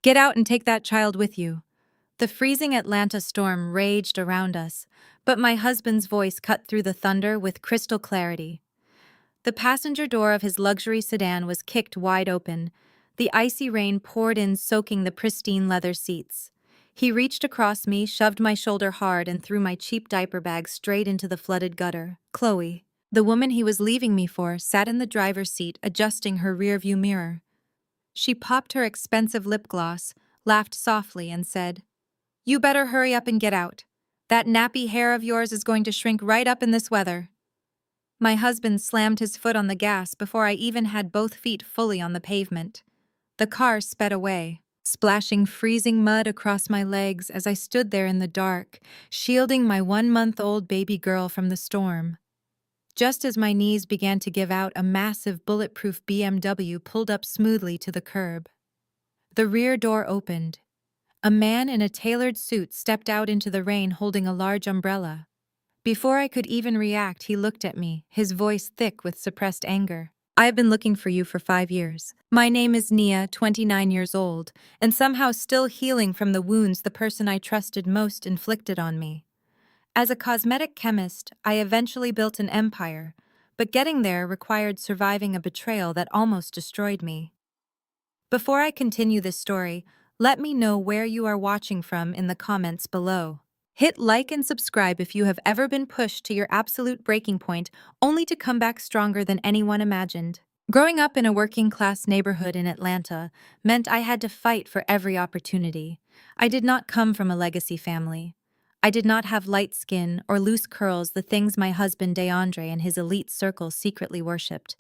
Get out and take that child with you. The freezing Atlanta storm raged around us, but my husband's voice cut through the thunder with crystal clarity. The passenger door of his luxury sedan was kicked wide open. The icy rain poured in, soaking the pristine leather seats. He reached across me, shoved my shoulder hard, and threw my cheap diaper bag straight into the flooded gutter. Chloe, the woman he was leaving me for, sat in the driver's seat, adjusting her rearview mirror. She popped her expensive lip gloss, laughed softly, and said, "You better hurry up and get out. That nappy hair of yours is going to shrink right up in this weather." My husband slammed his foot on the gas before I even had both feet fully on the pavement. The car sped away, splashing freezing mud across my legs as I stood there in the dark, shielding my 1-month-old baby girl from the storm. Just as my knees began to give out, a massive bulletproof BMW pulled up smoothly to the curb. The rear door opened. A man in a tailored suit stepped out into the rain holding a large umbrella. Before I could even react, he looked at me, his voice thick with suppressed anger. "I have been looking for you for 5 years. My name is Nia, 29 years old, and somehow still healing from the wounds the person I trusted most inflicted on me. As a cosmetic chemist, I eventually built an empire, but getting there required surviving a betrayal that almost destroyed me. Before I continue this story, let me know where you are watching from in the comments below. Hit like and subscribe if you have ever been pushed to your absolute breaking point, only to come back stronger than anyone imagined. Growing up in a working-class neighborhood in Atlanta meant I had to fight for every opportunity. I did not come from a legacy family. I did not have light skin or loose curls, the things my husband DeAndre and his elite circle secretly worshipped.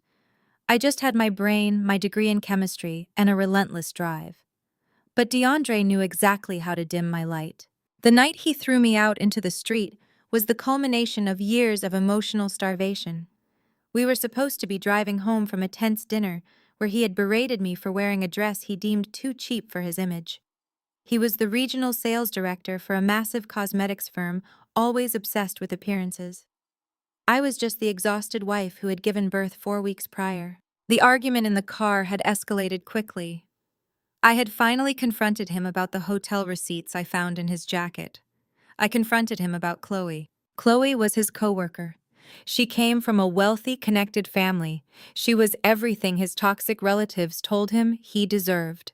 I just had my brain, my degree in chemistry, and a relentless drive. But DeAndre knew exactly how to dim my light. The night he threw me out into the street was the culmination of years of emotional starvation. We were supposed to be driving home from a tense dinner where he had berated me for wearing a dress he deemed too cheap for his image. He was the regional sales director for a massive cosmetics firm, always obsessed with appearances. I was just the exhausted wife who had given birth 4 weeks prior. The argument in the car had escalated quickly. I had finally confronted him about the hotel receipts I found in his jacket. I confronted him about Chloe. Chloe was his coworker. She came from a wealthy, connected family. She was everything his toxic relatives told him he deserved.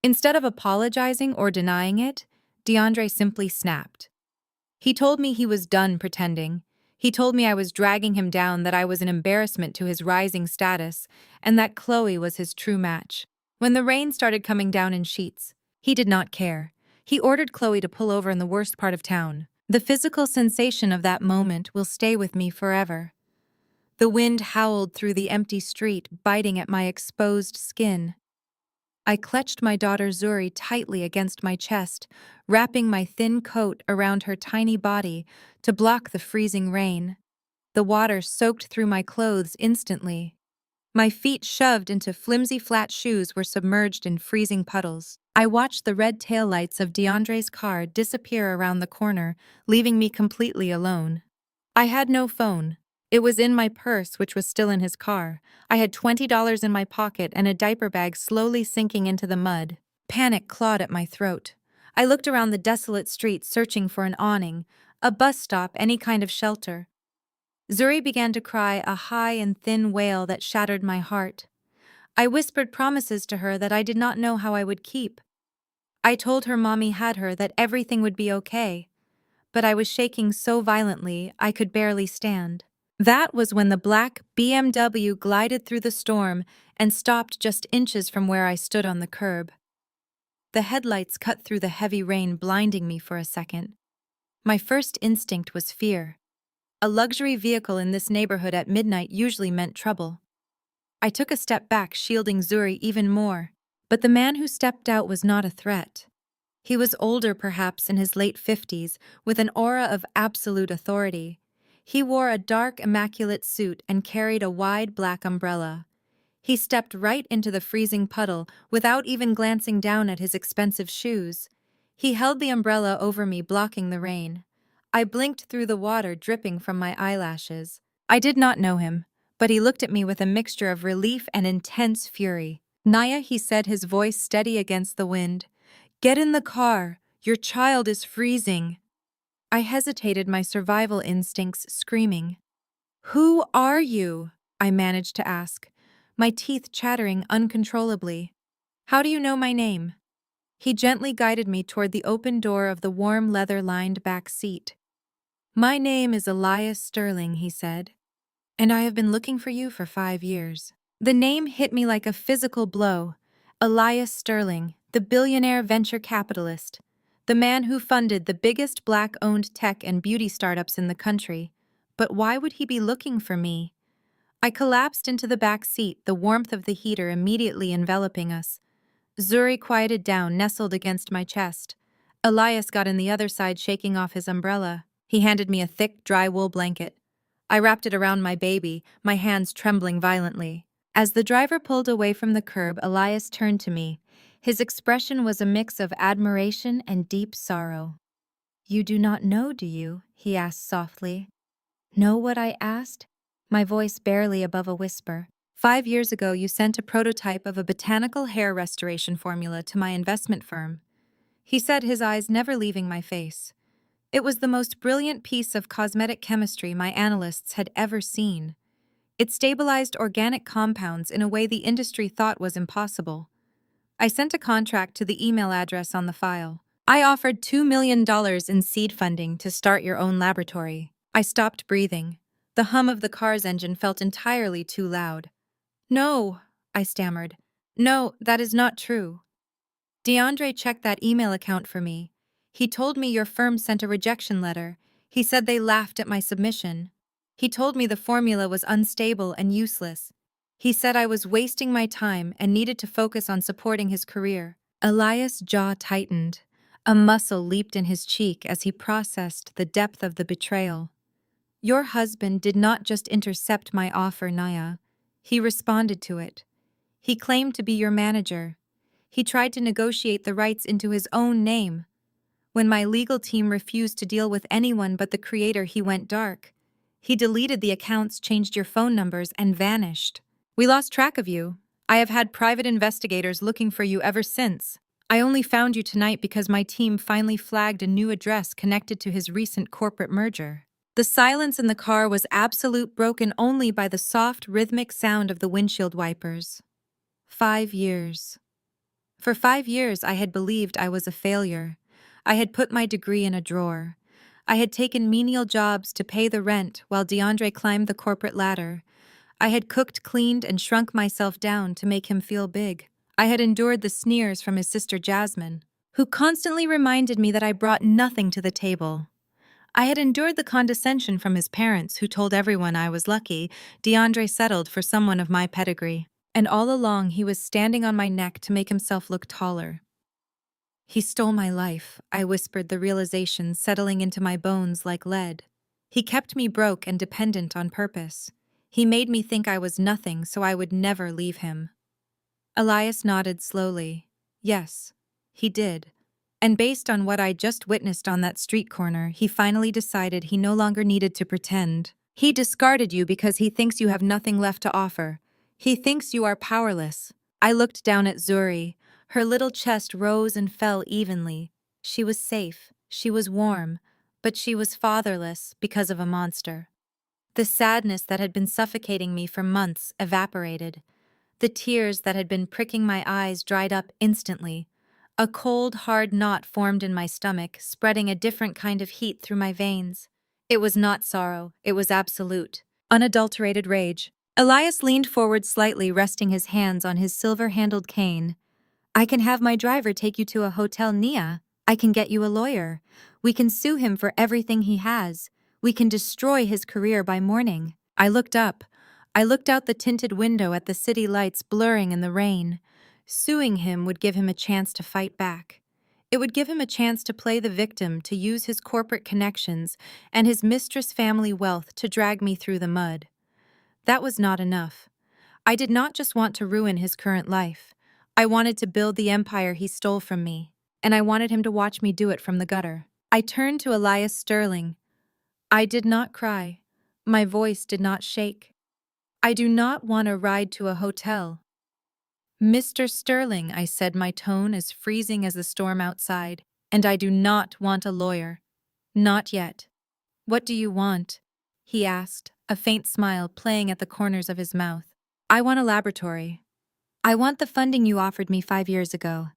Instead of apologizing or denying it, DeAndre simply snapped. He told me he was done pretending. He told me I was dragging him down, that I was an embarrassment to his rising status, and that Chloe was his true match. When the rain started coming down in sheets, he did not care. He ordered Chloe to pull over in the worst part of town. The physical sensation of that moment will stay with me forever. The wind howled through the empty street, biting at my exposed skin. I clutched my daughter Zuri tightly against my chest, wrapping my thin coat around her tiny body to block the freezing rain. The water soaked through my clothes instantly. My feet, shoved into flimsy flat shoes, were submerged in freezing puddles. I watched the red taillights of DeAndre's car disappear around the corner, leaving me completely alone. I had no phone. It was in my purse, which was still in his car. I had $20 in my pocket and a diaper bag slowly sinking into the mud. Panic clawed at my throat. I looked around the desolate street, searching for an awning, a bus stop, any kind of shelter. Zuri began to cry, a high and thin wail that shattered my heart. I whispered promises to her that I did not know how I would keep. I told her Mommy had her, that everything would be okay. But I was shaking so violently I could barely stand. That was when the black BMW glided through the storm and stopped just inches from where I stood on the curb. The headlights cut through the heavy rain, blinding me for a second. My first instinct was fear. A luxury vehicle in this neighborhood at midnight usually meant trouble. I took a step back, shielding Zuri even more. But the man who stepped out was not a threat. He was older, perhaps in his late 50s, with an aura of absolute authority. He wore a dark, immaculate suit and carried a wide black umbrella. He stepped right into the freezing puddle without even glancing down at his expensive shoes. He held the umbrella over me, blocking the rain. I blinked through the water dripping from my eyelashes. I did not know him, but he looked at me with a mixture of relief and intense fury. "Naya," he said, his voice steady against the wind, Get in the car. Your child is freezing. I hesitated, my survival instincts screaming. Who are you? I managed to ask, my teeth chattering uncontrollably. How do you know my name? He gently guided me toward the open door of the warm leather-lined back seat. My name is Elias Sterling, he said, and I have been looking for you for 5 years. The name hit me like a physical blow. Elias Sterling, the billionaire venture capitalist, the man who funded the biggest black-owned tech and beauty startups in the country. But why would he be looking for me? I collapsed into the back seat, the warmth of the heater immediately enveloping us. Zuri quieted down, nestled against my chest. Elias got in the other side, shaking off his umbrella. He handed me a thick, dry wool blanket. I wrapped it around my baby, my hands trembling violently. As the driver pulled away from the curb, Elias turned to me. His expression was a mix of admiration and deep sorrow. You do not know, do you? He asked softly. Know what I asked? My voice barely above a whisper. 5 years ago, you sent a prototype of a botanical hair restoration formula to my investment firm. He said, his eyes never leaving my face. It was the most brilliant piece of cosmetic chemistry my analysts had ever seen. It stabilized organic compounds in a way the industry thought was impossible. I sent a contract to the email address on the file. I offered $2 million in seed funding to start your own laboratory. I stopped breathing. The hum of the car's engine felt entirely too loud. No, I stammered. No, that is not true. DeAndre checked that email account for me. He told me your firm sent a rejection letter. He said they laughed at my submission. He told me the formula was unstable and useless. He said I was wasting my time and needed to focus on supporting his career. Elias' jaw tightened. A muscle leaped in his cheek as he processed the depth of the betrayal. Your husband did not just intercept my offer, Naya. He responded to it. He claimed to be your manager. He tried to negotiate the rights into his own name. When my legal team refused to deal with anyone but the creator, he went dark. He deleted the accounts, changed your phone numbers, and vanished. We lost track of you. I have had private investigators looking for you ever since. I only found you tonight because my team finally flagged a new address connected to his recent corporate merger. The silence in the car was absolute, broken only by the soft, rhythmic sound of the windshield wipers. 5 years. For 5 years, I had believed I was a failure. I had put my degree in a drawer. I had taken menial jobs to pay the rent while DeAndre climbed the corporate ladder. I had cooked, cleaned, and shrunk myself down to make him feel big. I had endured the sneers from his sister Jasmine, who constantly reminded me that I brought nothing to the table. I had endured the condescension from his parents, who told everyone I was lucky DeAndre settled for someone of my pedigree. And all along, he was standing on my neck to make himself look taller. He stole my life, I whispered, the realization settling into my bones like lead. He kept me broke and dependent on purpose. He made me think I was nothing so I would never leave him. Elias nodded slowly. Yes, he did. And based on what I just witnessed on that street corner, he finally decided he no longer needed to pretend. He discarded you because he thinks you have nothing left to offer. He thinks you are powerless. I looked down at Zuri. Her little chest rose and fell evenly. She was safe, she was warm, but she was fatherless because of a monster. The sadness that had been suffocating me for months evaporated. The tears that had been pricking my eyes dried up instantly. A cold, hard knot formed in my stomach, spreading a different kind of heat through my veins. It was not sorrow, it was absolute, unadulterated rage. Elias leaned forward slightly, resting his hands on his silver-handled cane. I can have my driver take you to a hotel, Nia. I can get you a lawyer. We can sue him for everything he has. We can destroy his career by morning. I looked up. I looked out the tinted window at the city lights blurring in the rain. Suing him would give him a chance to fight back. It would give him a chance to play the victim, to use his corporate connections and his mistress' family wealth to drag me through the mud. That was not enough. I did not just want to ruin his current life. I wanted to build the empire he stole from me, and I wanted him to watch me do it from the gutter. I turned to Elias Sterling. I did not cry. My voice did not shake. I do not want a ride to a hotel. Mr. Sterling, I said, my tone as freezing as the storm outside, and I do not want a lawyer. Not yet. What do you want? He asked, a faint smile playing at the corners of his mouth. I want a laboratory. I want the funding you offered me 5 years ago.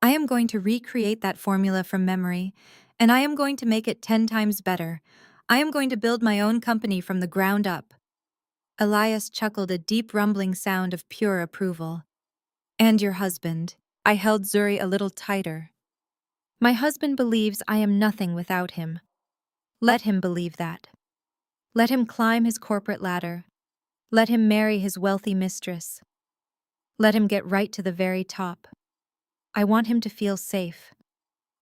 I am going to recreate that formula from memory, and I am going to make it 10 times better. I am going to build my own company from the ground up. Elias chuckled, a deep rumbling sound of pure approval. And your husband. I held Zuri a little tighter. My husband believes I am nothing without him. Let him believe that. Let him climb his corporate ladder. Let him marry his wealthy mistress. Let him get right to the very top. I want him to feel safe.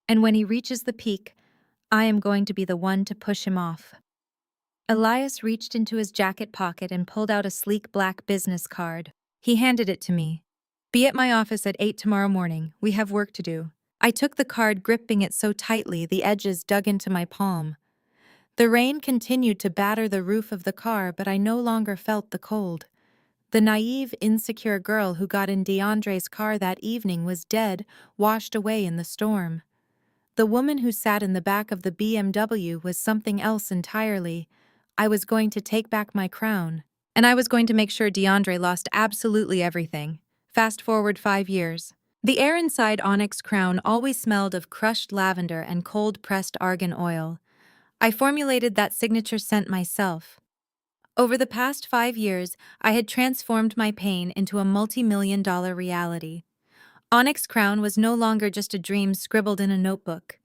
And when he reaches the peak, I am going to be the one to push him off. Elias reached into his jacket pocket and pulled out a sleek black business card. He handed it to me. Be at my office at 8 tomorrow morning. We have work to do. I took the card, gripping it so tightly the edges dug into my palm. The rain continued to batter the roof of the car, but I no longer felt the cold. The naive, insecure girl who got in DeAndre's car that evening was dead, washed away in the storm. The woman who sat in the back of the BMW was something else entirely. I was going to take back my crown, and I was going to make sure DeAndre lost absolutely everything. Fast forward 5 years. The air inside Onyx Crown always smelled of crushed lavender and cold-pressed argan oil. I formulated that signature scent myself. Over the past 5 years, I had transformed my pain into a multi-million-dollar reality. Onyx Crown was no longer just a dream scribbled in a notebook.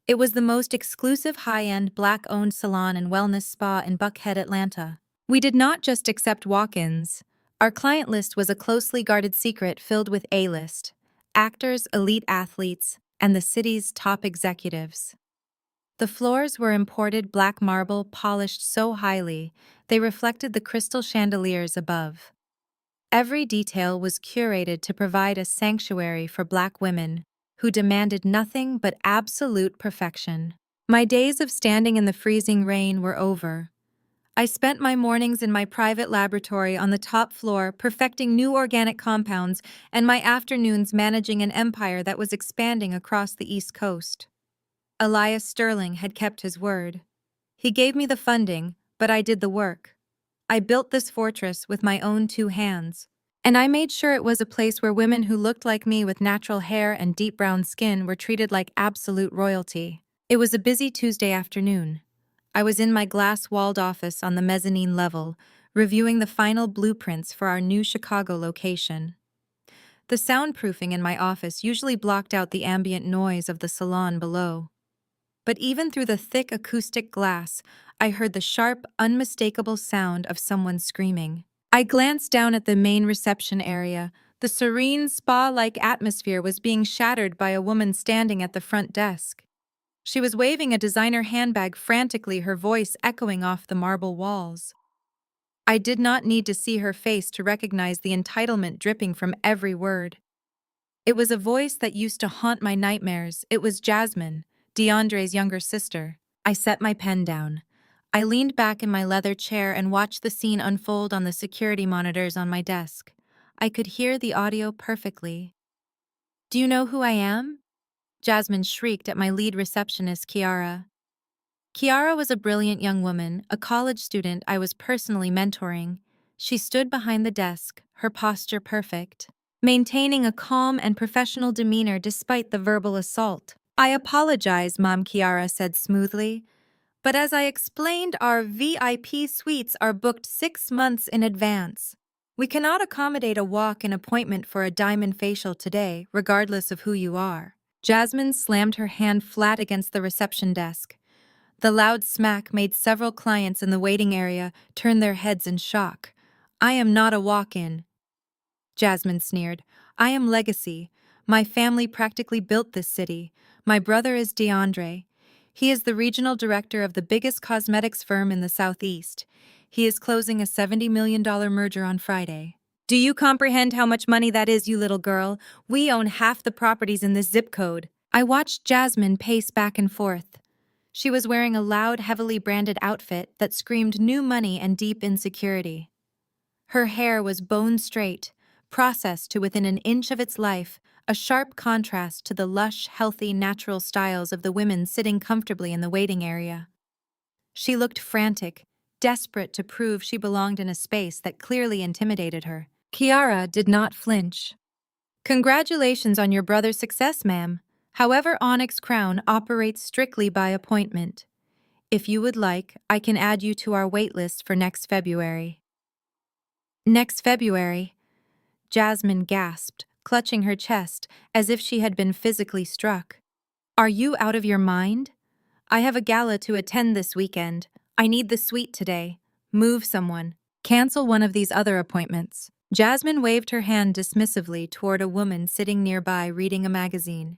It was the most exclusive high-end Black-owned salon and wellness spa in Buckhead, Atlanta. We did not just accept walk-ins. Our client list was a closely guarded secret filled with A-list actors, elite athletes, and the city's top executives. The floors were imported black marble polished so highly they reflected the crystal chandeliers above. Every detail was curated to provide a sanctuary for Black women who demanded nothing but absolute perfection. My days of standing in the freezing rain were over. I spent my mornings in my private laboratory on the top floor perfecting new organic compounds and my afternoons managing an empire that was expanding across the East Coast. Elias Sterling had kept his word. He gave me the funding, but I did the work. I built this fortress with my own 2 hands. And I made sure it was a place where women who looked like me with natural hair and deep brown skin were treated like absolute royalty. It was a busy Tuesday afternoon. I was in my glass-walled office on the mezzanine level, reviewing the final blueprints for our new Chicago location. The soundproofing in my office usually blocked out the ambient noise of the salon below. But even through the thick acoustic glass, I heard the sharp, unmistakable sound of someone screaming. I glanced down at the main reception area. The serene, spa-like atmosphere was being shattered by a woman standing at the front desk. She was waving a designer handbag frantically, her voice echoing off the marble walls. I did not need to see her face to recognize the entitlement dripping from every word. It was a voice that used to haunt my nightmares. It was Jasmine, DeAndre's younger sister. I set my pen down. I leaned back in my leather chair and watched the scene unfold on the security monitors on my desk. I could hear the audio perfectly. "Do you know who I am?" Jasmine shrieked at my lead receptionist, Kiara. Kiara was a brilliant young woman, a college student I was personally mentoring. She stood behind the desk, her posture perfect, maintaining a calm and professional demeanor despite the verbal assault. "I apologize," Mom Kiara said smoothly, "but as I explained, our VIP suites are booked 6 months in advance. We cannot accommodate a walk-in appointment for a diamond facial today, regardless of who you are." Jasmine slammed her hand flat against the reception desk. The loud smack made several clients in the waiting area turn their heads in shock. "I am not a walk-in," Jasmine sneered. "I am legacy. My family practically built this city. My brother is DeAndre. He is the regional director of the biggest cosmetics firm in the Southeast. He is closing a $70 million merger on Friday. Do you comprehend how much money that is, you little girl? We own half the properties in this zip code." I watched Jasmine pace back and forth. She was wearing a loud, heavily branded outfit that screamed new money and deep insecurity. Her hair was bone straight, processed to within an inch of its life, a sharp contrast to the lush, healthy, natural styles of the women sitting comfortably in the waiting area. She looked frantic, desperate to prove she belonged in a space that clearly intimidated her. Kiara did not flinch. "Congratulations on your brother's success, ma'am. However, Onyx Crown operates strictly by appointment. If you would like, I can add you to our waitlist for next February." Next February? Jasmine gasped, clutching her chest as if she had been physically struck. "Are you out of your mind? I have a gala to attend this weekend. I need the suite today. Move someone. Cancel one of these other appointments." Jasmine waved her hand dismissively toward a woman sitting nearby reading a magazine.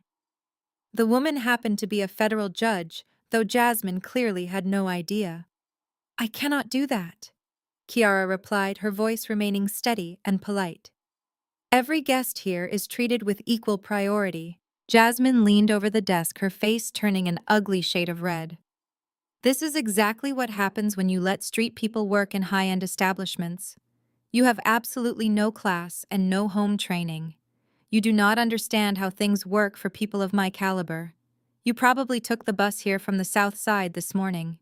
The woman happened to be a federal judge, though Jasmine clearly had no idea. "I cannot do that," Kiara replied, her voice remaining steady and polite. "Every guest here is treated with equal priority." Jasmine leaned over the desk, her face turning an ugly shade of red. "This is exactly what happens when you let street people work in high-end establishments. You have absolutely no class and no home training. You do not understand how things work for people of my caliber. You probably took the bus here from the South Side this morning.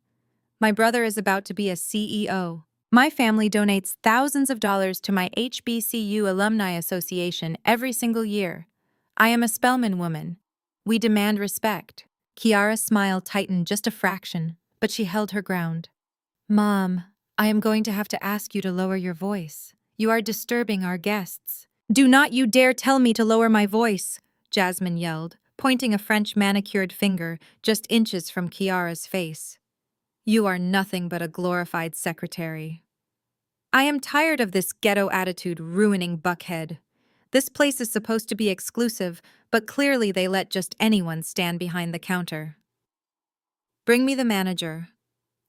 My brother is about to be a CEO. My family donates thousands of dollars to my HBCU Alumni Association every single year. I am a Spellman woman. We demand respect." Kiara's smile tightened just a fraction, but she held her ground. "Mom, I am going to have to ask you to lower your voice. You are disturbing our guests." "Do not you dare tell me to lower my voice," Jasmine yelled, pointing a French manicured finger just inches from Kiara's face. "You are nothing but a glorified secretary. I am tired of this ghetto attitude ruining Buckhead. This place is supposed to be exclusive, but clearly they let just anyone stand behind the counter." "Bring me the manager."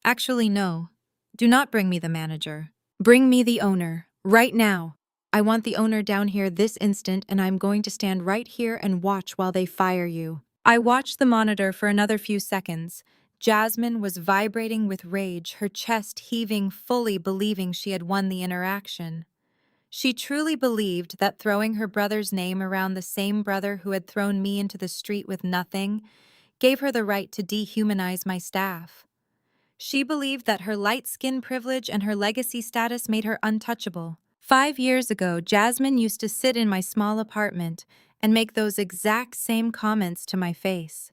"Actually, no. Do not bring me the manager. Bring me the owner, right now. I want the owner down here this instant, and I'm going to stand right here and watch while they fire you." I watched the monitor for another few seconds. Jasmine was vibrating with rage, her chest heaving, fully believing she had won the interaction. She truly believed that throwing her brother's name around the same brother who had thrown me into the street with nothing gave her the right to dehumanize my staff. She believed that her light skin privilege and her legacy status made her untouchable. 5 years ago, Jasmine used to sit in my small apartment and make those exact same comments to my face.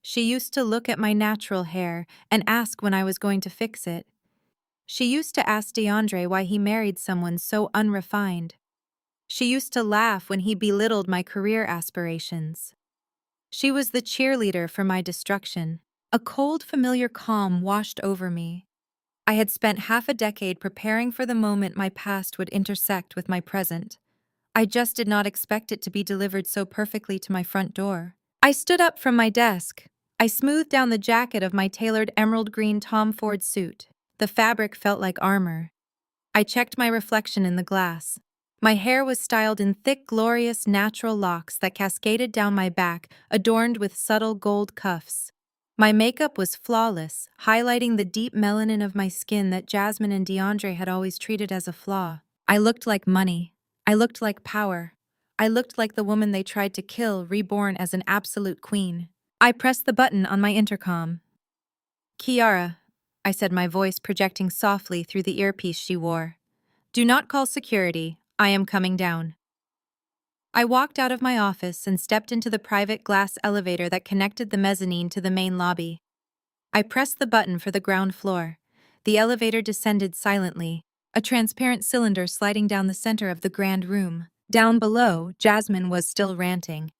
She used to look at my natural hair and ask when I was going to fix it. She used to ask DeAndre why he married someone so unrefined. She used to laugh when he belittled my career aspirations. She was the cheerleader for my destruction. A cold, familiar calm washed over me. I had spent half a decade preparing for the moment my past would intersect with my present. I just did not expect it to be delivered so perfectly to my front door. I stood up from my desk. I smoothed down the jacket of my tailored emerald green Tom Ford suit. The fabric felt like armor. I checked my reflection in the glass. My hair was styled in thick, glorious, natural locks that cascaded down my back, adorned with subtle gold cuffs. My makeup was flawless, highlighting the deep melanin of my skin that Jasmine and DeAndre had always treated as a flaw. I looked like money. I looked like power. I looked like the woman they tried to kill, reborn as an absolute queen. I pressed the button on my intercom. "Kiara," I said, my voice projecting softly through the earpiece she wore. "Do not call security. I am coming down." I walked out of my office and stepped into the private glass elevator that connected the mezzanine to the main lobby. I pressed the button for the ground floor. The elevator descended silently, a transparent cylinder sliding down the center of the grand room. Down below, Jasmine was still ranting.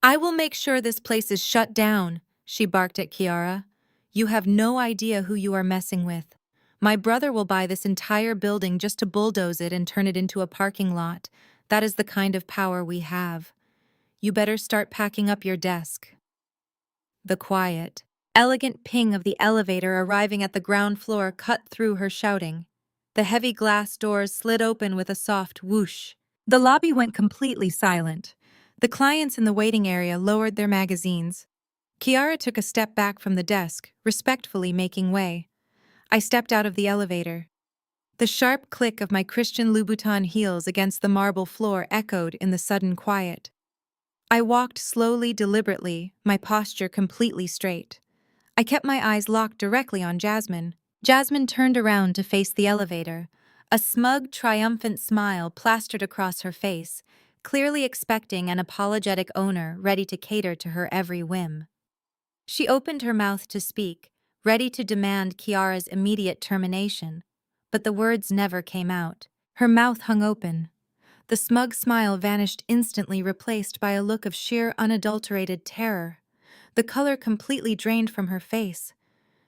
"I will make sure this place is shut down," she barked at Kiara. "You have no idea who you are messing with. My brother will buy this entire building just to bulldoze it and turn it into a parking lot. That is the kind of power we have. You better start packing up your desk." The quiet, elegant ping of the elevator arriving at the ground floor cut through her shouting. The heavy glass doors slid open with a soft whoosh. The lobby went completely silent. The clients in the waiting area lowered their magazines. Kiara took a step back from the desk, respectfully making way. I stepped out of the elevator. The sharp click of my Christian Louboutin heels against the marble floor echoed in the sudden quiet. I walked slowly, deliberately, my posture completely straight. I kept my eyes locked directly on Jasmine. Jasmine turned around to face the elevator. A smug, triumphant smile plastered across her face, clearly expecting an apologetic owner ready to cater to her every whim. She opened her mouth to speak, ready to demand Kiara's immediate termination, but the words never came out. Her mouth hung open. The smug smile vanished instantly, replaced by a look of sheer, unadulterated terror. The color completely drained from her face.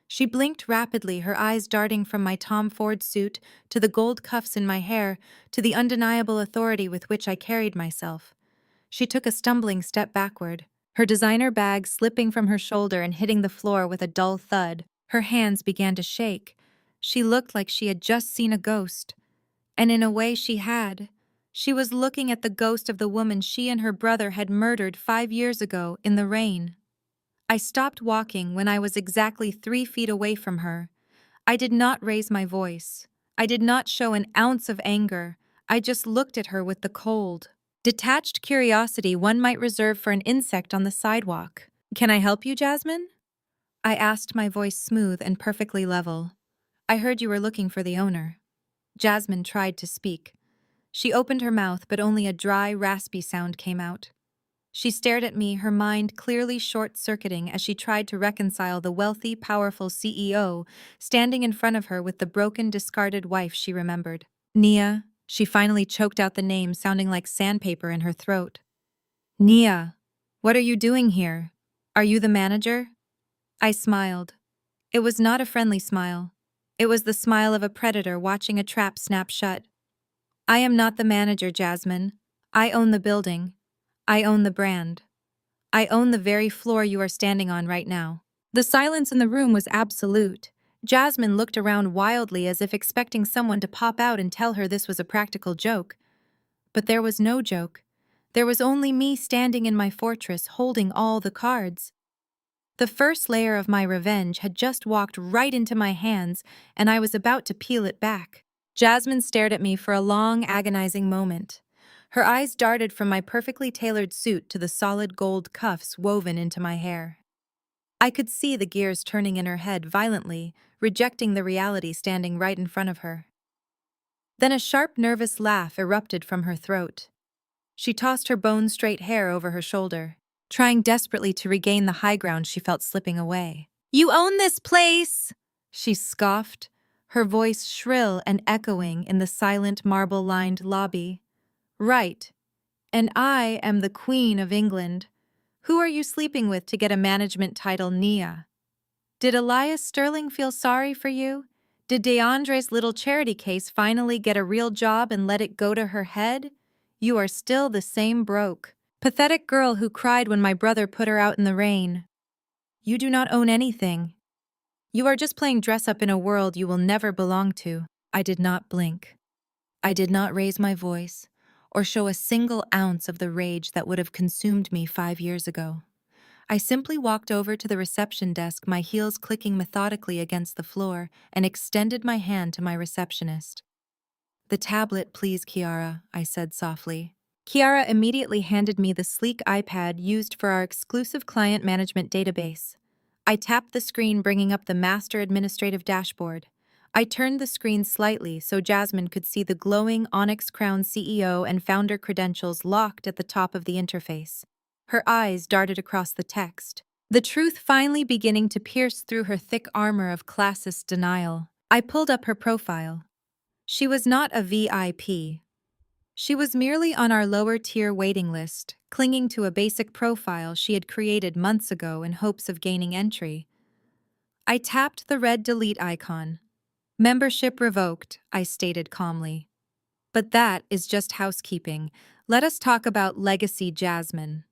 She blinked rapidly, her eyes darting from my Tom Ford suit to the gold cuffs in my hair to the undeniable authority with which I carried myself. She took a stumbling step backward, her designer bag slipping from her shoulder and hitting the floor with a dull thud. Her hands began to shake. She looked like she had just seen a ghost. And in a way she had. She was looking at the ghost of the woman she and her brother had murdered 5 years ago in the rain. I stopped walking when I was exactly 3 feet away from her. I did not raise my voice. I did not show an ounce of anger. I just looked at her with the cold, detached curiosity one might reserve for an insect on the sidewalk. "Can I help you, Jasmine?" I asked, my voice smooth and perfectly level. "I heard you were looking for the owner." Jasmine tried to speak. She opened her mouth, but only a dry, raspy sound came out. She stared at me, her mind clearly short-circuiting as she tried to reconcile the wealthy, powerful CEO standing in front of her with the broken, discarded wife she remembered. "Nia," she finally choked out the name, sounding like sandpaper in her throat. "Nia, what are you doing here? Are you the manager?" I smiled. It was not a friendly smile. It was the smile of a predator watching a trap snap shut. "I am not the manager, Jasmine. I own the building. I own the brand. I own the very floor you are standing on right now." The silence in the room was absolute. Jasmine looked around wildly as if expecting someone to pop out and tell her this was a practical joke. But there was no joke. There was only me standing in my fortress holding all the cards. The first layer of my revenge had just walked right into my hands, and I was about to peel it back. Jasmine stared at me for a long, agonizing moment. Her eyes darted from my perfectly tailored suit to the solid gold cuffs woven into my hair. I could see the gears turning in her head violently, rejecting the reality standing right in front of her. Then a sharp, nervous laugh erupted from her throat. She tossed her bone-straight hair over her shoulder, trying desperately to regain the high ground she felt slipping away. "You own this place!" she scoffed, her voice shrill and echoing in the silent, marble-lined lobby. "Right. And I am the Queen of England. Who are you sleeping with to get a management title, Nia? Did Elias Sterling feel sorry for you? Did DeAndre's little charity case finally get a real job and let it go to her head? You are still the same broke, pathetic girl who cried when my brother put her out in the rain. You do not own anything. You are just playing dress-up in a world you will never belong to." I did not blink. I did not raise my voice or show a single ounce of the rage that would have consumed me 5 years ago. I simply walked over to the reception desk, my heels clicking methodically against the floor, and extended my hand to my receptionist. "The tablet, please, Kiara," I said softly. Kiara immediately handed me the sleek iPad used for our exclusive client management database. I tapped the screen, bringing up the master administrative dashboard. I turned the screen slightly so Jasmine could see the glowing Onyx Crown CEO and founder credentials locked at the top of the interface. Her eyes darted across the text, the truth finally beginning to pierce through her thick armor of classist denial. I pulled up her profile. She was not a VIP. She was merely on our lower-tier waiting list, clinging to a basic profile she had created months ago in hopes of gaining entry. I tapped the red delete icon. "Membership revoked," I stated calmly. "But that is just housekeeping. Let us talk about legacy, Jasmine."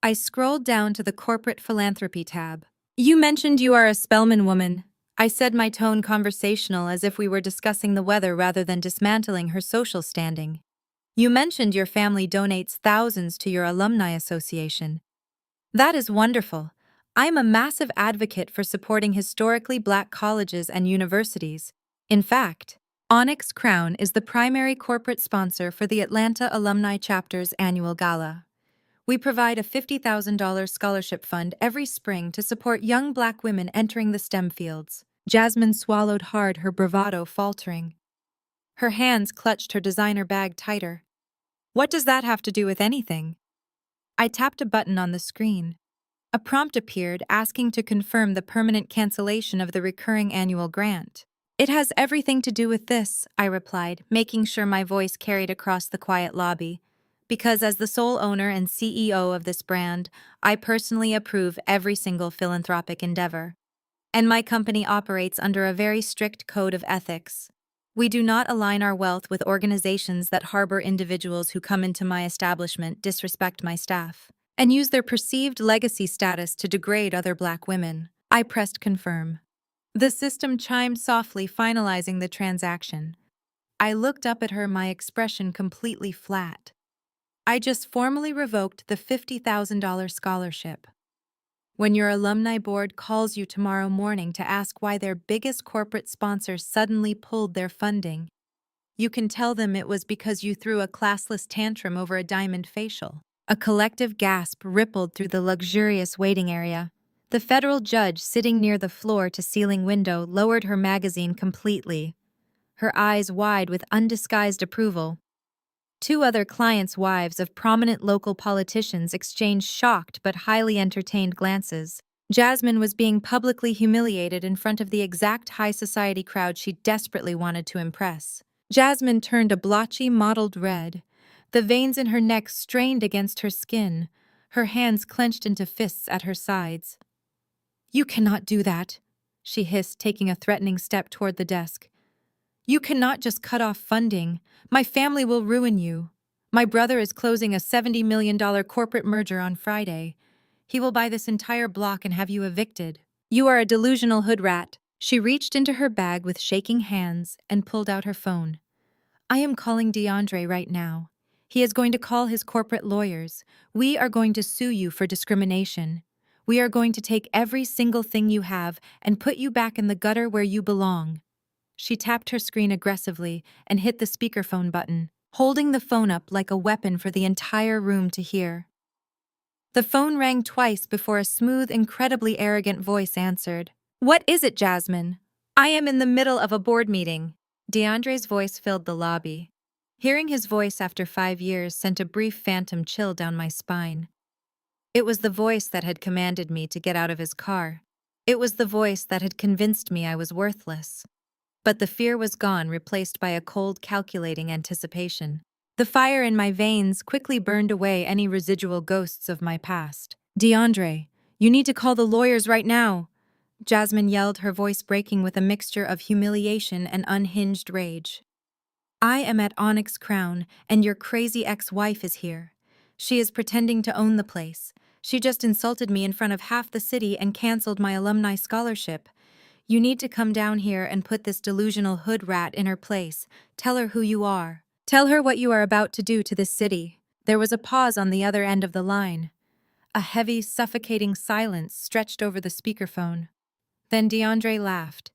I scrolled down to the corporate philanthropy tab. "You mentioned you are a Spellman woman." I said, my tone conversational, as if we were discussing the weather rather than dismantling her social standing. "You mentioned your family donates thousands to your alumni association. That is wonderful. I am a massive advocate for supporting historically Black colleges and universities. In fact, Onyx Crown is the primary corporate sponsor for the Atlanta Alumni Chapter's annual gala. We provide a $50,000 scholarship fund every spring to support young Black women entering the STEM fields. Jasmine swallowed hard, her bravado faltering. Her hands clutched her designer bag tighter. What does that have to do with anything? I tapped a button on the screen. A prompt appeared asking to confirm the permanent cancellation of the recurring annual grant. It has everything to do with this, I replied, making sure my voice carried across the quiet lobby. Because as the sole owner and CEO of this brand, I personally approve every single philanthropic endeavor. And my company operates under a very strict code of ethics. We do not align our wealth with organizations that harbor individuals who come into my establishment, disrespect my staff, and use their perceived legacy status to degrade other Black women. I pressed confirm. The system chimed softly, finalizing the transaction. I looked up at her, my expression completely flat. I just formally revoked the $50,000 scholarship. When your alumni board calls you tomorrow morning to ask why their biggest corporate sponsor suddenly pulled their funding, you can tell them it was because you threw a classless tantrum over a diamond facial. A collective gasp rippled through the luxurious waiting area. The federal judge sitting near the floor-to-ceiling window lowered her magazine completely, her eyes wide with undisguised approval. Two other clients' wives of prominent local politicians exchanged shocked but highly entertained glances. Jasmine was being publicly humiliated in front of the exact high society crowd she desperately wanted to impress. Jasmine turned a blotchy, mottled red. The veins in her neck strained against her skin, her hands clenched into fists at her sides. "You cannot do that," she hissed, taking a threatening step toward the desk. "You cannot just cut off funding. My family will ruin you. My brother is closing a $70 million corporate merger on Friday. He will buy this entire block and have you evicted. You are a delusional hood rat." She reached into her bag with shaking hands and pulled out her phone. "I am calling DeAndre right now. He is going to call his corporate lawyers. We are going to sue you for discrimination. We are going to take every single thing you have and put you back in the gutter where you belong." She tapped her screen aggressively and hit the speakerphone button, holding the phone up like a weapon for the entire room to hear. The phone rang twice before a smooth, incredibly arrogant voice answered. "What is it, Jasmine? I am in the middle of a board meeting." DeAndre's voice filled the lobby. Hearing his voice after 5 years sent a brief phantom chill down my spine. It was the voice that had commanded me to get out of his car. It was the voice that had convinced me I was worthless. But the fear was gone, replaced by a cold, calculating anticipation. The fire in my veins quickly burned away any residual ghosts of my past. "DeAndre, you need to call the lawyers right now," Jasmine yelled, her voice breaking with a mixture of humiliation and unhinged rage. "I am at Onyx Crown, and your crazy ex-wife is here. She is pretending to own the place. She just insulted me in front of half the city and canceled my alumni scholarship. You need to come down here and put this delusional hood rat in her place. Tell her who you are. Tell her what you are about to do to this city." There was a pause on the other end of the line. A heavy, suffocating silence stretched over the speakerphone. Then DeAndre laughed.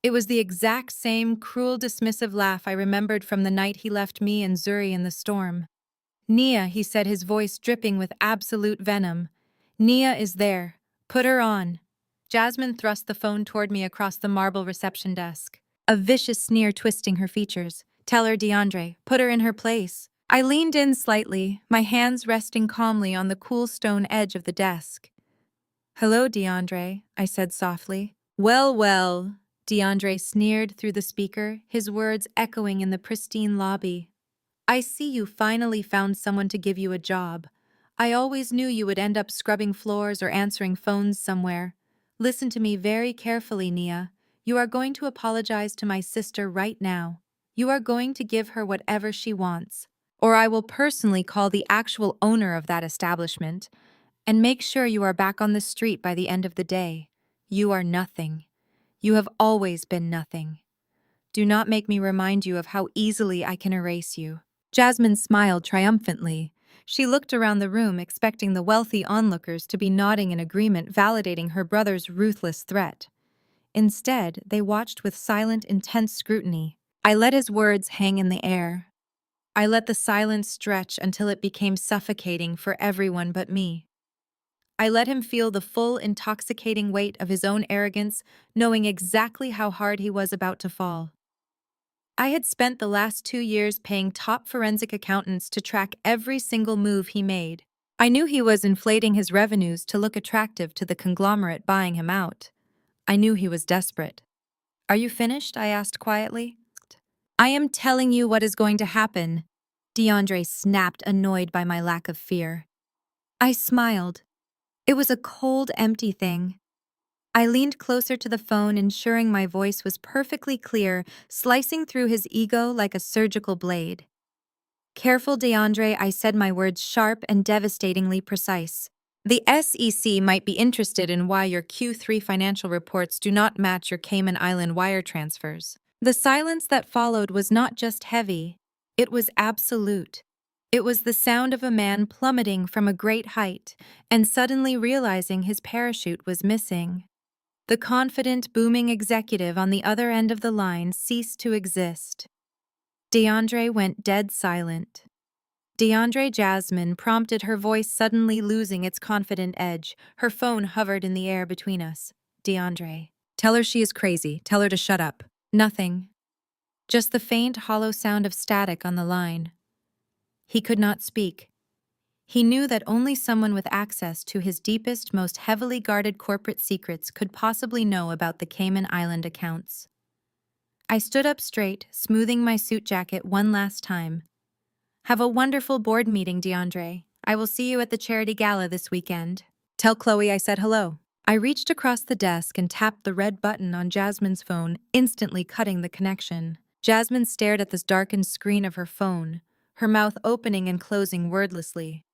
It was the exact same cruel, dismissive laugh I remembered from the night he left me and Zuri in the storm. "Nia," he said, his voice dripping with absolute venom. "Nia is there. Put her on." Jasmine thrust the phone toward me across the marble reception desk, a vicious sneer twisting her features. "Tell her, DeAndre. Put her in her place." I leaned in slightly, my hands resting calmly on the cool stone edge of the desk. "Hello, DeAndre," I said softly. "Well, well," DeAndre sneered through the speaker, his words echoing in the pristine lobby. "I see you finally found someone to give you a job. I always knew you would end up scrubbing floors or answering phones somewhere. Listen to me very carefully, Nia. You are going to apologize to my sister right now. You are going to give her whatever she wants, or I will personally call the actual owner of that establishment and make sure you are back on the street by the end of the day. You are nothing. You have always been nothing. Do not make me remind you of how easily I can erase you." Jasmine smiled triumphantly. She looked around the room, expecting the wealthy onlookers to be nodding in agreement, validating her brother's ruthless threat. Instead, they watched with silent, intense scrutiny. I let his words hang in the air. I let the silence stretch until it became suffocating for everyone but me. I let him feel the full, intoxicating weight of his own arrogance, knowing exactly how hard he was about to fall. I had spent the last 2 years paying top forensic accountants to track every single move he made. I knew he was inflating his revenues to look attractive to the conglomerate buying him out. I knew he was desperate. "Are you finished?" I asked quietly. "I am telling you what is going to happen," DeAndre snapped, annoyed by my lack of fear. I smiled. It was a cold, empty thing. I leaned closer to the phone, ensuring my voice was perfectly clear, slicing through his ego like a surgical blade. "Careful, DeAndre," I said, my words sharp and devastatingly precise. "The SEC might be interested in why your Q3 financial reports do not match your Cayman Island wire transfers." The silence that followed was not just heavy, it was absolute. It was the sound of a man plummeting from a great height and suddenly realizing his parachute was missing. The confident, booming executive on the other end of the line ceased to exist. DeAndre went dead silent. "DeAndre," Jasmine prompted, her voice suddenly losing its confident edge. Her phone hovered in the air between us. "DeAndre. Tell her she is crazy. Tell her to shut up." Nothing. Just the faint, hollow sound of static on the line. He could not speak. He knew that only someone with access to his deepest, most heavily guarded corporate secrets could possibly know about the Cayman Island accounts. I stood up straight, smoothing my suit jacket one last time. "Have a wonderful board meeting, DeAndre. I will see you at the charity gala this weekend." "Tell Chloe I said hello." I reached across the desk and tapped the red button on Jasmine's phone, instantly cutting the connection. Jasmine stared at the darkened screen of her phone, her mouth opening and closing wordlessly.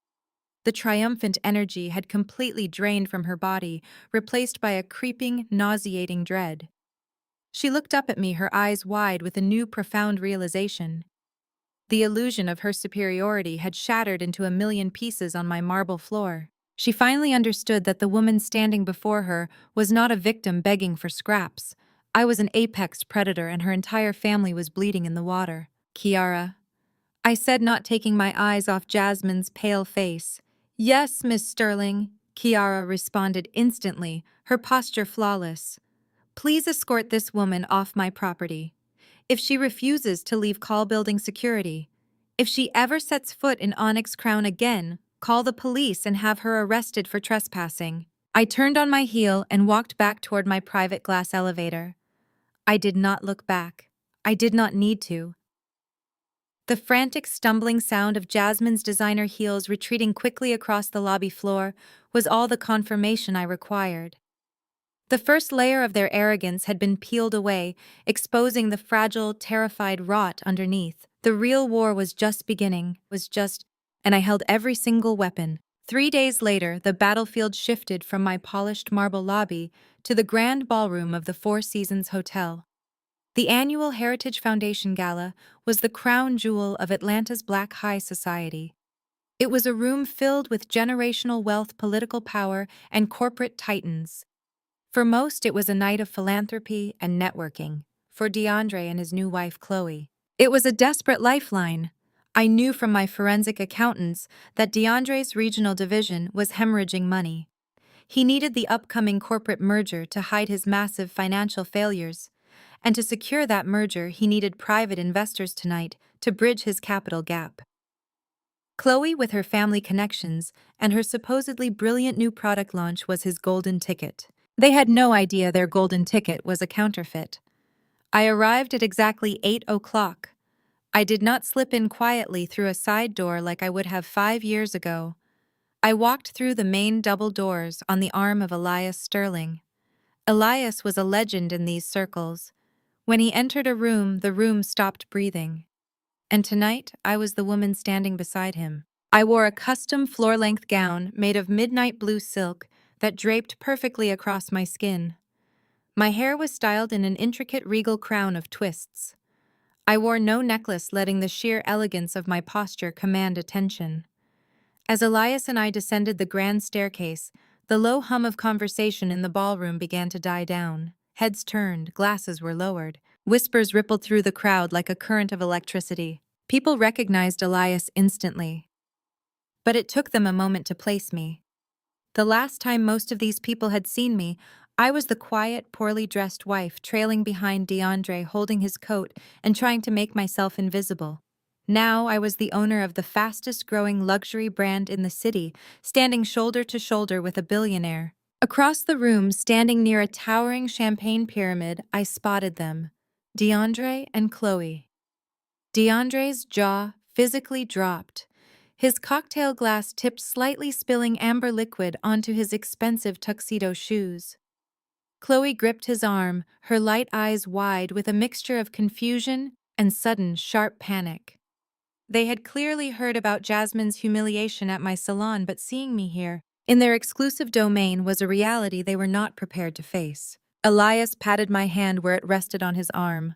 The triumphant energy had completely drained from her body, replaced by a creeping, nauseating dread. She looked up at me, her eyes wide with a new profound realization. The illusion of her superiority had shattered into a million pieces on my marble floor. She finally understood that the woman standing before her was not a victim begging for scraps. I was an apex predator and her entire family was bleeding in the water. "Kiara," I said, not taking my eyes off Jasmine's pale face. "Yes, Miss Sterling," Kiara responded instantly, her posture flawless. "Please escort this woman off my property. If she refuses to leave, call building security. If she ever sets foot in Onyx Crown again, call the police and have her arrested for trespassing." I turned on my heel and walked back toward my private glass elevator. I did not look back. I did not need to. The frantic, stumbling sound of Jasmine's designer heels retreating quickly across the lobby floor was all the confirmation I required. The first layer of their arrogance had been peeled away, exposing the fragile, terrified rot underneath. The real war was just beginning, and I held every single weapon. 3 days later, the battlefield shifted from my polished marble lobby to the grand ballroom of the Four Seasons Hotel. The annual Heritage Foundation Gala was the crown jewel of Atlanta's Black high society. It was a room filled with generational wealth, political power, and corporate titans. For most, it was a night of philanthropy and networking. For DeAndre and his new wife, Chloe, it was a desperate lifeline. I knew from my forensic accountants that DeAndre's regional division was hemorrhaging money. He needed the upcoming corporate merger to hide his massive financial failures. And to secure that merger, he needed private investors tonight to bridge his capital gap. Chloe, with her family connections and her supposedly brilliant new product launch, was his golden ticket. They had no idea their golden ticket was a counterfeit. I arrived at exactly 8 o'clock. I did not slip in quietly through a side door like I would have 5 years ago. I walked through the main double doors on the arm of Elias Sterling. Elias was a legend in these circles. When he entered a room, the room stopped breathing. And tonight, I was the woman standing beside him. I wore a custom floor-length gown made of midnight blue silk that draped perfectly across my skin. My hair was styled in an intricate regal crown of twists. I wore no necklace, letting the sheer elegance of my posture command attention. As Elias and I descended the grand staircase, the low hum of conversation in the ballroom began to die down. Heads turned, glasses were lowered. Whispers rippled through the crowd like a current of electricity. People recognized Elias instantly, but it took them a moment to place me. The last time most of these people had seen me, I was the quiet, poorly dressed wife trailing behind DeAndre, holding his coat and trying to make myself invisible. Now I was the owner of the fastest growing luxury brand in the city, standing shoulder to shoulder with a billionaire. Across the room, standing near a towering champagne pyramid, I spotted them, DeAndre and Chloe. DeAndre's jaw physically dropped. His cocktail glass tipped, slightly spilling amber liquid onto his expensive tuxedo shoes. Chloe gripped his arm, her light eyes wide with a mixture of confusion and sudden, sharp panic. They had clearly heard about Jasmine's humiliation at my salon, but seeing me here, in their exclusive domain, was a reality they were not prepared to face. Elias patted my hand where it rested on his arm.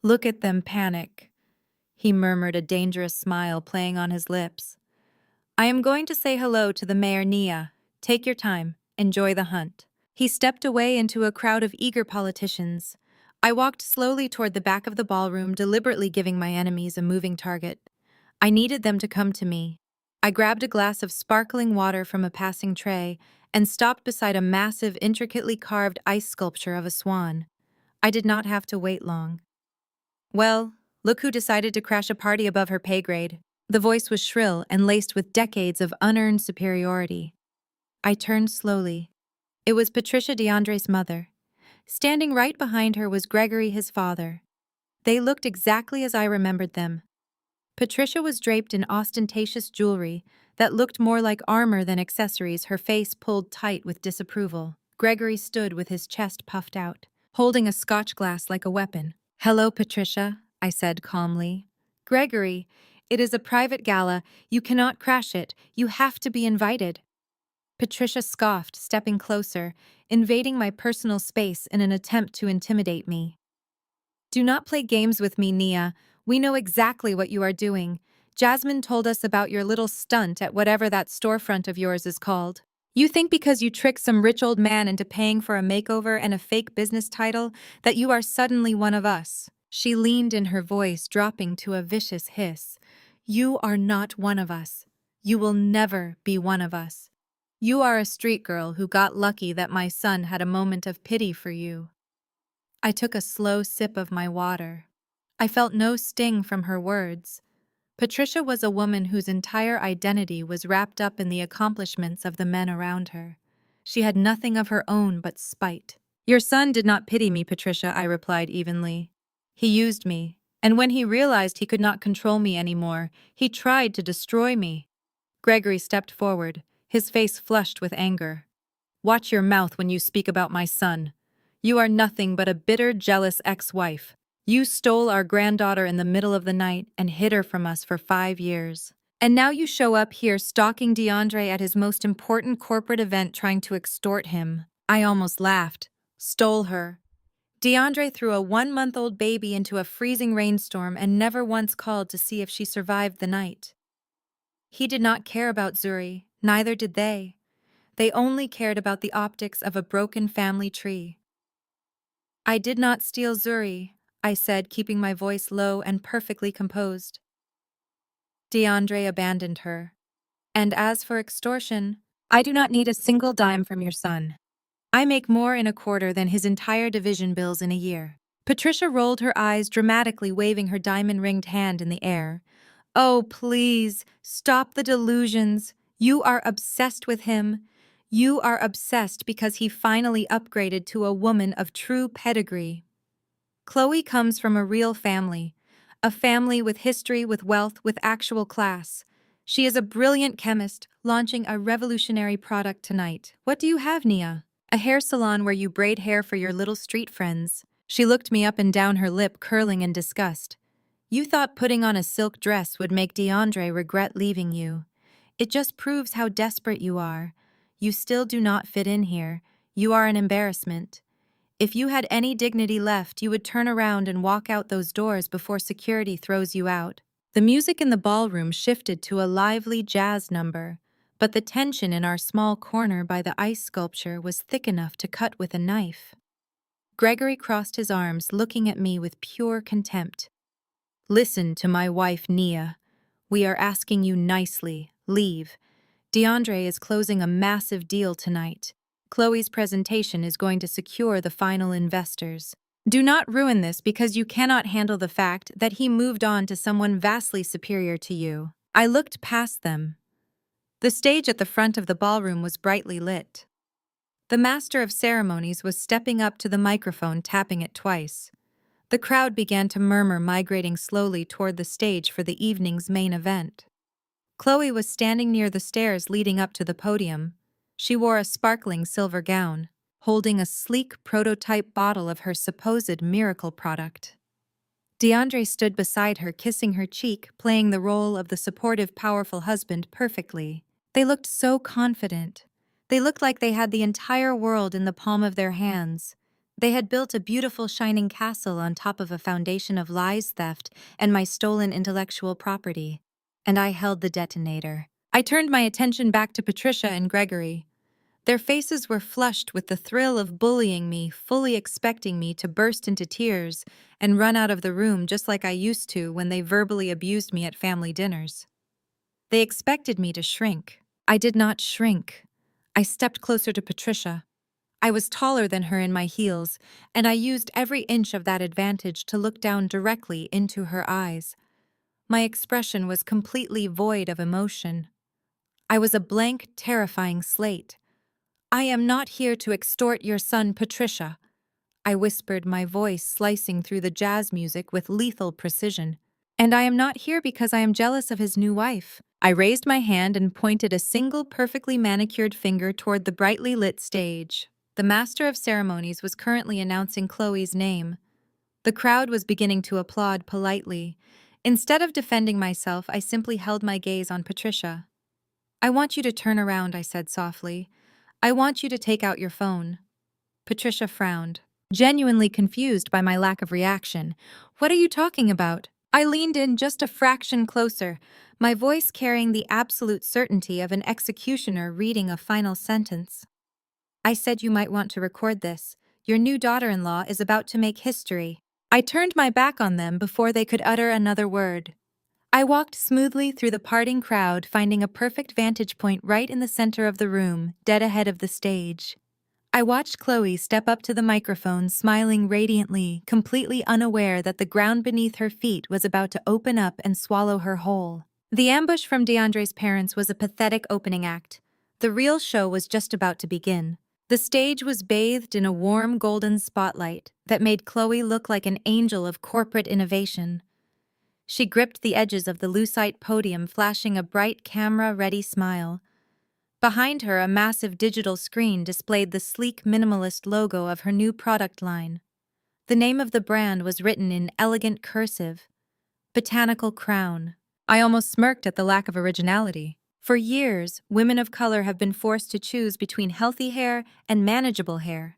"Look at them panic," he murmured, a dangerous smile playing on his lips. "I am going to say hello to the mayor, Nia. Take your time. Enjoy the hunt." He stepped away into a crowd of eager politicians. I walked slowly toward the back of the ballroom, deliberately giving my enemies a moving target. I needed them to come to me. I grabbed a glass of sparkling water from a passing tray and stopped beside a massive, intricately carved ice sculpture of a swan. I did not have to wait long. "Well, look who decided to crash a party above her pay grade." The voice was shrill and laced with decades of unearned superiority. I turned slowly. It was Patricia, DeAndre's mother. Standing right behind her was Gregory, his father. They looked exactly as I remembered them. Patricia was draped in ostentatious jewelry that looked more like armor than accessories, her face pulled tight with disapproval. Gregory stood with his chest puffed out, holding a scotch glass like a weapon. "Hello, Patricia," I said calmly. "Gregory, it is a private gala. You cannot crash it. You have to be invited." Patricia scoffed, stepping closer, invading my personal space in an attempt to intimidate me. "Do not play games with me, Nia. We know exactly what you are doing. Jasmine told us about your little stunt at whatever that storefront of yours is called. You think because you tricked some rich old man into paying for a makeover and a fake business title that you are suddenly one of us." She leaned in, her voice dropping to a vicious hiss. "You are not one of us. You will never be one of us. You are a street girl who got lucky that my son had a moment of pity for you." I took a slow sip of my water. I felt no sting from her words. Patricia was a woman whose entire identity was wrapped up in the accomplishments of the men around her. She had nothing of her own but spite. "Your son did not pity me, Patricia," I replied evenly. "He used me, and when he realized he could not control me anymore, he tried to destroy me." Gregory stepped forward, his face flushed with anger. "Watch your mouth when you speak about my son. You are nothing but a bitter, jealous ex-wife. You stole our granddaughter in the middle of the night and hid her from us for 5 years. And now you show up here stalking DeAndre at his most important corporate event, trying to extort him." I almost laughed. "Stole her." DeAndre threw a 1-month-old baby into a freezing rainstorm and never once called to see if she survived the night. He did not care about Zuri, neither did they. They only cared about the optics of a broken family tree. "I did not steal Zuri," I said, keeping my voice low and perfectly composed. "DeAndre abandoned her. And as for extortion, I do not need a single dime from your son. I make more in a quarter than his entire division bills in a year." Patricia rolled her eyes dramatically, waving her diamond-ringed hand in the air. "Oh, please, stop the delusions. You are obsessed with him. You are obsessed because he finally upgraded to a woman of true pedigree. Chloe comes from a real family, a family with history, with wealth, with actual class. She is a brilliant chemist, launching a revolutionary product tonight. What do you have, Nia? A hair salon where you braid hair for your little street friends." She looked me up and down, her lip curling in disgust. "You thought putting on a silk dress would make DeAndre regret leaving you. It just proves how desperate you are. You still do not fit in here. You are an embarrassment. If you had any dignity left, you would turn around and walk out those doors before security throws you out." The music in the ballroom shifted to a lively jazz number, but the tension in our small corner by the ice sculpture was thick enough to cut with a knife. Gregory crossed his arms, looking at me with pure contempt. Listen to my wife, Nia. We are asking you nicely. Leave. DeAndre is closing a massive deal tonight. Chloe's presentation is going to secure the final investors. Do not ruin this because you cannot handle the fact that he moved on to someone vastly superior to you. I looked past them. The stage at the front of the ballroom was brightly lit. The master of ceremonies was stepping up to the microphone, tapping it twice. The crowd began to murmur, migrating slowly toward the stage for the evening's main event. Chloe was standing near the stairs leading up to the podium. She wore a sparkling silver gown, holding a sleek prototype bottle of her supposed miracle product. DeAndre stood beside her, kissing her cheek, playing the role of the supportive, powerful husband perfectly. They looked so confident. They looked like they had the entire world in the palm of their hands. They had built a beautiful, shining castle on top of a foundation of lies, theft, and my stolen intellectual property. And I held the detonator. I turned my attention back to Patricia and Gregory. Their faces were flushed with the thrill of bullying me, fully expecting me to burst into tears and run out of the room just like I used to when they verbally abused me at family dinners. They expected me to shrink. I did not shrink. I stepped closer to Patricia. I was taller than her in my heels, and I used every inch of that advantage to look down directly into her eyes. My expression was completely void of emotion. I was a blank, terrifying slate. I am not here to extort your son, Patricia, I whispered, my voice slicing through the jazz music with lethal precision. And I am not here because I am jealous of his new wife. I raised my hand and pointed a single perfectly manicured finger toward the brightly lit stage. The master of ceremonies was currently announcing Chloe's name. The crowd was beginning to applaud politely. Instead of defending myself, I simply held my gaze on Patricia. I want you to turn around, I said softly. I want you to take out your phone. Patricia frowned, genuinely confused by my lack of reaction. What are you talking about? I leaned in just a fraction closer, my voice carrying the absolute certainty of an executioner reading a final sentence. I said you might want to record this. Your new daughter-in-law is about to make history. I turned my back on them before they could utter another word. I walked smoothly through the parting crowd, finding a perfect vantage point right in the center of the room, dead ahead of the stage. I watched Chloe step up to the microphone, smiling radiantly, completely unaware that the ground beneath her feet was about to open up and swallow her whole. The ambush from DeAndre's parents was a pathetic opening act. The real show was just about to begin. The stage was bathed in a warm golden spotlight that made Chloe look like an angel of corporate innovation. She gripped the edges of the lucite podium, flashing a bright camera-ready smile. Behind her, a massive digital screen displayed the sleek minimalist logo of her new product line. The name of the brand was written in elegant cursive, Botanical Crown. I almost smirked at the lack of originality. For years, women of color have been forced to choose between healthy hair and manageable hair.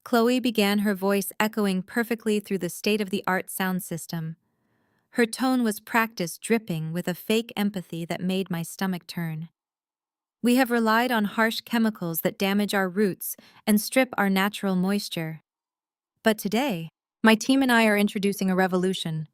Chloe began, her voice echoing perfectly through the state-of-the-art sound system. Her tone was practiced, dripping with a fake empathy that made my stomach turn. We have relied on harsh chemicals that damage our roots and strip our natural moisture. But today, my team and I are introducing a revolution,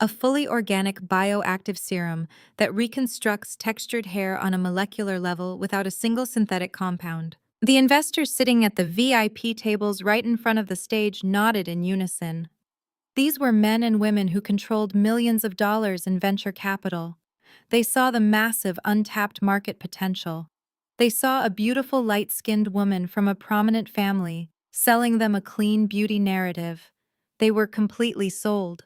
a fully organic bioactive serum that reconstructs textured hair on a molecular level without a single synthetic compound. The investors sitting at the VIP tables right in front of the stage nodded in unison. These were men and women who controlled millions of dollars in venture capital. They saw the massive, untapped market potential. They saw a beautiful, light-skinned woman from a prominent family, selling them a clean beauty narrative. They were completely sold.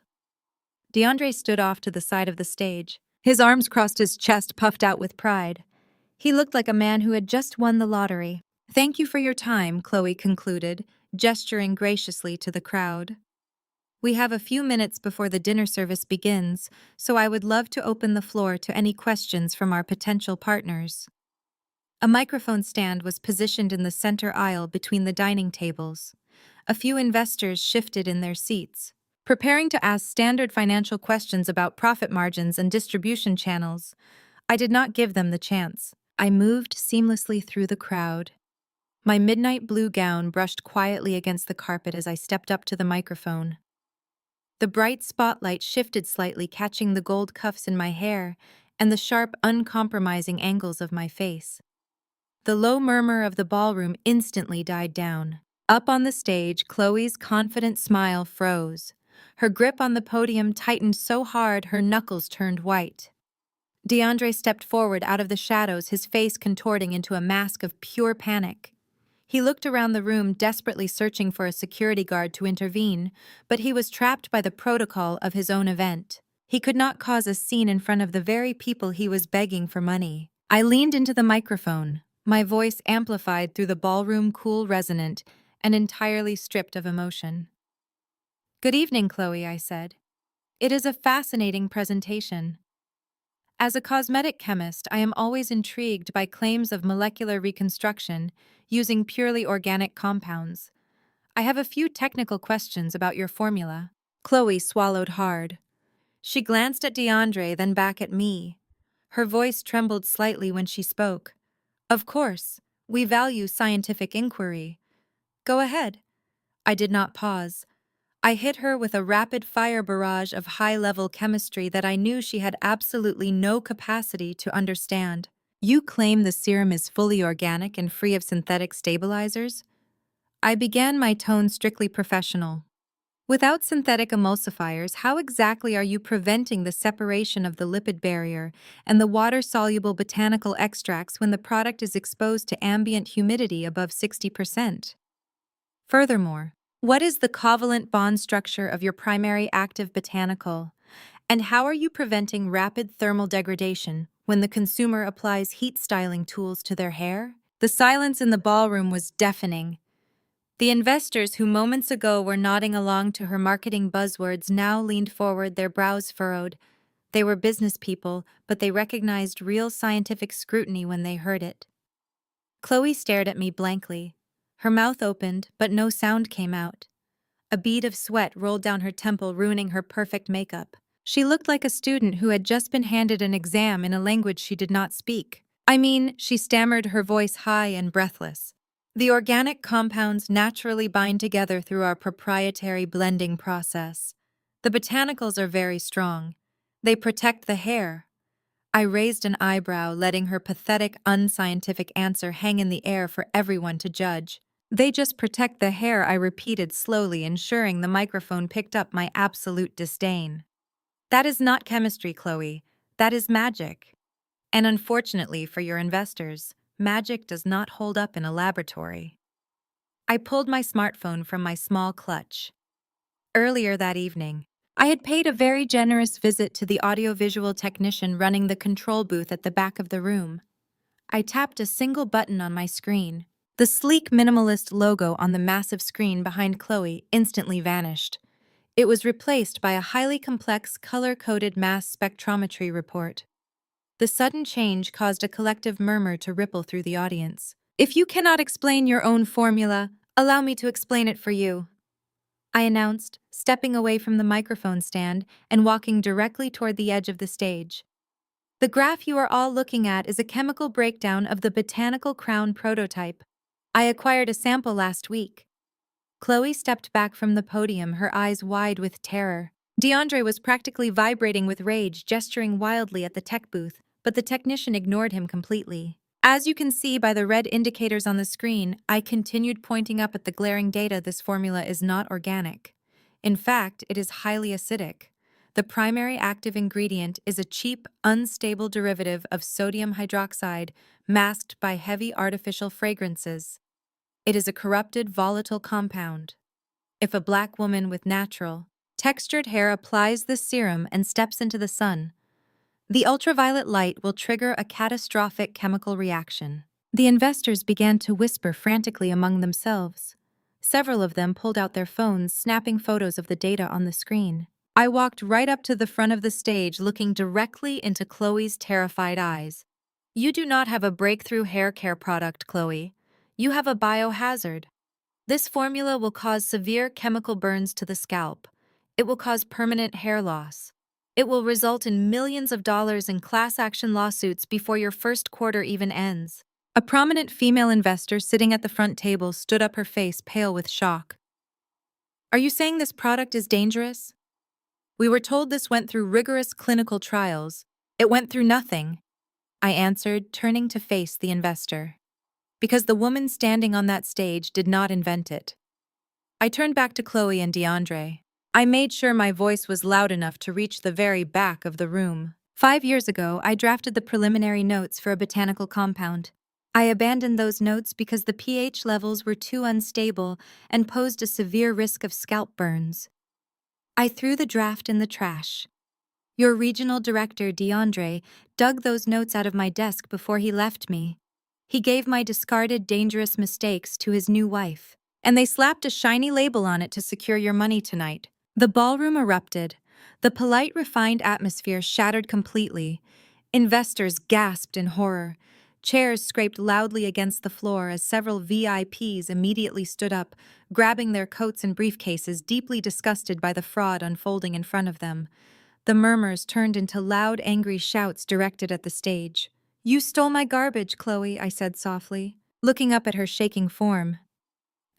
DeAndre stood off to the side of the stage. His arms crossed his chest, puffed out with pride. He looked like a man who had just won the lottery. "Thank you for your time," Chloe concluded, gesturing graciously to the crowd. "We have a few minutes before the dinner service begins, so I would love to open the floor to any questions from our potential partners." A microphone stand was positioned in the center aisle between the dining tables. A few investors shifted in their seats, preparing to ask standard financial questions about profit margins and distribution channels. I did not give them the chance. I moved seamlessly through the crowd. My midnight blue gown brushed quietly against the carpet as I stepped up to the microphone. The bright spotlight shifted slightly, catching the gold cuffs in my hair and the sharp, uncompromising angles of my face. The low murmur of the ballroom instantly died down. Up on the stage, Chloe's confident smile froze. Her grip on the podium tightened so hard her knuckles turned white. DeAndre stepped forward out of the shadows, his face contorting into a mask of pure panic. He looked around the room, desperately searching for a security guard to intervene, but he was trapped by the protocol of his own event. He could not cause a scene in front of the very people he was begging for money. I leaned into the microphone, my voice amplified through the ballroom cool resonant and entirely stripped of emotion. "Good evening, Chloe," I said. "It is a fascinating presentation. As a cosmetic chemist, I am always intrigued by claims of molecular reconstruction using purely organic compounds. I have a few technical questions about your formula." Chloe swallowed hard. She glanced at DeAndre, then back at me. Her voice trembled slightly when she spoke. "Of course, we value scientific inquiry. Go ahead." I did not pause. I hit her with a rapid-fire barrage of high-level chemistry that I knew she had absolutely no capacity to understand. "You claim the serum is fully organic and free of synthetic stabilizers?" I began, my tone strictly professional. "Without synthetic emulsifiers, how exactly are you preventing the separation of the lipid barrier and the water-soluble botanical extracts when the product is exposed to ambient humidity above 60%? Furthermore, what is the covalent bond structure of your primary active botanical? And how are you preventing rapid thermal degradation when the consumer applies heat styling tools to their hair?" The silence in the ballroom was deafening. The investors who moments ago were nodding along to her marketing buzzwords now leaned forward, their brows furrowed. They were business people, but they recognized real scientific scrutiny when they heard it. Chloe stared at me blankly. Her mouth opened, but no sound came out. A bead of sweat rolled down her temple, ruining her perfect makeup. She looked like a student who had just been handed an exam in a language she did not speak. She stammered, her voice high and breathless. "The organic compounds naturally bind together through our proprietary blending process. The botanicals are very strong. They protect the hair." I raised an eyebrow, letting her pathetic, unscientific answer hang in the air for everyone to judge. "They just protect the hair," I repeated slowly, ensuring the microphone picked up my absolute disdain. "That is not chemistry, Chloe. That is magic. And unfortunately for your investors, magic does not hold up in a laboratory." I pulled my smartphone from my small clutch. Earlier that evening, I had paid a very generous visit to the audiovisual technician running the control booth at the back of the room. I tapped a single button on my screen. The sleek minimalist logo on the massive screen behind Chloe instantly vanished. It was replaced by a highly complex, color-coded mass spectrometry report. The sudden change caused a collective murmur to ripple through the audience. "If you cannot explain your own formula, allow me to explain it for you," I announced, stepping away from the microphone stand and walking directly toward the edge of the stage. "The graph you are all looking at is a chemical breakdown of the botanical crown prototype. I acquired a sample last week." Chloe stepped back from the podium, her eyes wide with terror. DeAndre was practically vibrating with rage, gesturing wildly at the tech booth, but the technician ignored him completely. "As you can see by the red indicators on the screen," I continued, pointing up at the glaring data, "this formula is not organic. In fact, it is highly acidic. The primary active ingredient is a cheap, unstable derivative of sodium hydroxide masked by heavy artificial fragrances. It is a corrupted, volatile compound. If a black woman with natural, textured hair applies this serum and steps into the sun, the ultraviolet light will trigger a catastrophic chemical reaction." The investors began to whisper frantically among themselves. Several of them pulled out their phones, snapping photos of the data on the screen. I walked right up to the front of the stage, looking directly into Chloe's terrified eyes. "You do not have a breakthrough hair care product, Chloe. You have a biohazard. This formula will cause severe chemical burns to the scalp. It will cause permanent hair loss. It will result in millions of dollars in class action lawsuits before your first quarter even ends." A prominent female investor sitting at the front table stood up, her face pale with shock. Are you saying this product is dangerous? We were told this went through rigorous clinical trials. It went through nothing, I answered, turning to face the investor. Because the woman standing on that stage did not invent it. I turned back to Chloe and DeAndre. I made sure my voice was loud enough to reach the very back of the room. 5 years ago, I drafted the preliminary notes for a botanical compound. I abandoned those notes because the pH levels were too unstable and posed a severe risk of scalp burns. I threw the draft in the trash. Your regional director, DeAndre, dug those notes out of my desk before he left me. He gave my discarded dangerous mistakes to his new wife, and they slapped a shiny label on it to secure your money tonight. The ballroom erupted. The polite, refined atmosphere shattered completely. Investors gasped in horror. Chairs scraped loudly against the floor as several VIPs immediately stood up, grabbing their coats and briefcases, deeply disgusted by the fraud unfolding in front of them. The murmurs turned into loud, angry shouts directed at the stage. You stole my garbage, Chloe, I said softly, looking up at her shaking form.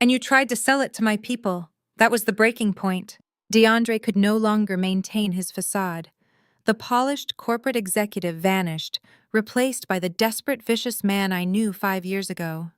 And you tried to sell it to my people. That was the breaking point. DeAndre could no longer maintain his facade. The polished corporate executive vanished, replaced by the desperate, vicious man I knew 5 years ago.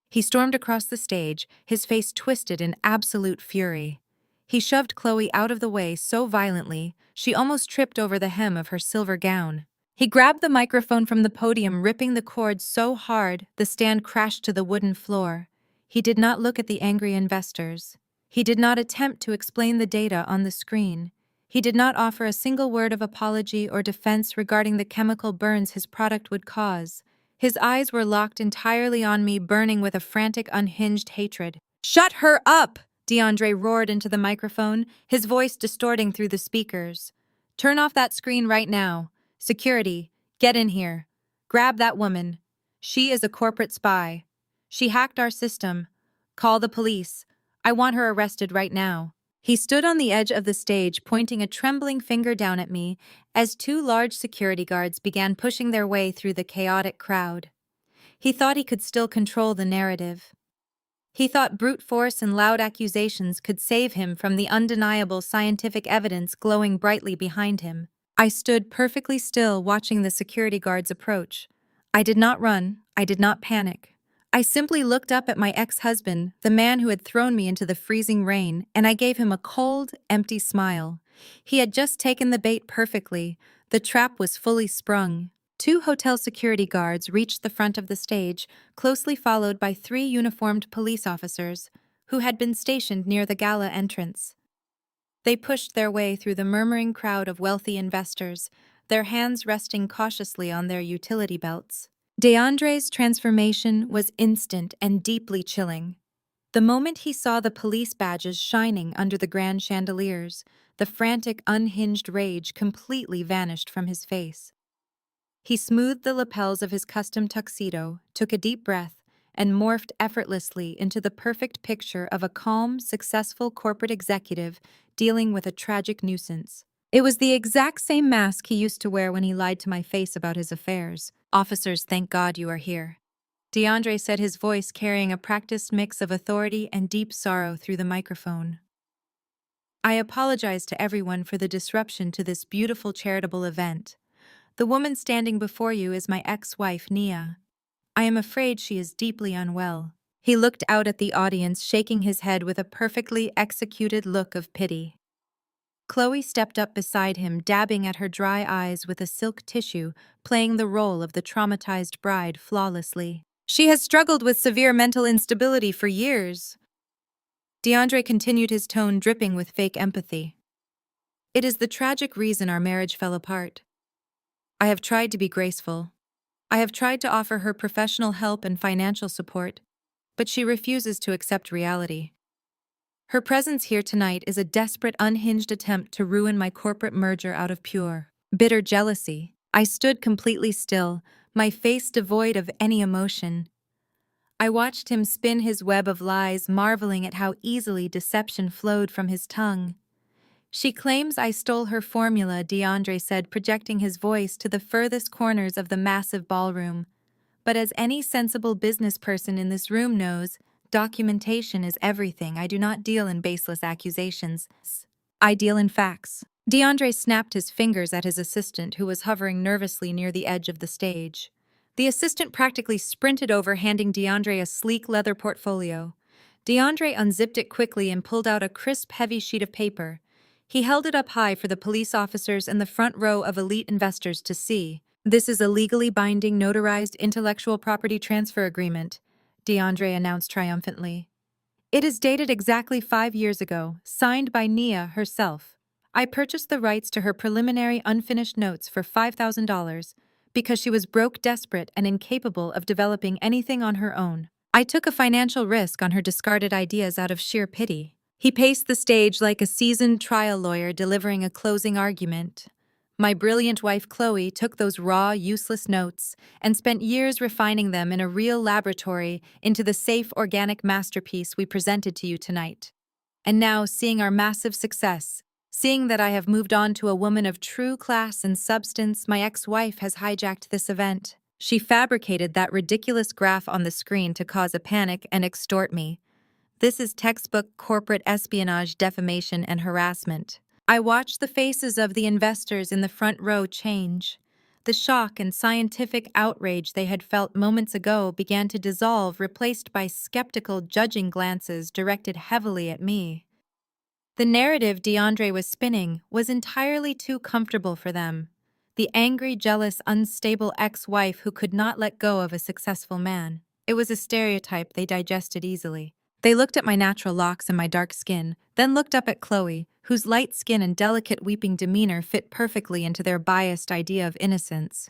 He stormed across the stage, his face twisted in absolute fury. He shoved Chloe out of the way so violently, she almost tripped over the hem of her silver gown. He grabbed the microphone from the podium, ripping the cord so hard the stand crashed to the wooden floor. He did not look at the angry investors. He did not attempt to explain the data on the screen. He did not offer a single word of apology or defense regarding the chemical burns his product would cause. His eyes were locked entirely on me, burning with a frantic, unhinged hatred. Shut her up! DeAndre roared into the microphone, his voice distorting through the speakers. Turn off that screen right now. Security, get in here. Grab that woman. She is a corporate spy. She hacked our system. Call the police. I want her arrested right now. He stood on the edge of the stage, pointing a trembling finger down at me as 2 large security guards began pushing their way through the chaotic crowd. He thought he could still control the narrative. He thought brute force and loud accusations could save him from the undeniable scientific evidence glowing brightly behind him. I stood perfectly still, watching the security guards approach. I did not run. I did not panic. I simply looked up at my ex-husband, the man who had thrown me into the freezing rain, and I gave him a cold, empty smile. He had just taken the bait perfectly. The trap was fully sprung. 2 hotel security guards reached the front of the stage, closely followed by 3 uniformed police officers, who had been stationed near the gala entrance. They pushed their way through the murmuring crowd of wealthy investors, their hands resting cautiously on their utility belts. DeAndre's transformation was instant and deeply chilling. The moment he saw the police badges shining under the grand chandeliers, the frantic, unhinged rage completely vanished from his face. He smoothed the lapels of his custom tuxedo, took a deep breath, and morphed effortlessly into the perfect picture of a calm, successful corporate executive dealing with a tragic nuisance. It was the exact same mask he used to wear when he lied to my face about his affairs. Officers, thank God you are here. DeAndre said, his voice carrying a practiced mix of authority and deep sorrow through the microphone. I apologize to everyone for the disruption to this beautiful charitable event. The woman standing before you is my ex-wife, Nia. I am afraid she is deeply unwell. He looked out at the audience, shaking his head with a perfectly executed look of pity. Chloe stepped up beside him, dabbing at her dry eyes with a silk tissue, playing the role of the traumatized bride flawlessly. She has struggled with severe mental instability for years. DeAndre continued, his tone dripping with fake empathy. It is the tragic reason our marriage fell apart. I have tried to be graceful. I have tried to offer her professional help and financial support, but she refuses to accept reality. Her presence here tonight is a desperate, unhinged attempt to ruin my corporate merger out of pure, bitter jealousy. I stood completely still, my face devoid of any emotion. I watched him spin his web of lies, marveling at how easily deception flowed from his tongue. She claims I stole her formula, DeAndre said, projecting his voice to the furthest corners of the massive ballroom. But as any sensible business person in this room knows, documentation is everything. I do not deal in baseless accusations. I deal in facts. DeAndre snapped his fingers at his assistant, who was hovering nervously near the edge of the stage. The assistant practically sprinted over, handing DeAndre a sleek leather portfolio. DeAndre unzipped it quickly and pulled out a crisp, heavy sheet of paper. He held it up high for the police officers and the front row of elite investors to see. "This is a legally binding, notarized intellectual property transfer agreement," DeAndre announced triumphantly. "It is dated exactly 5 years ago, signed by Nia herself. I purchased the rights to her preliminary unfinished notes for $5,000 because she was broke, desperate, and incapable of developing anything on her own. I took a financial risk on her discarded ideas out of sheer pity." He paced the stage like a seasoned trial lawyer delivering a closing argument. "My brilliant wife Chloe took those raw, useless notes and spent years refining them in a real laboratory into the safe, organic masterpiece we presented to you tonight. And now, seeing our massive success, seeing that I have moved on to a woman of true class and substance, my ex-wife has hijacked this event. She fabricated that ridiculous graph on the screen to cause a panic and extort me. This is textbook corporate espionage, defamation, and harassment." I watched the faces of the investors in the front row change. The shock and scientific outrage they had felt moments ago began to dissolve, replaced by skeptical, judging glances directed heavily at me. The narrative DeAndre was spinning was entirely too comfortable for them. The angry, jealous, unstable ex-wife who could not let go of a successful man. It was a stereotype they digested easily. They looked at my natural locks and my dark skin, then looked up at Chloe, whose light skin and delicate weeping demeanor fit perfectly into their biased idea of innocence.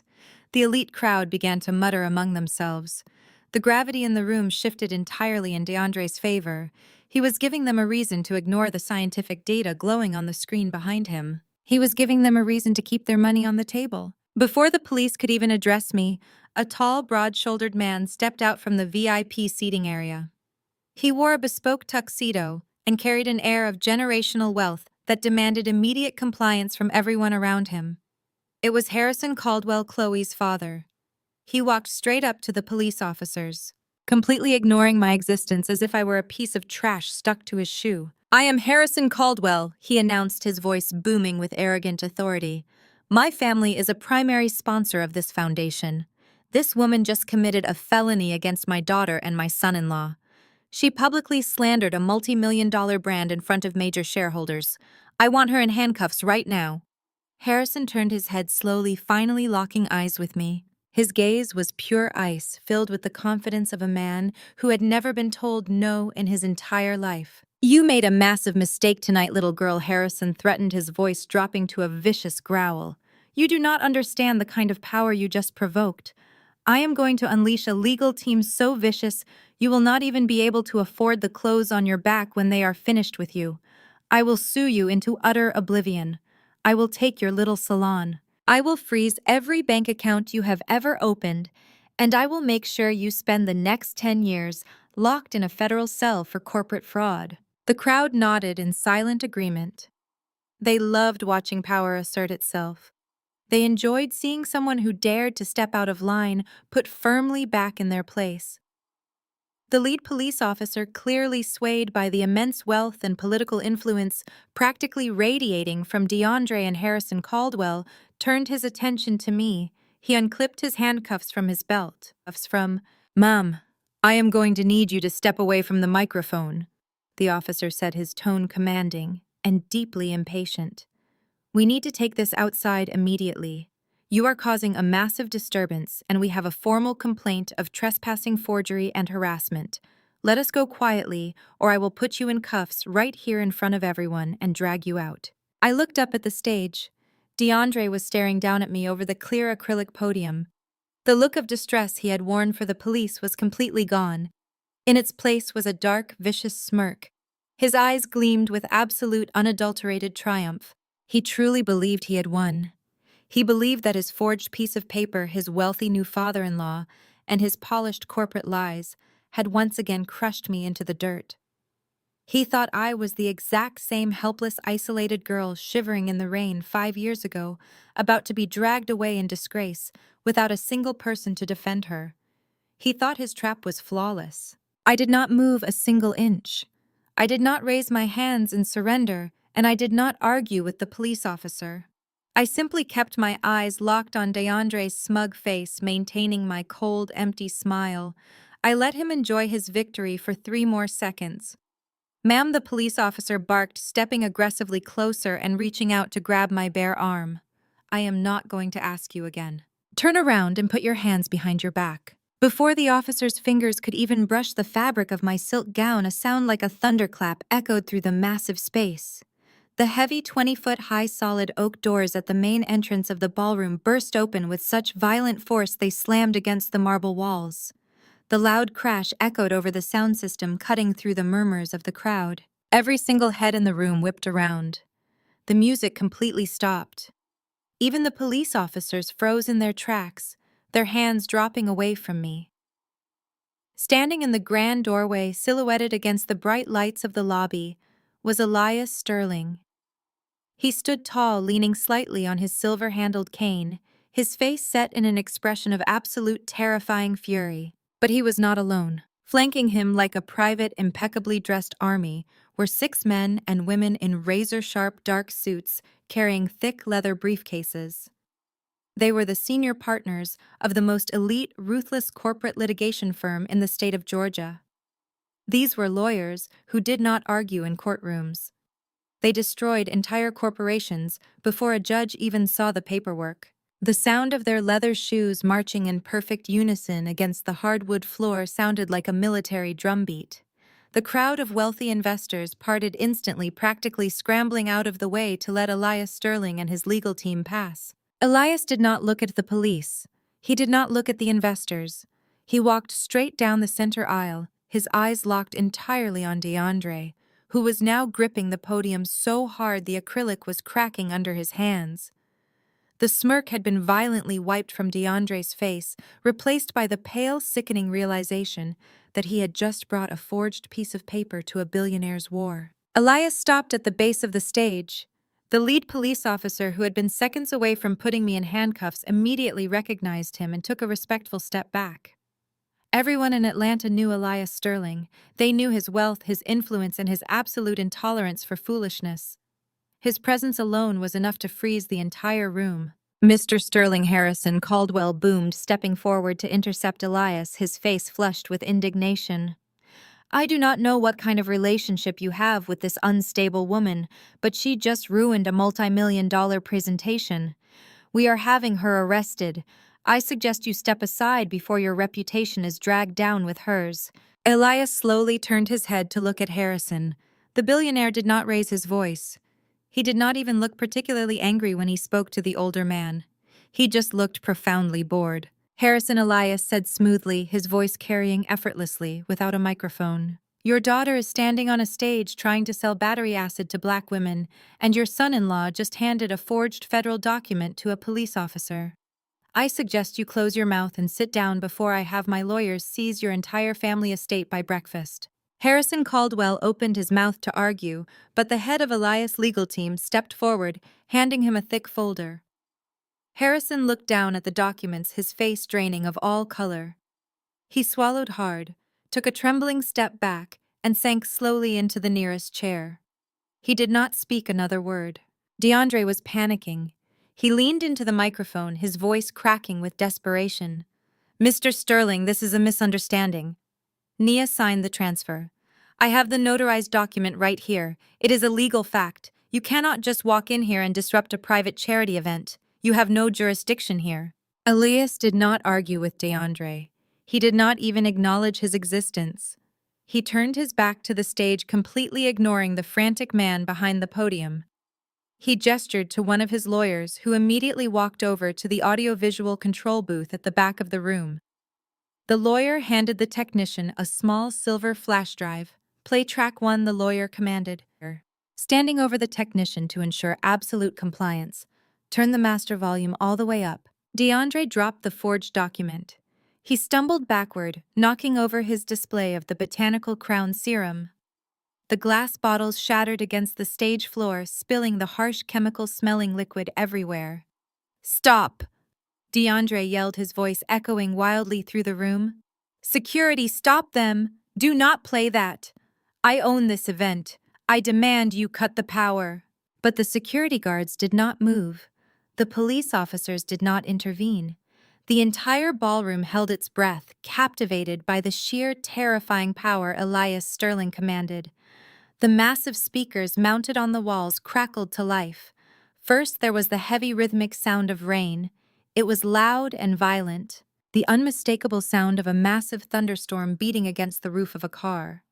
The elite crowd began to mutter among themselves. The gravity in the room shifted entirely in DeAndre's favor. He was giving them a reason to ignore the scientific data glowing on the screen behind him. He was giving them a reason to keep their money on the table. Before the police could even address me, a tall, broad-shouldered man stepped out from the VIP seating area. He wore a bespoke tuxedo and carried an air of generational wealth that demanded immediate compliance from everyone around him. It was Harrison Caldwell, Chloe's father. He walked straight up to the police officers, completely ignoring my existence as if I were a piece of trash stuck to his shoe. "I am Harrison Caldwell," he announced, his voice booming with arrogant authority. "My family is a primary sponsor of this foundation. This woman just committed a felony against my daughter and my son-in-law. She publicly slandered a multi-million-dollar brand in front of major shareholders. I want her in handcuffs right now." Harrison turned his head slowly, finally locking eyes with me. His gaze was pure ice, filled with the confidence of a man who had never been told no in his entire life. "You made a massive mistake tonight, little girl," Harrison threatened, his voice dropping to a vicious growl. "You do not understand the kind of power you just provoked. I am going to unleash a legal team so vicious you will not even be able to afford the clothes on your back when they are finished with you. I will sue you into utter oblivion. I will take your little salon. I will freeze every bank account you have ever opened, and I will make sure you spend the next 10 years locked in a federal cell for corporate fraud." The crowd nodded in silent agreement. They loved watching power assert itself. They enjoyed seeing someone who dared to step out of line put firmly back in their place. The lead police officer, clearly swayed by the immense wealth and political influence practically radiating from DeAndre and Harrison Caldwell, turned his attention to me. He unclipped his handcuffs from his belt. "Ma'am, I am going to need you to step away from the microphone," the officer said, his tone commanding and deeply impatient. "We need to take this outside immediately. You are causing a massive disturbance, and we have a formal complaint of trespassing, forgery, and harassment. Let us go quietly, or I will put you in cuffs right here in front of everyone and drag you out." I looked up at the stage. DeAndre was staring down at me over the clear acrylic podium. The look of distress he had worn for the police was completely gone. In its place was a dark, vicious smirk. His eyes gleamed with absolute, unadulterated triumph. He truly believed he had won. He believed that his forged piece of paper, his wealthy new father-in-law, and his polished corporate lies had once again crushed me into the dirt. He thought I was the exact same helpless, isolated girl shivering in the rain 5 years ago, about to be dragged away in disgrace, without a single person to defend her. He thought his trap was flawless. I did not move a single inch. I did not raise my hands in surrender, and I did not argue with the police officer. I simply kept my eyes locked on DeAndre's smug face, maintaining my cold, empty smile. I let him enjoy his victory for 3 more seconds. "Ma'am," the police officer barked, stepping aggressively closer and reaching out to grab my bare arm. "I am not going to ask you again. Turn around and put your hands behind your back." Before the officer's fingers could even brush the fabric of my silk gown, a sound like a thunderclap echoed through the massive space. The heavy 20-foot-high solid oak doors at the main entrance of the ballroom burst open with such violent force they slammed against the marble walls. The loud crash echoed over the sound system, cutting through the murmurs of the crowd. Every single head in the room whipped around. The music completely stopped. Even the police officers froze in their tracks, their hands dropping away from me. Standing in the grand doorway, silhouetted against the bright lights of the lobby, was Elias Sterling. He stood tall, leaning slightly on his silver-handled cane, his face set in an expression of absolute terrifying fury. But he was not alone. Flanking him like a private, impeccably dressed army were 6 men and women in razor-sharp dark suits carrying thick leather briefcases. They were the senior partners of the most elite, ruthless corporate litigation firm in the state of Georgia. These were lawyers who did not argue in courtrooms. They destroyed entire corporations before a judge even saw the paperwork. The sound of their leather shoes marching in perfect unison against the hardwood floor sounded like a military drumbeat. The crowd of wealthy investors parted instantly, practically scrambling out of the way to let Elias Sterling and his legal team pass. Elias did not look at the police. He did not look at the investors. He walked straight down the center aisle, his eyes locked entirely on DeAndre, who was now gripping the podium so hard the acrylic was cracking under his hands. The smirk had been violently wiped from DeAndre's face, replaced by the pale, sickening realization that he had just brought a forged piece of paper to a billionaire's war. Elias stopped at the base of the stage. The lead police officer, who had been seconds away from putting me in handcuffs, immediately recognized him and took a respectful step back. Everyone in Atlanta knew Elias Sterling. They knew his wealth, his influence, and his absolute intolerance for foolishness. His presence alone was enough to freeze the entire room. "Mr. Sterling," Harrison Caldwell boomed, stepping forward to intercept Elias, his face flushed with indignation. "I do not know what kind of relationship you have with this unstable woman, but she just ruined a multi-million-dollar presentation. We are having her arrested. I suggest you step aside before your reputation is dragged down with hers." Elias slowly turned his head to look at Harrison. The billionaire did not raise his voice. He did not even look particularly angry when he spoke to the older man. He just looked profoundly bored. Harrison Elias said smoothly, his voice carrying effortlessly, without a microphone. "Your daughter is standing on a stage trying to sell battery acid to black women, and your son-in-law just handed a forged federal document to a police officer. I suggest you close your mouth and sit down before I have my lawyers seize your entire family estate by breakfast." Harrison Caldwell opened his mouth to argue, but the head of Elias' legal team stepped forward, handing him a thick folder. Harrison looked down at the documents, his face draining of all color. He swallowed hard, took a trembling step back, and sank slowly into the nearest chair. He did not speak another word. DeAndre was panicking. He leaned into the microphone, his voice cracking with desperation. "Mr. Sterling, this is a misunderstanding." Nia signed the transfer. "I have the notarized document right here. It is a legal fact. You cannot just walk in here and disrupt a private charity event. You have no jurisdiction here." Elias did not argue with DeAndre. He did not even acknowledge his existence. He turned his back to the stage, completely ignoring the frantic man behind the podium. He gestured to one of his lawyers, who immediately walked over to the audiovisual control booth at the back of the room. The lawyer handed the technician a small silver flash drive. "Play track 1, the lawyer commanded, standing over the technician to ensure absolute compliance. "Turn the master volume all the way up." DeAndre dropped the forged document. He stumbled backward, knocking over his display of the Botanical Crown Serum. The glass bottles shattered against the stage floor, spilling the harsh chemical-smelling liquid everywhere. "Stop!" DeAndre yelled, his voice echoing wildly through the room. Security, stop them! Do not play that! I own this event. I demand you cut the power. But the security guards did not move. The police officers did not intervene. The entire ballroom held its breath, captivated by the sheer terrifying power Elias Sterling commanded. The massive speakers mounted on the walls crackled to life. First, there was the heavy rhythmic sound of rain. It was loud and violent, the unmistakable sound of a massive thunderstorm beating against the roof of a car.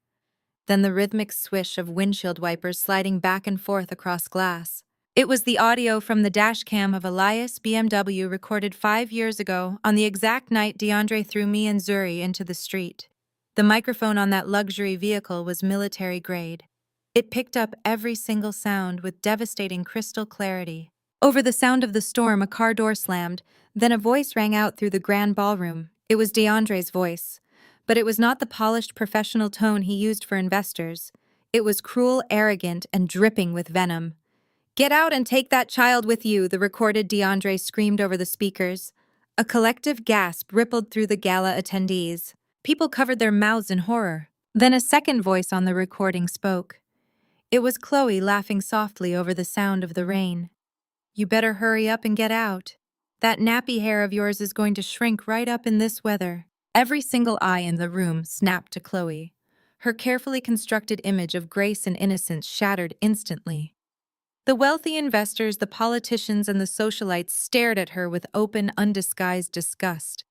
Then the rhythmic swish of windshield wipers sliding back and forth across glass. It was the audio from the dashcam of Elias BMW recorded 5 years ago on the exact night DeAndre threw me and Zuri into the street. The microphone on that luxury vehicle was military grade. It picked up every single sound with devastating crystal clarity. Over the sound of the storm, a car door slammed, then a voice rang out through the grand ballroom. It was DeAndre's voice. But it was not the polished professional tone he used for investors. It was cruel, arrogant, and dripping with venom. "Get out and take that child with you," the recorded DeAndre screamed over the speakers. A collective gasp rippled through the gala attendees. People covered their mouths in horror. Then a second voice on the recording spoke. It was Chloe laughing softly over the sound of the rain. "You better hurry up and get out. That nappy hair of yours is going to shrink right up in this weather." Every single eye in the room snapped to Chloe. Her carefully constructed image of grace and innocence shattered instantly. The wealthy investors, the politicians, and the socialites stared at her with open, undisguised disgust.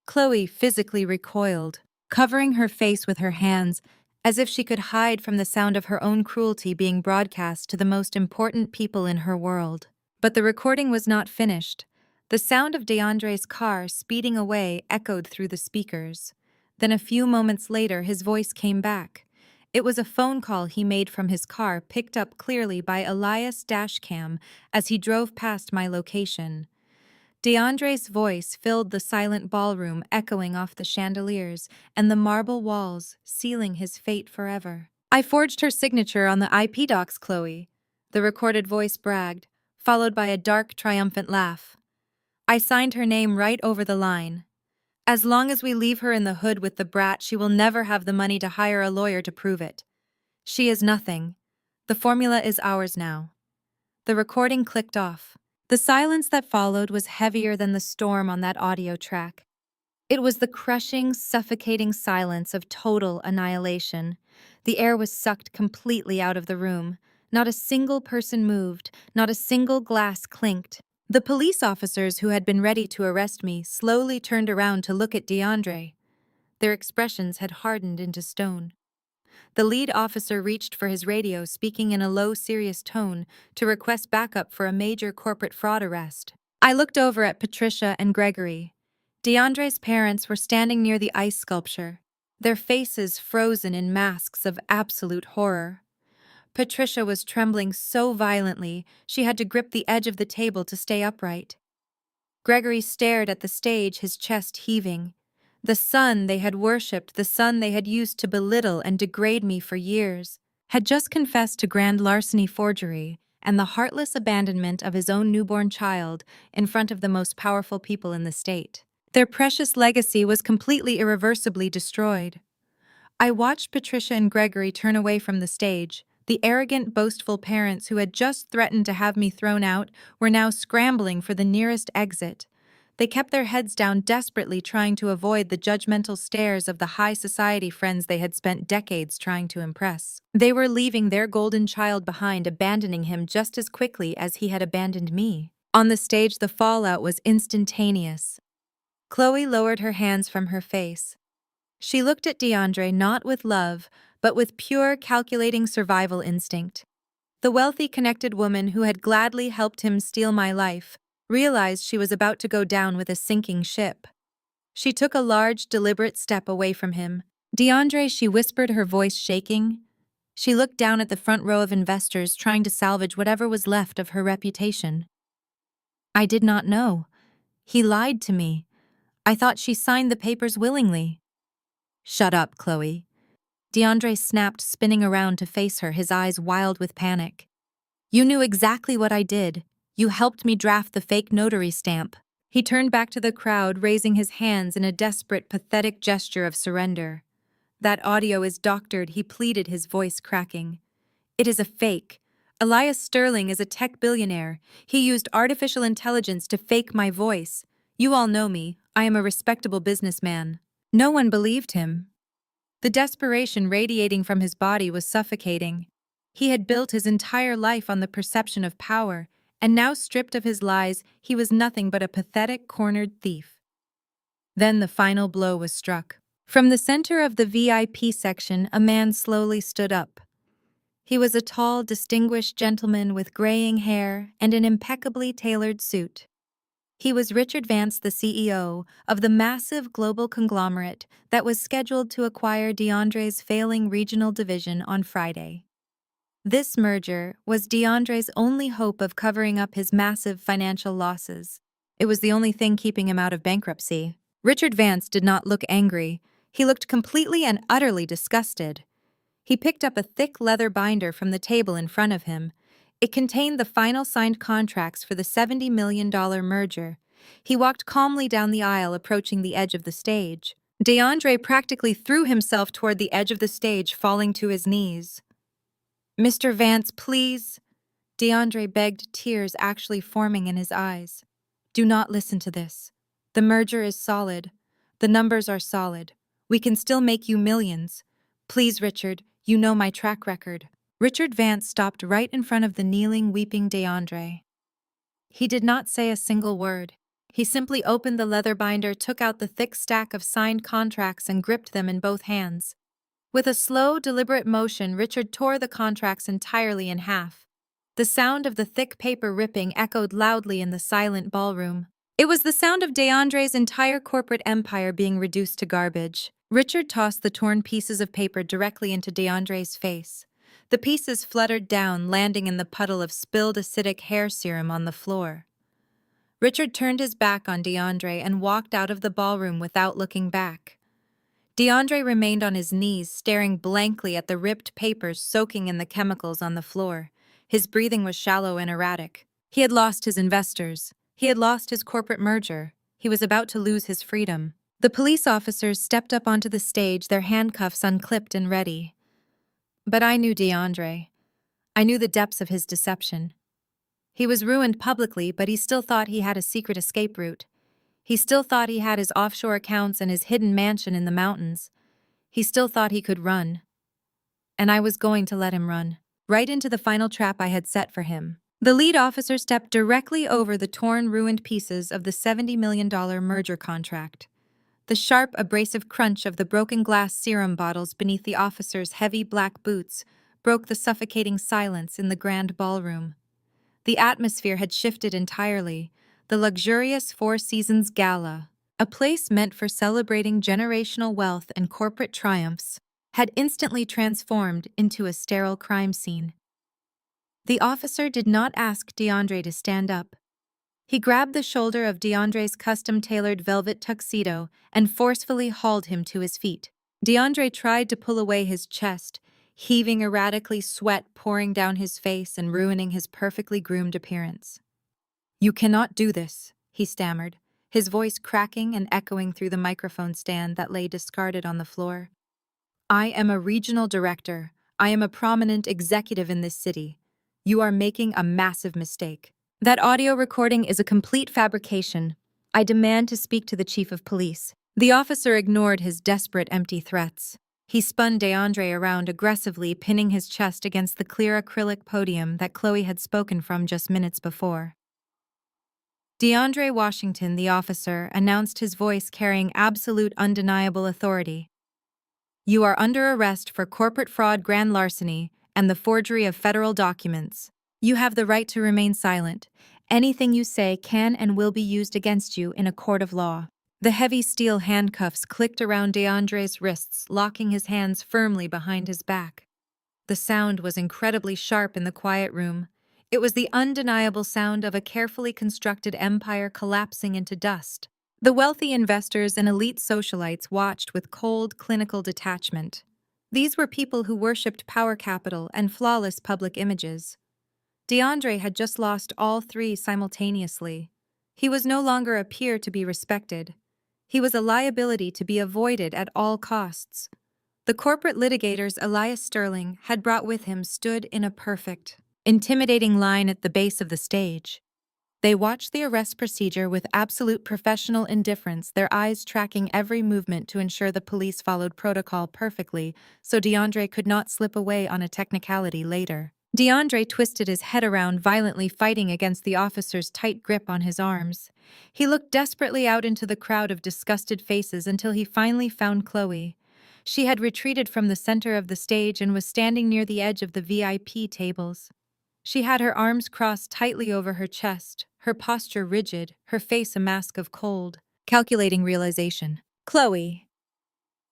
Chloe physically recoiled, covering her face with her hands, as if she could hide from the sound of her own cruelty being broadcast to the most important people in her world. But the recording was not finished. The sound of DeAndre's car speeding away echoed through the speakers. Then a few moments later, his voice came back. It was a phone call he made from his car, picked up clearly by Elias' dashcam as he drove past my location. DeAndre's voice filled the silent ballroom, echoing off the chandeliers and the marble walls, sealing his fate forever. "I forged her signature on the IP docs, Chloe," the recorded voice bragged, followed by a dark, triumphant laugh. "I signed her name right over the line. As long as we leave her in the hood with the brat, she will never have the money to hire a lawyer to prove it. She is nothing. The formula is ours now." The recording clicked off. The silence that followed was heavier than the storm on that audio track. It was the crushing, suffocating silence of total annihilation. The air was sucked completely out of the room. Not a single person moved, not a single glass clinked. The police officers who had been ready to arrest me slowly turned around to look at DeAndre. Their expressions had hardened into stone. The lead officer reached for his radio, speaking in a low, serious tone, to request backup for a major corporate fraud arrest. I looked over at Patricia and Gregory. DeAndre's parents were standing near the ice sculpture, their faces frozen in masks of absolute horror. Patricia was trembling so violently she had to grip the edge of the table to stay upright. Gregory stared at the stage, his chest heaving. The son they had worshipped, the son they had used to belittle and degrade me for years, had just confessed to grand larceny, forgery, and the heartless abandonment of his own newborn child in front of the most powerful people in the state. Their precious legacy was completely irreversibly destroyed. I watched Patricia and Gregory turn away from the stage. The arrogant, boastful parents who had just threatened to have me thrown out were now scrambling for the nearest exit. They kept their heads down, desperately trying to avoid the judgmental stares of the high society friends they had spent decades trying to impress. They were leaving their golden child behind, abandoning him just as quickly as he had abandoned me. On the stage, the fallout was instantaneous. Chloe lowered her hands from her face. She looked at DeAndre not with love, but with pure, calculating survival instinct. The wealthy, connected woman who had gladly helped him steal my life realized she was about to go down with a sinking ship. She took a large, deliberate step away from him. "DeAndre," she whispered, her voice shaking. She looked down at the front row of investors, trying to salvage whatever was left of her reputation. "I did not know. He lied to me. I thought she signed the papers willingly." "Shut up, Chloe." DeAndre snapped, spinning around to face her, his eyes wild with panic. "You knew exactly what I did. You helped me draft the fake notary stamp." He turned back to the crowd, raising his hands in a desperate, pathetic gesture of surrender. That audio is doctored, he pleaded, his voice cracking. It is a fake. Elias Sterling is a tech billionaire. He used artificial intelligence to fake my voice. You all know me. I am a respectable businessman. No one believed him. The desperation radiating from his body was suffocating. He had built his entire life on the perception of power, and now stripped of his lies, he was nothing but a pathetic, cornered thief. Then the final blow was struck. From the center of the VIP section, a man slowly stood up. He was a tall, distinguished gentleman with graying hair and an impeccably tailored suit. He was Richard Vance, the CEO of the massive global conglomerate that was scheduled to acquire DeAndre's failing regional division on Friday. This merger was DeAndre's only hope of covering up his massive financial losses. It was the only thing keeping him out of bankruptcy. Richard Vance did not look angry. He looked completely and utterly disgusted. He picked up a thick leather binder from the table in front of him. It contained the final signed contracts for the $70 million merger. He walked calmly down the aisle, approaching the edge of the stage. DeAndre practically threw himself toward the edge of the stage, falling to his knees. "Mr. Vance, please," DeAndre begged, tears actually forming in his eyes. "Do not listen to this. The merger is solid. The numbers are solid. We can still make you millions. Please, Richard, you know my track record." Richard Vance stopped right in front of the kneeling, weeping DeAndre. He did not say a single word. He simply opened the leather binder, took out the thick stack of signed contracts, and gripped them in both hands. With a slow, deliberate motion, Richard tore the contracts entirely in half. The sound of the thick paper ripping echoed loudly in the silent ballroom. It was the sound of DeAndre's entire corporate empire being reduced to garbage. Richard tossed the torn pieces of paper directly into DeAndre's face. The pieces fluttered down, landing in the puddle of spilled acidic hair serum on the floor. Richard turned his back on DeAndre and walked out of the ballroom without looking back. DeAndre remained on his knees, staring blankly at the ripped papers soaking in the chemicals on the floor. His breathing was shallow and erratic. He had lost his investors. He had lost his corporate merger. He was about to lose his freedom. The police officers stepped up onto the stage, their handcuffs unclipped and ready. But I knew DeAndre. I knew the depths of his deception. He was ruined publicly, but he still thought he had a secret escape route. He still thought he had his offshore accounts and his hidden mansion in the mountains. He still thought he could run. And I was going to let him run, right into the final trap I had set for him. The lead officer stepped directly over the torn, ruined pieces of the $70 million merger contract. The sharp, abrasive crunch of the broken glass serum bottles beneath the officer's heavy black boots broke the suffocating silence in the grand ballroom. The atmosphere had shifted entirely. The luxurious Four Seasons Gala, a place meant for celebrating generational wealth and corporate triumphs, had instantly transformed into a sterile crime scene. The officer did not ask DeAndre to stand up. He grabbed the shoulder of DeAndre's custom-tailored velvet tuxedo and forcefully hauled him to his feet. DeAndre tried to pull away his chest, heaving erratically, sweat pouring down his face and ruining his perfectly groomed appearance. "You cannot do this," he stammered, his voice cracking and echoing through the microphone stand that lay discarded on the floor. "I am a regional director. I am a prominent executive in this city. You are making a massive mistake. That audio recording is a complete fabrication. I demand to speak to the chief of police." The officer ignored his desperate, empty threats. He spun DeAndre around aggressively, pinning his chest against the clear acrylic podium that Chloe had spoken from just minutes before. DeAndre Washington, the officer, announced, his voice carrying absolute, undeniable authority. "You are under arrest for corporate fraud, grand larceny, and the forgery of federal documents. You have the right to remain silent. Anything you say can and will be used against you in a court of law." The heavy steel handcuffs clicked around DeAndre's wrists, locking his hands firmly behind his back. The sound was incredibly sharp in the quiet room. It was the undeniable sound of a carefully constructed empire collapsing into dust. The wealthy investors and elite socialites watched with cold, clinical detachment. These were people who worshipped power, capital, and flawless public images. DeAndre had just lost all three simultaneously. He was no longer a peer to be respected. He was a liability to be avoided at all costs. The corporate litigators Elias Sterling had brought with him stood in a perfect, intimidating line at the base of the stage. They watched the arrest procedure with absolute professional indifference, their eyes tracking every movement to ensure the police followed protocol perfectly so DeAndre could not slip away on a technicality later. DeAndre twisted his head around, violently fighting against the officer's tight grip on his arms. He looked desperately out into the crowd of disgusted faces until he finally found Chloe. She had retreated from the center of the stage and was standing near the edge of the VIP tables. She had her arms crossed tightly over her chest, her posture rigid, her face a mask of cold, calculating realization. "Chloe."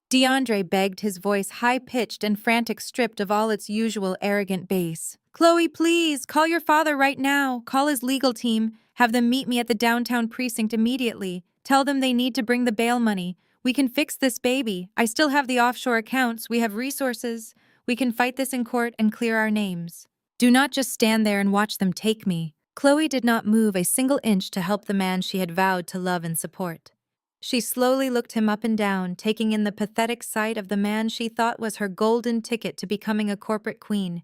DeAndre begged, his voice high-pitched and frantic, stripped of all its usual arrogant bass. "Chloe, please, call your father right now. Call his legal team. Have them meet me at the downtown precinct immediately. Tell them they need to bring the bail money. We can fix this baby. I still have the offshore accounts. We have resources. We can fight this in court and clear our names. Do not just stand there and watch them take me." Chloe did not move a single inch to help the man she had vowed to love and support. She slowly looked him up and down, taking in the pathetic sight of the man she thought was her golden ticket to becoming a corporate queen.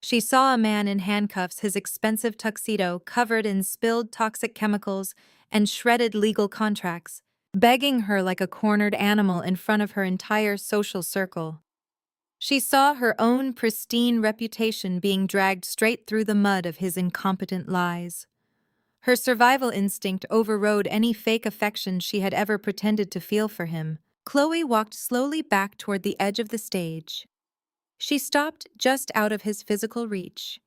She saw a man in handcuffs, his expensive tuxedo covered in spilled toxic chemicals and shredded legal contracts, begging her like a cornered animal in front of her entire social circle. She saw her own pristine reputation being dragged straight through the mud of his incompetent lies. Her survival instinct overrode any fake affection she had ever pretended to feel for him. Chloe walked slowly back toward the edge of the stage. She stopped just out of his physical reach.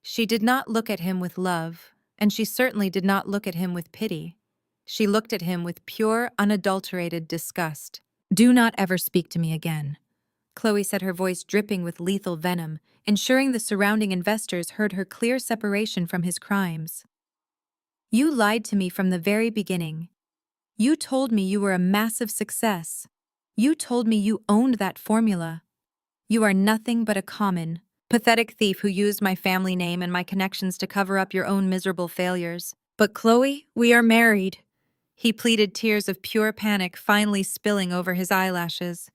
She did not look at him with love, and she certainly did not look at him with pity. She looked at him with pure, unadulterated disgust. "Do not ever speak to me again," Chloe said, her voice dripping with lethal venom, ensuring the surrounding investors heard her clear separation from his crimes. "You lied to me from the very beginning. You told me you were a massive success. You told me you owned that formula. You are nothing but a common, pathetic thief who used my family name and my connections to cover up your own miserable failures. But Chloe, we are married." He pleaded, tears of pure panic finally spilling over his eyelashes.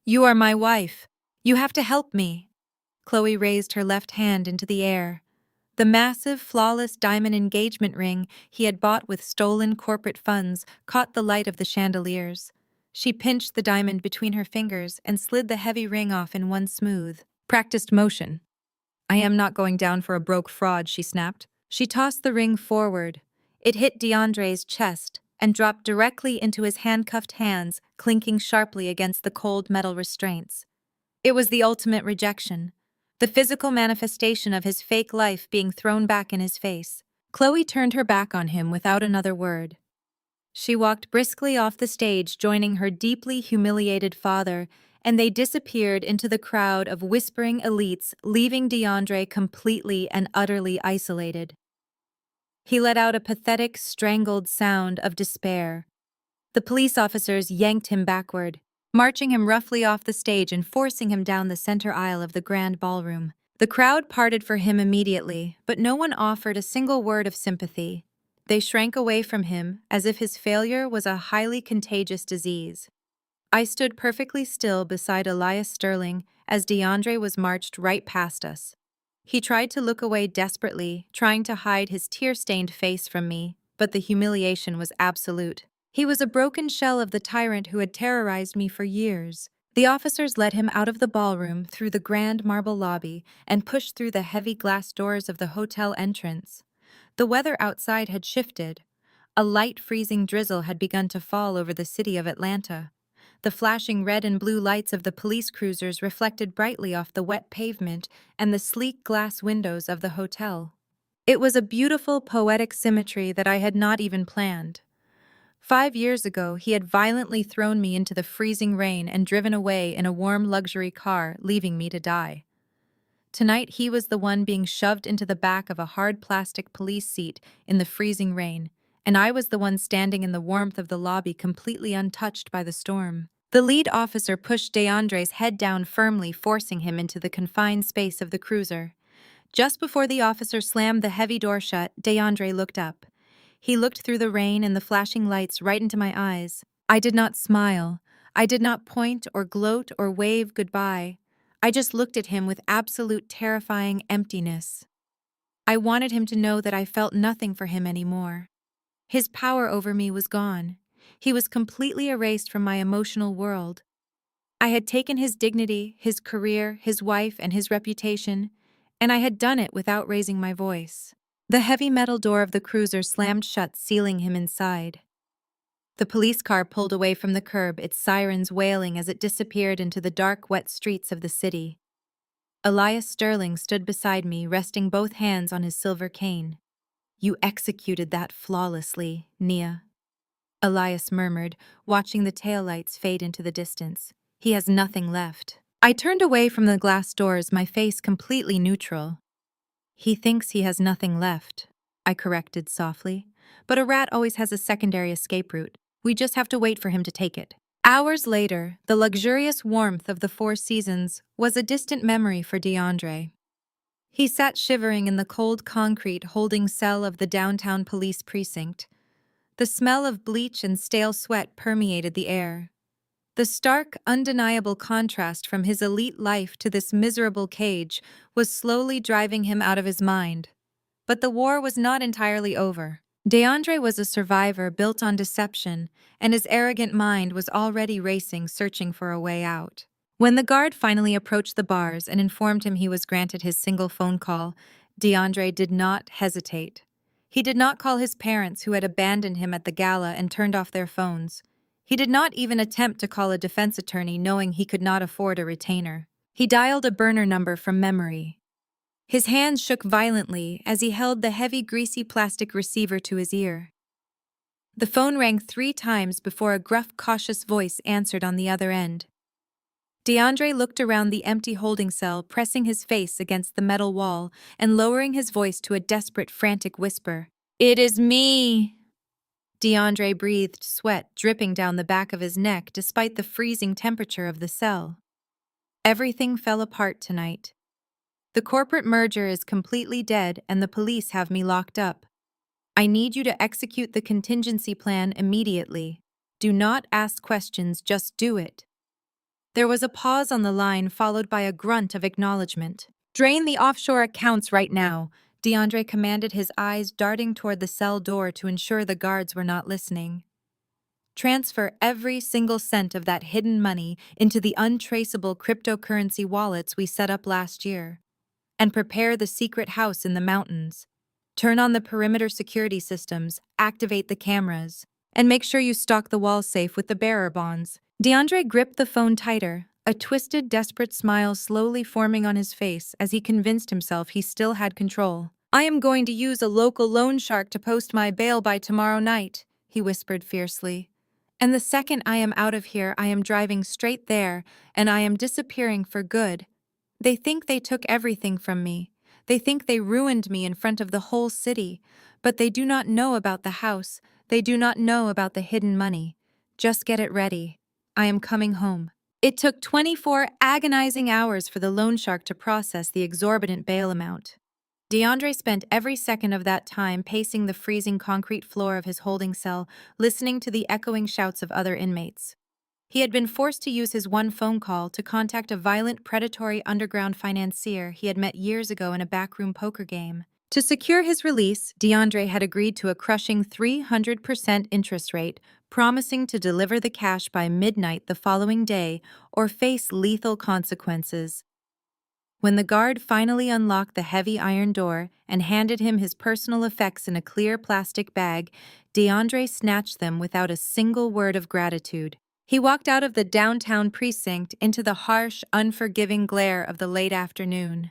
"You are my wife. You have to help me." Chloe raised her left hand into the air. The massive, flawless diamond engagement ring he had bought with stolen corporate funds caught the light of the chandeliers. She pinched the diamond between her fingers and slid the heavy ring off in one smooth, practiced motion. "I am not going down for a broke fraud," she snapped. She tossed the ring forward. It hit DeAndre's chest and dropped directly into his handcuffed hands, clinking sharply against the cold metal restraints. It was the ultimate rejection, the physical manifestation of his fake life being thrown back in his face. Chloe turned her back on him without another word. She walked briskly off the stage, joining her deeply humiliated father, and they disappeared into the crowd of whispering elites, leaving DeAndre completely and utterly isolated. He let out a pathetic, strangled sound of despair. The police officers yanked him backward, marching him roughly off the stage and forcing him down the center aisle of the grand ballroom. The crowd parted for him immediately, but no one offered a single word of sympathy. They shrank away from him as if his failure was a highly contagious disease. I stood perfectly still beside Elias Sterling as DeAndre was marched right past us. He tried to look away desperately, trying to hide his tear-stained face from me, but the humiliation was absolute. He was a broken shell of the tyrant who had terrorized me for years. The officers led him out of the ballroom, through the grand marble lobby, and pushed through the heavy glass doors of the hotel entrance. The weather outside had shifted. A light freezing drizzle had begun to fall over the city of Atlanta. The flashing red and blue lights of the police cruisers reflected brightly off the wet pavement and the sleek glass windows of the hotel. It was a beautiful, poetic symmetry that I had not even planned. 5 years ago, he had violently thrown me into the freezing rain and driven away in a warm luxury car, leaving me to die. Tonight, he was the one being shoved into the back of a hard plastic police seat in the freezing rain, and I was the one standing in the warmth of the lobby, completely untouched by the storm. The lead officer pushed DeAndre's head down firmly, forcing him into the confined space of the cruiser. Just before the officer slammed the heavy door shut, DeAndre looked up. He looked through the rain and the flashing lights right into my eyes. I did not smile. I did not point or gloat or wave goodbye. I just looked at him with absolute terrifying emptiness. I wanted him to know that I felt nothing for him anymore. His power over me was gone. He was completely erased from my emotional world. I had taken his dignity, his career, his wife, and his reputation, and I had done it without raising my voice. The heavy metal door of the cruiser slammed shut, sealing him inside. The police car pulled away from the curb, its sirens wailing as it disappeared into the dark, wet streets of the city. Elias Sterling stood beside me, resting both hands on his silver cane. "You executed that flawlessly, Nia," Elias murmured, watching the taillights fade into the distance. "He has nothing left." I turned away from the glass doors, my face completely neutral. "He thinks he has nothing left," I corrected softly. "But a rat always has a secondary escape route. We just have to wait for him to take it." Hours later, the luxurious warmth of the Four Seasons was a distant memory for DeAndre. He sat shivering in the cold concrete holding cell of the downtown police precinct. The smell of bleach and stale sweat permeated the air. The stark, undeniable contrast from his elite life to this miserable cage was slowly driving him out of his mind. But the war was not entirely over. DeAndre was a survivor built on deception, and his arrogant mind was already racing, searching for a way out. When the guard finally approached the bars and informed him he was granted his single phone call, DeAndre did not hesitate. He did not call his parents, who had abandoned him at the gala and turned off their phones. He did not even attempt to call a defense attorney, knowing he could not afford a retainer. He dialed a burner number from memory. His hands shook violently as he held the heavy, greasy plastic receiver to his ear. The phone rang 3 times before a gruff, cautious voice answered on the other end. DeAndre looked around the empty holding cell, pressing his face against the metal wall and lowering his voice to a desperate, frantic whisper. "It is me!" DeAndre breathed, sweat dripping down the back of his neck despite the freezing temperature of the cell. "Everything fell apart tonight. The corporate merger is completely dead and the police have me locked up. I need you to execute the contingency plan immediately. Do not ask questions, just do it." There was a pause on the line, followed by a grunt of acknowledgement. "Drain the offshore accounts right now," DeAndre commanded, his eyes darting toward the cell door to ensure the guards were not listening. "Transfer every single cent of that hidden money into the untraceable cryptocurrency wallets we set up last year. And prepare the secret house in the mountains. Turn on the perimeter security systems, activate the cameras, and make sure you stock the wall safe with the bearer bonds." DeAndre gripped the phone tighter, a twisted, desperate smile slowly forming on his face as he convinced himself he still had control. "I am going to use a local loan shark to post my bail by tomorrow night," he whispered fiercely. "And the second I am out of here, I am driving straight there, and I am disappearing for good. They think they took everything from me. They think they ruined me in front of the whole city, but they do not know about the house. They do not know about the hidden money. Just get it ready. I am coming home." It took 24 agonizing hours for the loan shark to process the exorbitant bail amount. DeAndre spent every second of that time pacing the freezing concrete floor of his holding cell, listening to the echoing shouts of other inmates. He had been forced to use his one phone call to contact a violent, predatory underground financier he had met years ago in a backroom poker game. To secure his release, DeAndre had agreed to a crushing 300% interest rate, promising to deliver the cash by midnight the following day or face lethal consequences. When the guard finally unlocked the heavy iron door and handed him his personal effects in a clear plastic bag, DeAndre snatched them without a single word of gratitude. He walked out of the downtown precinct into the harsh, unforgiving glare of the late afternoon.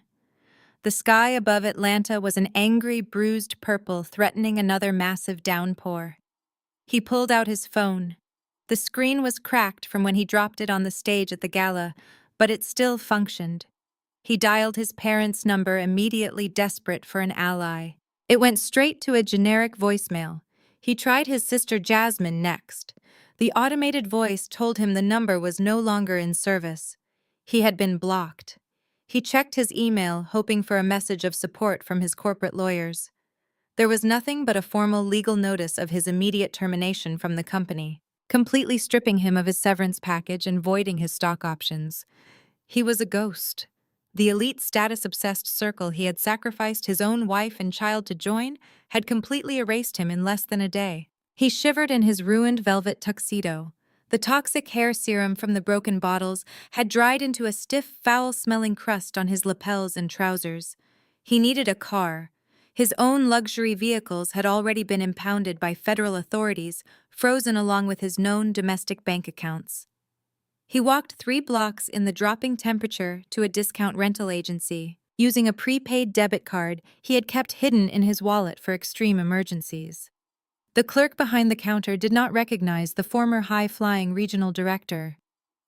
The sky above Atlanta was an angry, bruised purple, threatening another massive downpour. He pulled out his phone. The screen was cracked from when he dropped it on the stage at the gala, but it still functioned. He dialed his parents' number, immediately desperate for an ally. It went straight to a generic voicemail. He tried his sister Jasmine next. The automated voice told him the number was no longer in service. He had been blocked. He checked his email, hoping for a message of support from his corporate lawyers. There was nothing but a formal legal notice of his immediate termination from the company, completely stripping him of his severance package and voiding his stock options. He was a ghost. The elite status-obsessed circle he had sacrificed his own wife and child to join had completely erased him in less than a day. He shivered in his ruined velvet tuxedo. The toxic hair serum from the broken bottles had dried into a stiff, foul-smelling crust on his lapels and trousers. He needed a car. His own luxury vehicles had already been impounded by federal authorities, frozen along with his known domestic bank accounts. He walked 3 blocks in the dropping temperature to a discount rental agency, using a prepaid debit card he had kept hidden in his wallet for extreme emergencies. The clerk behind the counter did not recognize the former high-flying regional director.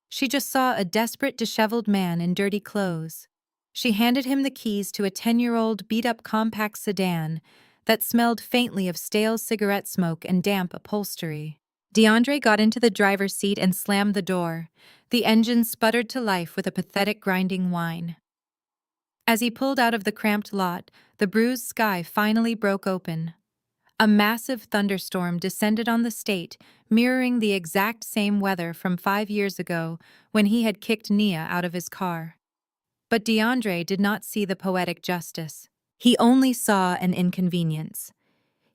She just saw a desperate, disheveled man in dirty clothes. She handed him the keys to a 10-year-old beat-up compact sedan that smelled faintly of stale cigarette smoke and damp upholstery. DeAndre got into the driver's seat and slammed the door. The engine sputtered to life with a pathetic grinding whine. As he pulled out of the cramped lot, the bruised sky finally broke open. A massive thunderstorm descended on the state, mirroring the exact same weather from 5 years ago when he had kicked Nia out of his car. But DeAndre did not see the poetic justice. He only saw an inconvenience.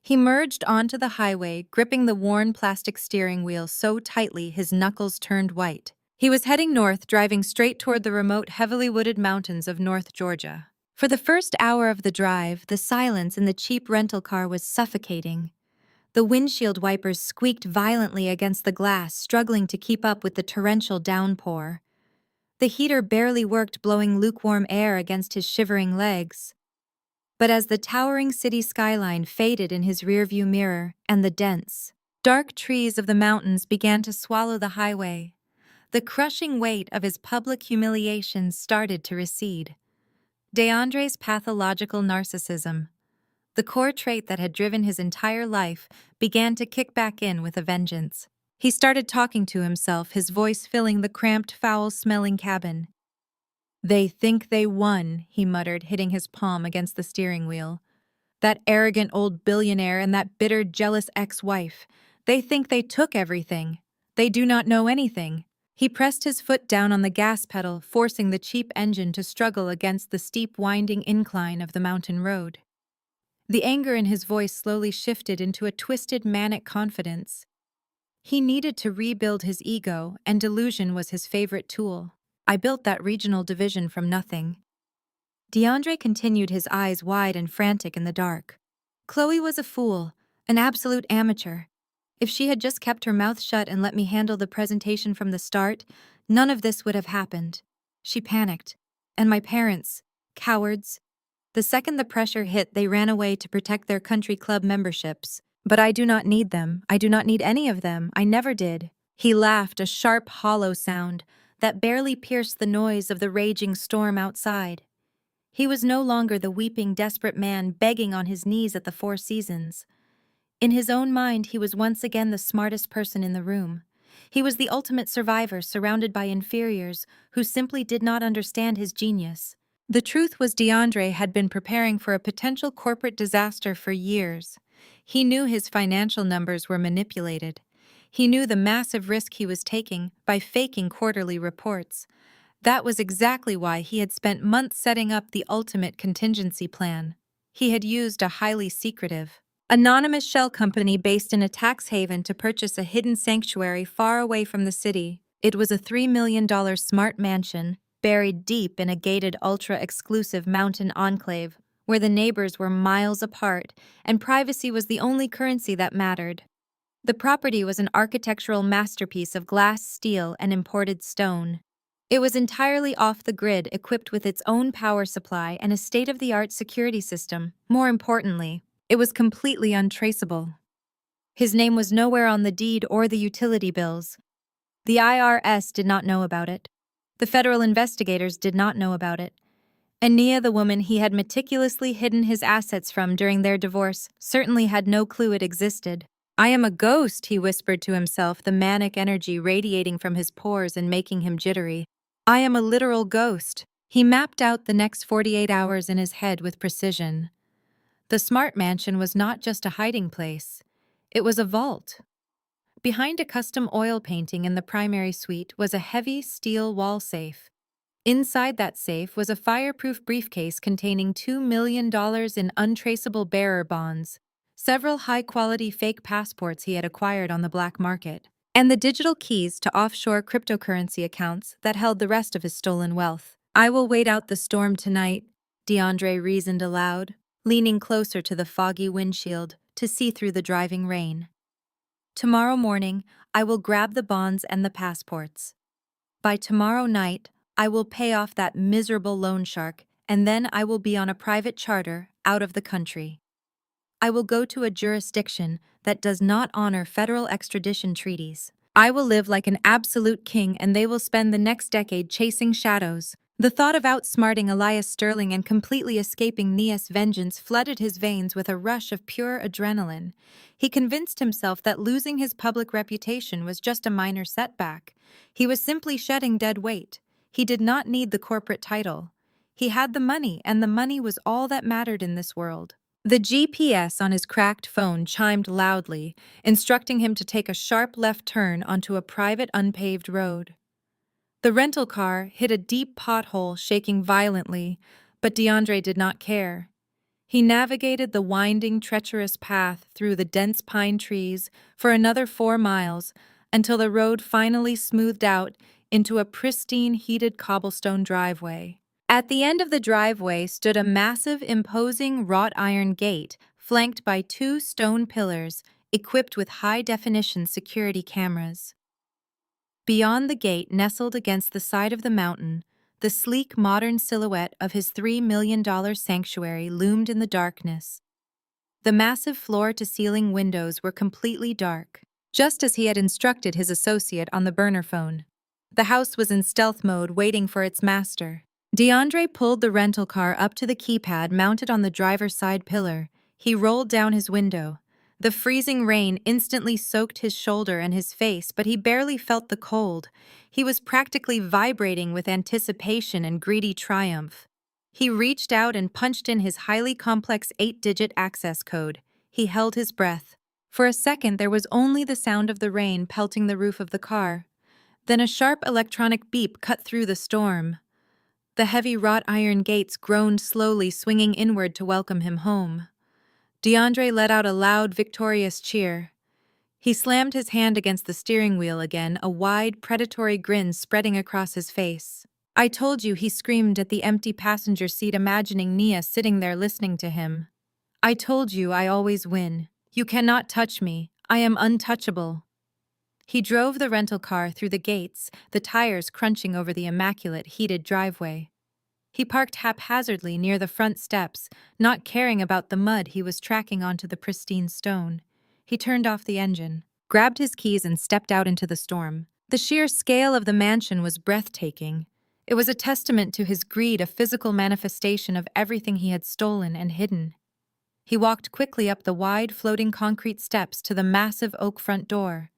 He merged onto the highway, gripping the worn plastic steering wheel so tightly his knuckles turned white. He was heading north, driving straight toward the remote, heavily wooded mountains of North Georgia. For the first hour of the drive, the silence in the cheap rental car was suffocating. The windshield wipers squeaked violently against the glass, struggling to keep up with the torrential downpour. The heater barely worked, blowing lukewarm air against his shivering legs. But as the towering city skyline faded in his rearview mirror and the dense, dark trees of the mountains began to swallow the highway, the crushing weight of his public humiliation started to recede. DeAndre's pathological narcissism, the core trait that had driven his entire life, began to kick back in with a vengeance. He started talking to himself, his voice filling the cramped, foul-smelling cabin. "They think they won," he muttered, hitting his palm against the steering wheel. "That arrogant old billionaire and that bitter, jealous ex-wife. They think they took everything. They do not know anything." He pressed his foot down on the gas pedal, forcing the cheap engine to struggle against the steep, winding incline of the mountain road. The anger in his voice slowly shifted into a twisted, manic confidence. He needed to rebuild his ego, and delusion was his favorite tool. "I built that regional division from nothing." DeAndre continued, his eyes wide and frantic in the dark. Chloe was a fool, an absolute amateur. If she had just kept her mouth shut and let me handle the presentation from the start, none of this would have happened. She panicked. And my parents, cowards. The second the pressure hit, they ran away to protect their country club memberships. But I do not need them. I do not need any of them. I never did. He laughed, a sharp, hollow sound that barely pierced the noise of the raging storm outside. He was no longer the weeping, desperate man begging on his knees at the Four Seasons. In his own mind, he was once again the smartest person in the room. He was the ultimate survivor, surrounded by inferiors who simply did not understand his genius. The truth was, DeAndre had been preparing for a potential corporate disaster for years. He knew his financial numbers were manipulated. He knew the massive risk he was taking by faking quarterly reports. That was exactly why he had spent months setting up the ultimate contingency plan. He had used a highly secretive, anonymous shell company based in a tax haven to purchase a hidden sanctuary far away from the city. It was a $3 million smart mansion, buried deep in a gated, ultra-exclusive mountain enclave, where the neighbors were miles apart, and privacy was the only currency that mattered. The property was an architectural masterpiece of glass, steel, and imported stone. It was entirely off the grid, equipped with its own power supply and a state-of-the-art security system. More importantly, it was completely untraceable. His name was nowhere on the deed or the utility bills. The IRS did not know about it. The federal investigators did not know about it. And Nia, the woman he had meticulously hidden his assets from during their divorce, certainly had no clue it existed. "I am a ghost," he whispered to himself, the manic energy radiating from his pores and making him jittery. "I am a literal ghost." He mapped out the next 48 hours in his head with precision. The smart mansion was not just a hiding place. It was a vault. Behind a custom oil painting in the primary suite was a heavy steel wall safe. Inside that safe was a fireproof briefcase containing $2 million in untraceable bearer bonds, several high-quality fake passports he had acquired on the black market, and the digital keys to offshore cryptocurrency accounts that held the rest of his stolen wealth. "I will wait out the storm tonight," DeAndre reasoned aloud, leaning closer to the foggy windshield to see through the driving rain. "Tomorrow morning, I will grab the bonds and the passports. By tomorrow night, I will pay off that miserable loan shark, and then I will be on a private charter out of the country. I will go to a jurisdiction that does not honor federal extradition treaties. I will live like an absolute king, and they will spend the next decade chasing shadows." The thought of outsmarting Elias Sterling and completely escaping Nia's vengeance flooded his veins with a rush of pure adrenaline. He convinced himself that losing his public reputation was just a minor setback. He was simply shedding dead weight. He did not need the corporate title. He had the money, and the money was all that mattered in this world. The GPS on his cracked phone chimed loudly, instructing him to take a sharp left turn onto a private unpaved road. The rental car hit a deep pothole, shaking violently, but DeAndre did not care. He navigated the winding, treacherous path through the dense pine trees for another 4 miles until the road finally smoothed out into a pristine, heated cobblestone driveway. At the end of the driveway stood a massive, imposing wrought iron gate flanked by 2 stone pillars equipped with high-definition security cameras. Beyond the gate, nestled against the side of the mountain, the sleek, modern silhouette of his $3 million sanctuary loomed in the darkness. The massive floor-to-ceiling windows were completely dark, just as he had instructed his associate on the burner phone. The house was in stealth mode, waiting for its master. DeAndre pulled the rental car up to the keypad mounted on the driver's side pillar. He rolled down his window. The freezing rain instantly soaked his shoulder and his face, but he barely felt the cold. He was practically vibrating with anticipation and greedy triumph. He reached out and punched in his highly complex 8-digit access code. He held his breath. For a second, there was only the sound of the rain pelting the roof of the car. Then a sharp electronic beep cut through the storm. The heavy wrought iron gates groaned slowly, swinging inward to welcome him home. DeAndre let out a loud, victorious cheer. He slammed his hand against the steering wheel again, a wide, predatory grin spreading across his face. "I told you," he screamed at the empty passenger seat, imagining Nia sitting there listening to him. "I told you I always win. You cannot touch me. I am untouchable." He drove the rental car through the gates, the tires crunching over the immaculate, heated driveway. He parked haphazardly near the front steps, not caring about the mud he was tracking onto the pristine stone. He turned off the engine, grabbed his keys, and stepped out into the storm. The sheer scale of the mansion was breathtaking. It was a testament to his greed, a physical manifestation of everything he had stolen and hidden. He walked quickly up the wide, floating concrete steps to the massive oak front door.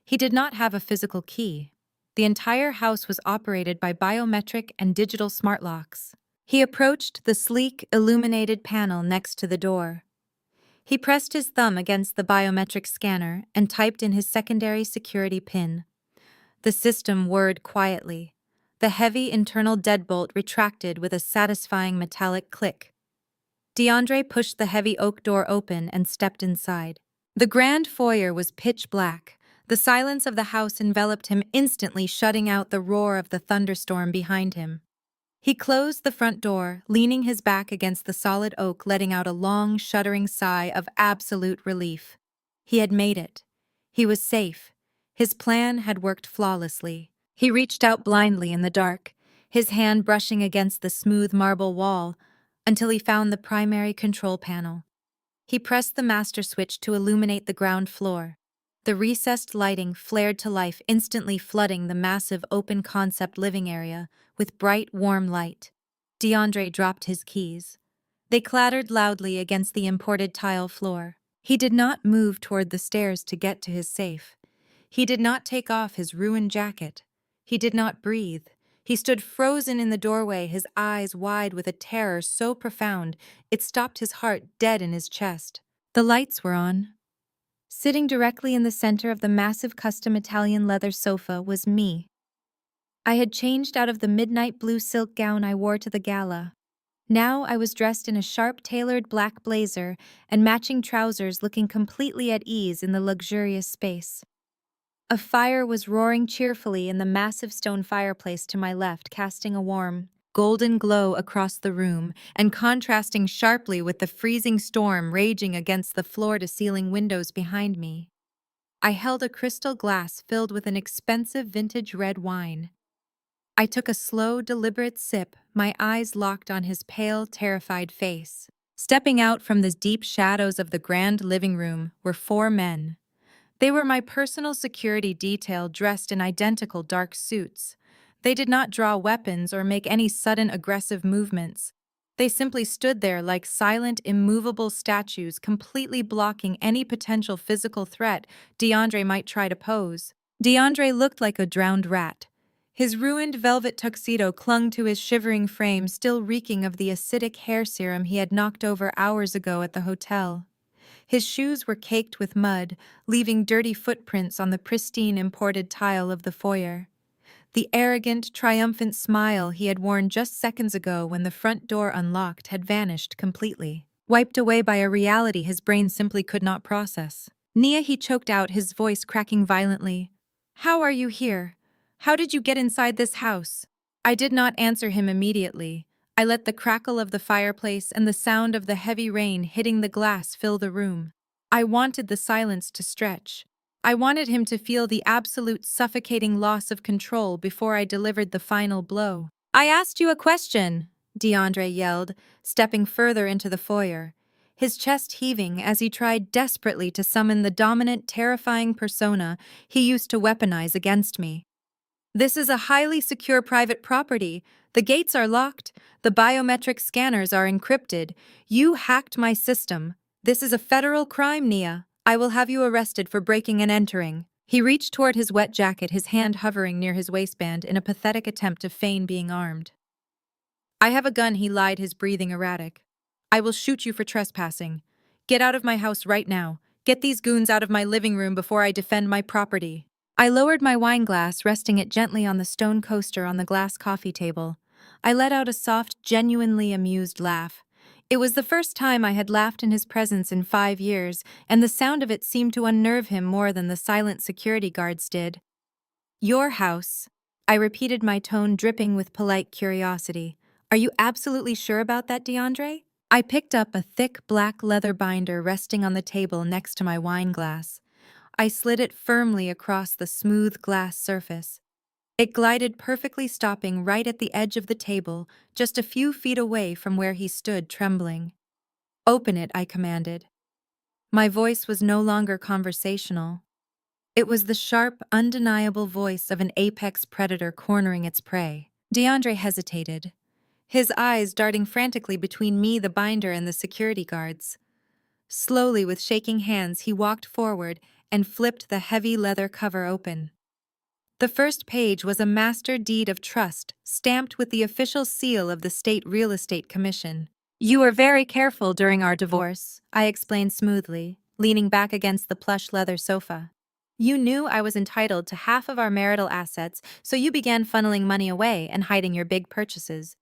He did not have a physical key. The entire house was operated by biometric and digital smart locks. He approached the sleek, illuminated panel next to the door. He pressed his thumb against the biometric scanner and typed in his secondary security PIN. The system whirred quietly. The heavy internal deadbolt retracted with a satisfying metallic click. DeAndre pushed the heavy oak door open and stepped inside. The grand foyer was pitch black. The silence of the house enveloped him, instantly shutting out the roar of the thunderstorm behind him. He closed the front door, leaning his back against the solid oak, letting out a long, shuddering sigh of absolute relief. He had made it. He was safe. His plan had worked flawlessly. He reached out blindly in the dark, his hand brushing against the smooth marble wall, until he found the primary control panel. He pressed the master switch to illuminate the ground floor. The recessed lighting flared to life, instantly flooding the massive open-concept living area with bright, warm light. DeAndre dropped his keys. They clattered loudly against the imported tile floor. He did not move toward the stairs to get to his safe. He did not take off his ruined jacket. He did not breathe. He stood frozen in the doorway, his eyes wide with a terror so profound it stopped his heart dead in his chest. The lights were on. Sitting directly in the center of the massive custom Italian leather sofa was me. I had changed out of the midnight blue silk gown I wore to the gala. Now I was dressed in a sharp tailored black blazer and matching trousers, looking completely at ease in the luxurious space. A fire was roaring cheerfully in the massive stone fireplace to my left, casting a warm, golden glow across the room and contrasting sharply with the freezing storm raging against the floor-to-ceiling windows behind me. I held a crystal glass filled with an expensive vintage red wine. I took a slow, deliberate sip, my eyes locked on his pale, terrified face. Stepping out from the deep shadows of the grand living room were four men. They were my personal security detail dressed in identical dark suits. They did not draw weapons or make any sudden aggressive movements. They simply stood there like silent, immovable statues, completely blocking any potential physical threat DeAndre might try to pose. DeAndre looked like a drowned rat. His ruined velvet tuxedo clung to his shivering frame, still reeking of the acidic hair serum he had knocked over hours ago at the hotel. His shoes were caked with mud, leaving dirty footprints on the pristine imported tile of the foyer. The arrogant, triumphant smile he had worn just seconds ago when the front door unlocked had vanished completely, wiped away by a reality his brain simply could not process. "Nia," he choked out, his voice cracking violently. "How are you here? How did you get inside this house?" I did not answer him immediately. I let the crackle of the fireplace and the sound of the heavy rain hitting the glass fill the room. I wanted the silence to stretch. I wanted him to feel the absolute suffocating loss of control before I delivered the final blow. "I asked you a question," DeAndre yelled, stepping further into the foyer, his chest heaving as he tried desperately to summon the dominant, terrifying persona he used to weaponize against me. "This is a highly secure private property. The gates are locked. The biometric scanners are encrypted. You hacked my system. This is a federal crime, Nia. I will have you arrested for breaking and entering." He reached toward his wet jacket, his hand hovering near his waistband in a pathetic attempt to feign being armed. "I have a gun," he lied, his breathing erratic. "I will shoot you for trespassing. Get out of my house right now. Get these goons out of my living room before I defend my property." I lowered my wine glass, resting it gently on the stone coaster on the glass coffee table. I let out a soft, genuinely amused laugh. It was the first time I had laughed in his presence in 5 years, and the sound of it seemed to unnerve him more than the silent security guards did. "Your house," I repeated, my tone dripping with polite curiosity. "Are you absolutely sure about that, DeAndre?" I picked up a thick black leather binder resting on the table next to my wine glass. I slid it firmly across the smooth glass surface. It glided perfectly, stopping right at the edge of the table, just a few feet away from where he stood, trembling. "Open it," I commanded. My voice was no longer conversational. It was the sharp, undeniable voice of an apex predator cornering its prey. DeAndre hesitated, his eyes darting frantically between me, the binder, and the security guards. Slowly, with shaking hands, he walked forward and flipped the heavy leather cover open. The first page was a master deed of trust, stamped with the official seal of the State Real Estate Commission. "You were very careful during our divorce," I explained smoothly, leaning back against the plush leather sofa. "You knew I was entitled to half of our marital assets, so you began funneling money away and hiding your big purchases.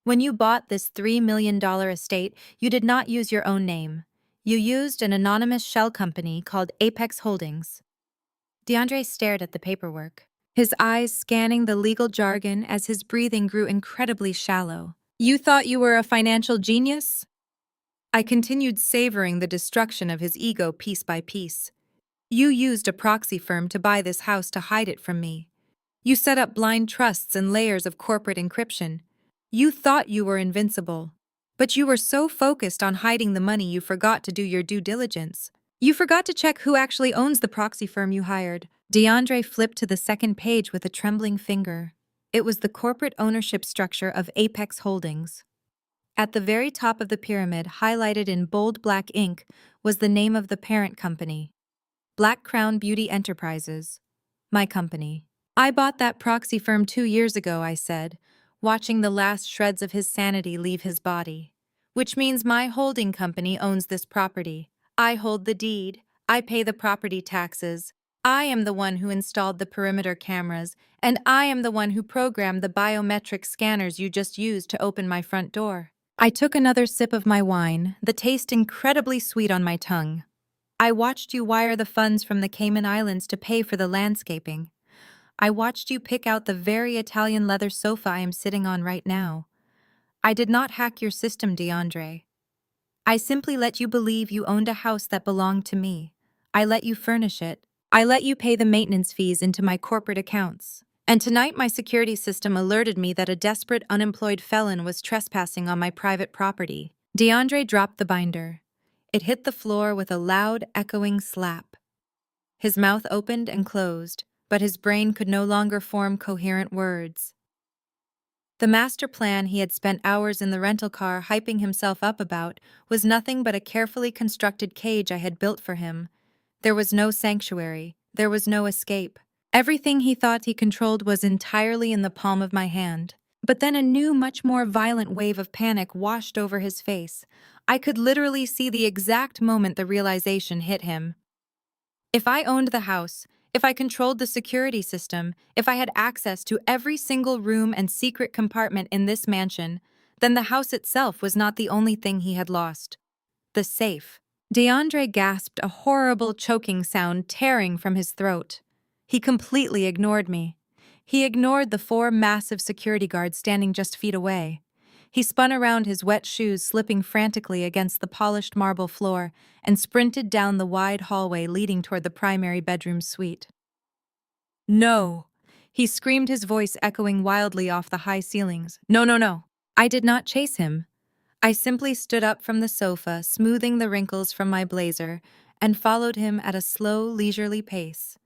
When you bought this $3 million estate, you did not use your own name. You used an anonymous shell company called Apex Holdings." DeAndre stared at the paperwork, his eyes scanning the legal jargon as his breathing grew incredibly shallow. "You thought you were a financial genius?" I continued, savoring the destruction of his ego piece by piece. "You used a proxy firm to buy this house to hide it from me. You set up blind trusts and layers of corporate encryption. You thought you were invincible. But you were so focused on hiding the money you forgot to do your due diligence. You forgot to check who actually owns the proxy firm you hired." DeAndre flipped to the second page with a trembling finger. It was the corporate ownership structure of Apex Holdings. At the very top of the pyramid, highlighted in bold black ink, was the name of the parent company: Black Crown Beauty Enterprises, my company. I bought that proxy firm 2 years ago, I said, watching the last shreds of his sanity leave his body. Which means my holding company owns this property. I hold the deed. I pay the property taxes. I am the one who installed the perimeter cameras, and I am the one who programmed the biometric scanners you just used to open my front door. I took another sip of my wine, the taste incredibly sweet on my tongue. I watched you wire the funds from the Cayman Islands to pay for the landscaping. I watched you pick out the very Italian leather sofa I am sitting on right now. I did not hack your system, DeAndre. I simply let you believe you owned a house that belonged to me. I let you furnish it. I let you pay the maintenance fees into my corporate accounts. And tonight my security system alerted me that a desperate unemployed felon was trespassing on my private property. DeAndre dropped the binder. It hit the floor with a loud, echoing slap. His mouth opened and closed, but his brain could no longer form coherent words. The master plan he had spent hours in the rental car hyping himself up about was nothing but a carefully constructed cage I had built for him. There was no sanctuary. There was no escape. Everything he thought he controlled was entirely in the palm of my hand. But then a new, much more violent wave of panic washed over his face. I could literally see the exact moment the realization hit him. If I owned the house, if I controlled the security system, if I had access to every single room and secret compartment in this mansion, then the house itself was not the only thing he had lost. The safe. DeAndre gasped, a horrible choking sound tearing from his throat. He completely ignored me. He ignored the 4 massive security guards standing just feet away. He spun around, his wet shoes slipping frantically against the polished marble floor, and sprinted down the wide hallway leading toward the primary bedroom suite. No! He screamed, his voice echoing wildly off the high ceilings. No, no, no! I did not chase him. I simply stood up from the sofa, smoothing the wrinkles from my blazer, and followed him at a slow, leisurely pace.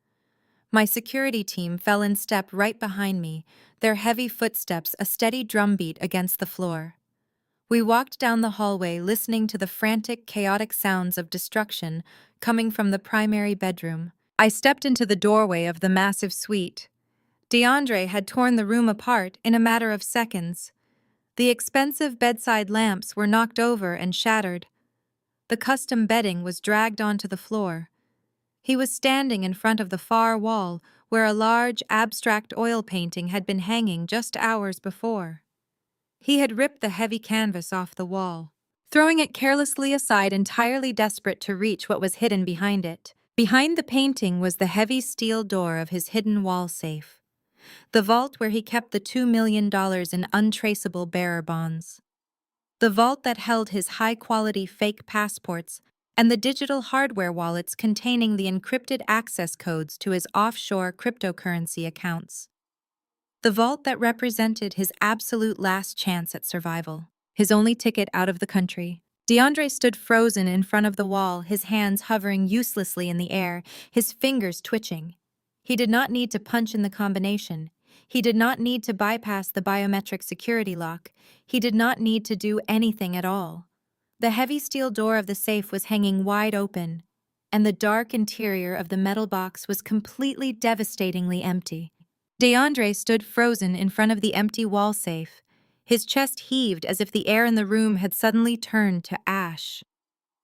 My security team fell in step right behind me, their heavy footsteps a steady drumbeat against the floor. We walked down the hallway, listening to the frantic, chaotic sounds of destruction coming from the primary bedroom. I stepped into the doorway of the massive suite. DeAndre had torn the room apart in a matter of seconds. The expensive bedside lamps were knocked over and shattered. The custom bedding was dragged onto the floor. He was standing in front of the far wall where a large, abstract oil painting had been hanging just hours before. He had ripped the heavy canvas off the wall, throwing it carelessly aside, entirely desperate to reach what was hidden behind it. Behind the painting was the heavy steel door of his hidden wall safe, the vault where he kept the $2 million in untraceable bearer bonds. The vault that held his high-quality fake passports and the digital hardware wallets containing the encrypted access codes to his offshore cryptocurrency accounts. The vault that represented his absolute last chance at survival, his only ticket out of the country. DeAndre stood frozen in front of the wall, his hands hovering uselessly in the air, his fingers twitching. He did not need to punch in the combination. He did not need to bypass the biometric security lock. He did not need to do anything at all. The heavy steel door of the safe was hanging wide open, and the dark interior of the metal box was completely devastatingly empty. DeAndre stood frozen in front of the empty wall safe. His chest heaved as if the air in the room had suddenly turned to ash.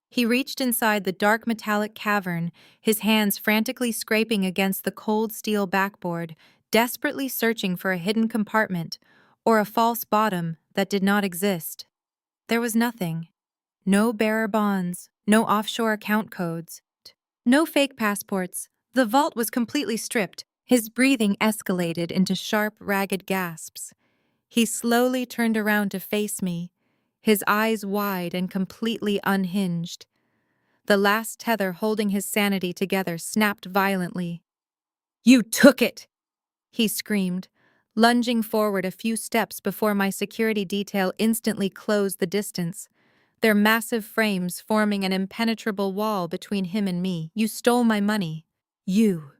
He reached inside the dark metallic cavern, his hands frantically scraping against the cold steel backboard, desperately searching for a hidden compartment or a false bottom that did not exist. There was nothing. No bearer bonds, no offshore account codes, no fake passports. The vault was completely stripped. His breathing escalated into sharp, ragged gasps. He slowly turned around to face me, his eyes wide and completely unhinged. The last tether holding his sanity together snapped violently. "You took it!" he screamed, lunging forward a few steps before my security detail instantly closed the distance, their massive frames forming an impenetrable wall between him and me. "You stole my money. You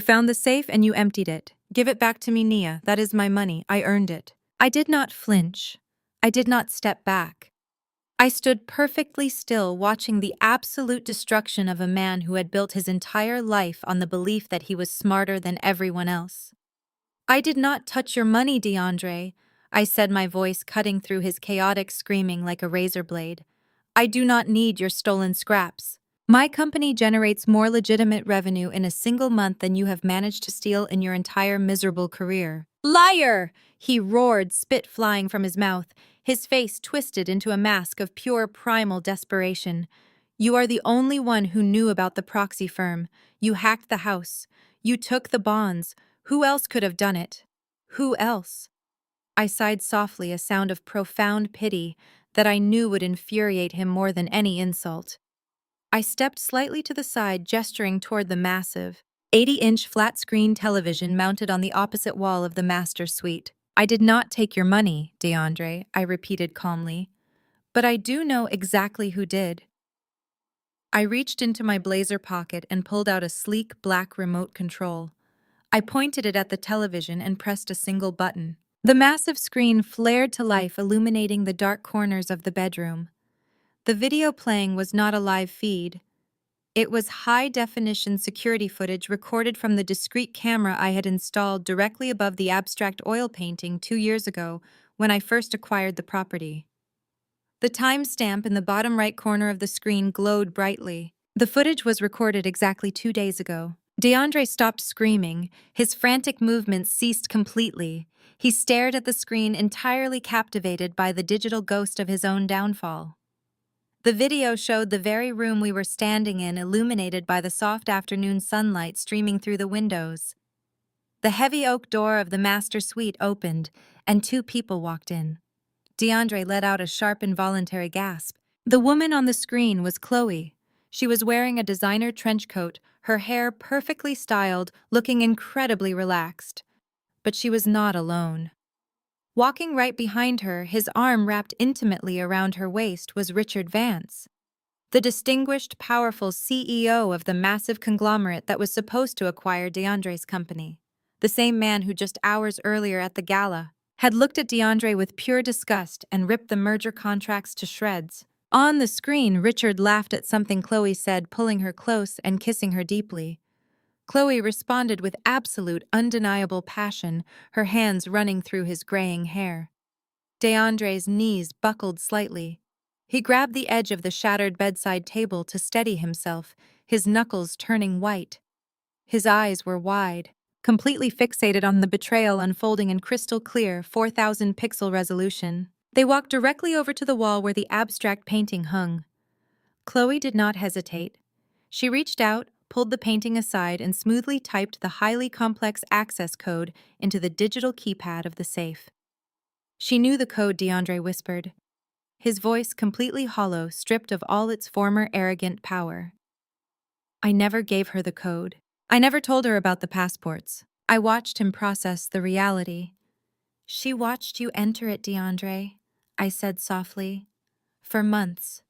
found the safe and you emptied it. Give it back to me, Nia. That is my money. I earned it." I did not flinch. I did not step back. I stood perfectly still, watching the absolute destruction of a man who had built his entire life on the belief that he was smarter than everyone else. I did not touch your money, DeAndre, I said, my voice cutting through his chaotic screaming like a razor blade. I do not need your stolen scraps. My company generates more legitimate revenue in a single month than you have managed to steal in your entire miserable career. Liar! He roared, spit flying from his mouth, his face twisted into a mask of pure primal desperation. You are the only one who knew about the proxy firm. You hacked the house. You took the bonds. Who else could have done it? Who else? I sighed softly, a sound of profound pity that I knew would infuriate him more than any insult. I stepped slightly to the side, gesturing toward the massive, 80-inch flat-screen television mounted on the opposite wall of the master suite. I did not take your money, DeAndre, I repeated calmly, but I do know exactly who did. I reached into my blazer pocket and pulled out a sleek black remote control. I pointed it at the television and pressed a single button. The massive screen flared to life, illuminating the dark corners of the bedroom. The video playing was not a live feed. It was high-definition security footage recorded from the discreet camera I had installed directly above the abstract oil painting 2 years ago when I first acquired the property. The timestamp in the bottom right corner of the screen glowed brightly. The footage was recorded exactly 2 days ago. DeAndre stopped screaming. His frantic movements ceased completely. He stared at the screen, entirely captivated by the digital ghost of his own downfall. The video showed the very room we were standing in, illuminated by the soft afternoon sunlight streaming through the windows. The heavy oak door of the master suite opened, and 2 people walked in. DeAndre let out a sharp, involuntary gasp. The woman on the screen was Chloe. She was wearing a designer trench coat, her hair perfectly styled, looking incredibly relaxed. But she was not alone. Walking right behind her, his arm wrapped intimately around her waist, was Richard Vance, the distinguished, powerful CEO of the massive conglomerate that was supposed to acquire DeAndre's company. The same man who just hours earlier at the gala had looked at DeAndre with pure disgust and ripped the merger contracts to shreds. On the screen, Richard laughed at something Chloe said, pulling her close and kissing her deeply. Chloe responded with absolute, undeniable passion, her hands running through his graying hair. DeAndre's knees buckled slightly. He grabbed the edge of the shattered bedside table to steady himself, his knuckles turning white. His eyes were wide, completely fixated on the betrayal unfolding in crystal clear 4,000-pixel resolution. They walked directly over to the wall where the abstract painting hung. Chloe did not hesitate. She reached out, pulled the painting aside, and smoothly typed the highly complex access code into the digital keypad of the safe. She knew the code, DeAndre whispered, his voice completely hollow, stripped of all its former arrogant power. I never gave her the code. I never told her about the passports. I watched him process the reality. She watched you enter it, DeAndre, I said softly. For months.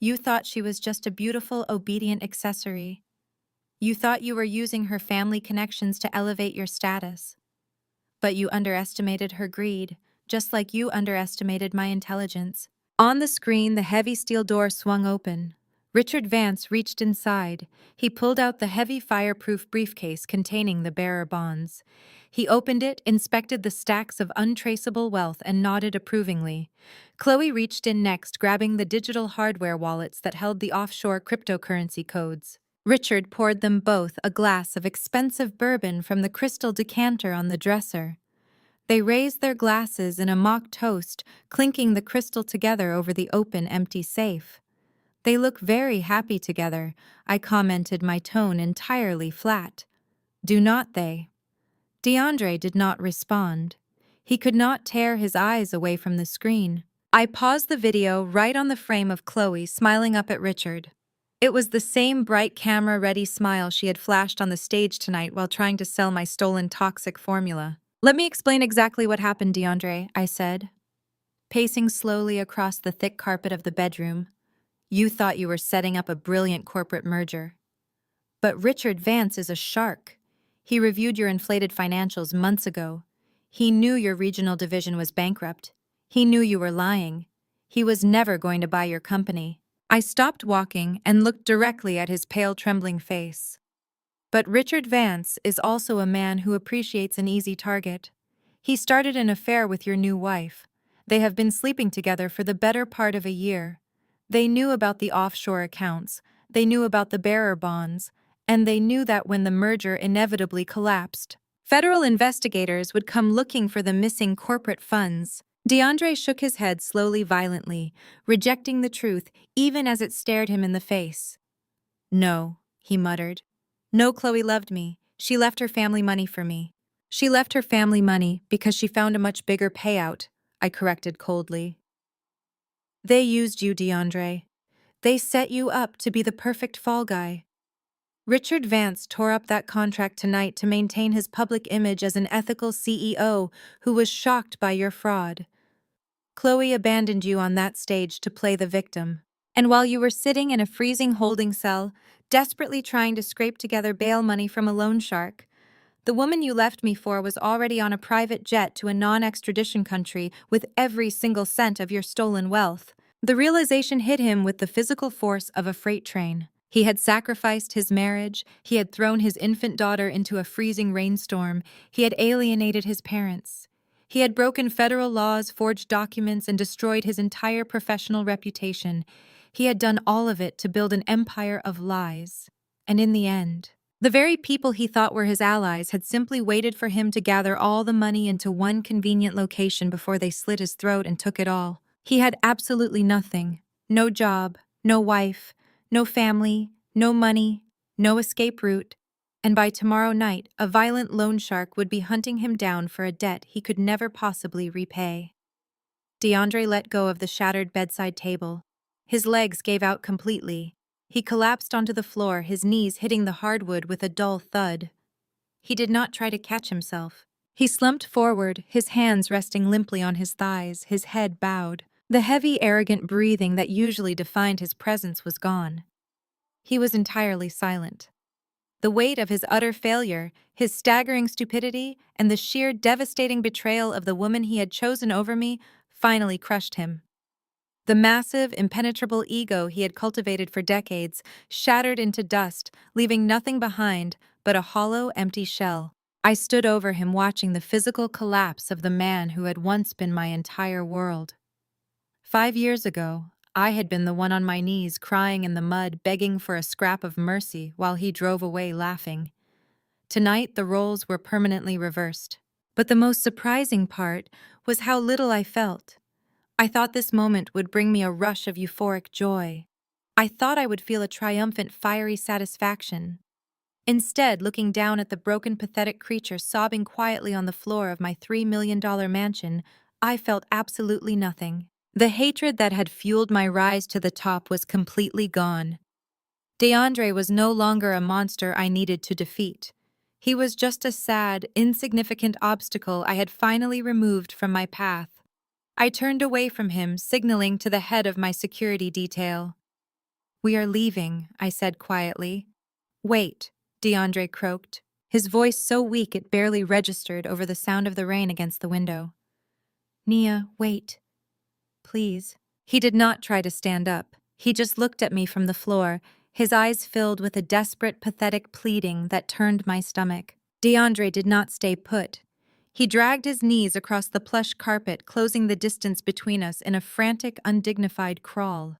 You thought she was just a beautiful, obedient accessory. You thought you were using her family connections to elevate your status. But you underestimated her greed, just like you underestimated my intelligence. On the screen, the heavy steel door swung open. Richard Vance reached inside. He pulled out the heavy fireproof briefcase containing the bearer bonds. He opened it, inspected the stacks of untraceable wealth, and nodded approvingly. Chloe reached in next, grabbing the digital hardware wallets that held the offshore cryptocurrency codes. Richard poured them both a glass of expensive bourbon from the crystal decanter on the dresser. They raised their glasses in a mock toast, clinking the crystal together over the open, empty safe. They look very happy together, I commented, my tone entirely flat. Do not they? DeAndre did not respond. He could not tear his eyes away from the screen. I paused the video right on the frame of Chloe smiling up at Richard. It was the same bright camera-ready smile she had flashed on the stage tonight while trying to sell my stolen toxic formula. Let me explain exactly what happened, DeAndre, I said, pacing slowly across the thick carpet of the bedroom. You thought you were setting up a brilliant corporate merger. But Richard Vance is a shark. He reviewed your inflated financials months ago. He knew your regional division was bankrupt. He knew you were lying. He was never going to buy your company. I stopped walking and looked directly at his pale, trembling face. But Richard Vance is also a man who appreciates an easy target. He started an affair with your new wife. They have been sleeping together for the better part of a year. They knew about the offshore accounts, they knew about the bearer bonds, and they knew that when the merger inevitably collapsed, federal investigators would come looking for the missing corporate funds. DeAndre shook his head slowly, violently, rejecting the truth even as it stared him in the face. "No," he muttered. "No, Chloe loved me. She left her family money for me." "She left her family money because she found a much bigger payout," I corrected coldly. "They used you, DeAndre. They set you up to be the perfect fall guy." Richard Vance tore up that contract tonight to maintain his public image as an ethical CEO who was shocked by your fraud. Chloe abandoned you on that stage to play the victim. And while you were sitting in a freezing holding cell, desperately trying to scrape together bail money from a loan shark, the woman you left me for was already on a private jet to a non-extradition country with every single cent of your stolen wealth. The realization hit him with the physical force of a freight train. He had sacrificed his marriage, he had thrown his infant daughter into a freezing rainstorm, he had alienated his parents. He had broken federal laws, forged documents, and destroyed his entire professional reputation. He had done all of it to build an empire of lies. And in the end, the very people he thought were his allies had simply waited for him to gather all the money into one convenient location before they slit his throat and took it all. He had absolutely nothing. No job, no wife, no family, no money, no escape route. And by tomorrow night, a violent loan shark would be hunting him down for a debt he could never possibly repay. DeAndre let go of the shattered bedside table. His legs gave out completely. He collapsed onto the floor, his knees hitting the hardwood with a dull thud. He did not try to catch himself. He slumped forward, his hands resting limply on his thighs, his head bowed. The heavy, arrogant breathing that usually defined his presence was gone. He was entirely silent. The weight of his utter failure, his staggering stupidity, and the sheer devastating betrayal of the woman he had chosen over me finally crushed him. The massive, impenetrable ego he had cultivated for decades shattered into dust, leaving nothing behind but a hollow, empty shell. I stood over him, watching the physical collapse of the man who had once been my entire world. 5 years ago, I had been the one on my knees, crying in the mud, begging for a scrap of mercy while he drove away laughing. Tonight, the roles were permanently reversed. But the most surprising part was how little I felt. I thought this moment would bring me a rush of euphoric joy. I thought I would feel a triumphant, fiery satisfaction. Instead, looking down at the broken, pathetic creature sobbing quietly on the floor of my $3 million mansion, I felt absolutely nothing. The hatred that had fueled my rise to the top was completely gone. DeAndre was no longer a monster I needed to defeat. He was just a sad, insignificant obstacle I had finally removed from my path. I turned away from him, signaling to the head of my security detail. "We are leaving," I said quietly. "Wait," DeAndre croaked, his voice so weak it barely registered over the sound of the rain against the window. "Nia, wait. Please." He did not try to stand up. He just looked at me from the floor, his eyes filled with a desperate, pathetic pleading that turned my stomach. DeAndre did not stay put. He dragged his knees across the plush carpet, closing the distance between us in a frantic, undignified crawl.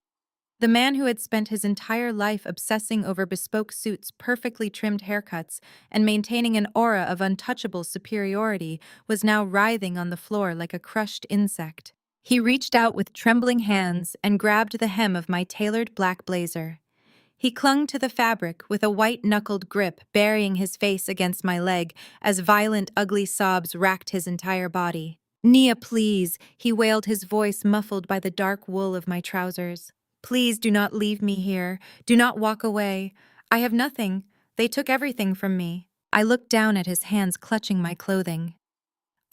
The man who had spent his entire life obsessing over bespoke suits, perfectly trimmed haircuts, and maintaining an aura of untouchable superiority was now writhing on the floor like a crushed insect. He reached out with trembling hands and grabbed the hem of my tailored black blazer. He clung to the fabric with a white-knuckled grip, burying his face against my leg as violent, ugly sobs racked his entire body. "Nia, please," he wailed, his voice muffled by the dark wool of my trousers. "Please do not leave me here. Do not walk away. I have nothing. They took everything from me." I looked down at his hands clutching my clothing.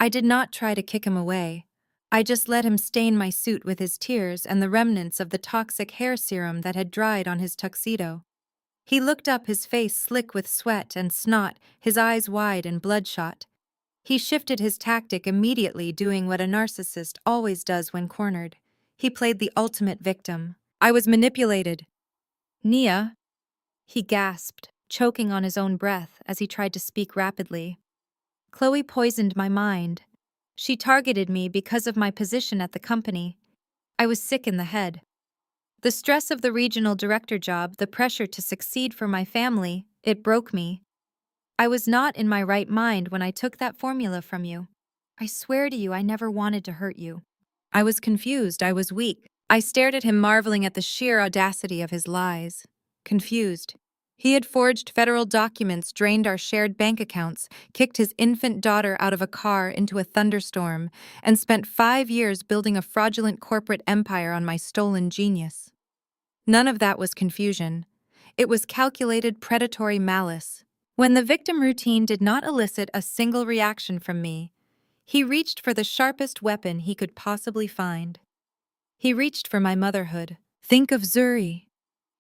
I did not try to kick him away. I just let him stain my suit with his tears and the remnants of the toxic hair serum that had dried on his tuxedo. He looked up, his face slick with sweat and snot, his eyes wide and bloodshot. He shifted his tactic immediately, doing what a narcissist always does when cornered. He played the ultimate victim. "I was manipulated." "Nia," he gasped. choking on his own breath as he tried to speak rapidly. Chloe poisoned my mind. She targeted me because of my position at the company. I was sick in the head. The stress of the regional director job, the pressure to succeed for my family, it broke me. I was not in my right mind when I took that formula from you. I swear to you, I never wanted to hurt you. I was confused, I was weak. I stared at him, marveling at the sheer audacity of his lies. Confused. He had forged federal documents, drained our shared bank accounts, kicked his infant daughter out of a car into a thunderstorm, and spent 5 years building a fraudulent corporate empire on my stolen genius. None of that was confusion. It was calculated predatory malice. When the victim routine did not elicit a single reaction from me, he reached for the sharpest weapon he could possibly find. He reached for my motherhood. Think of Zuri.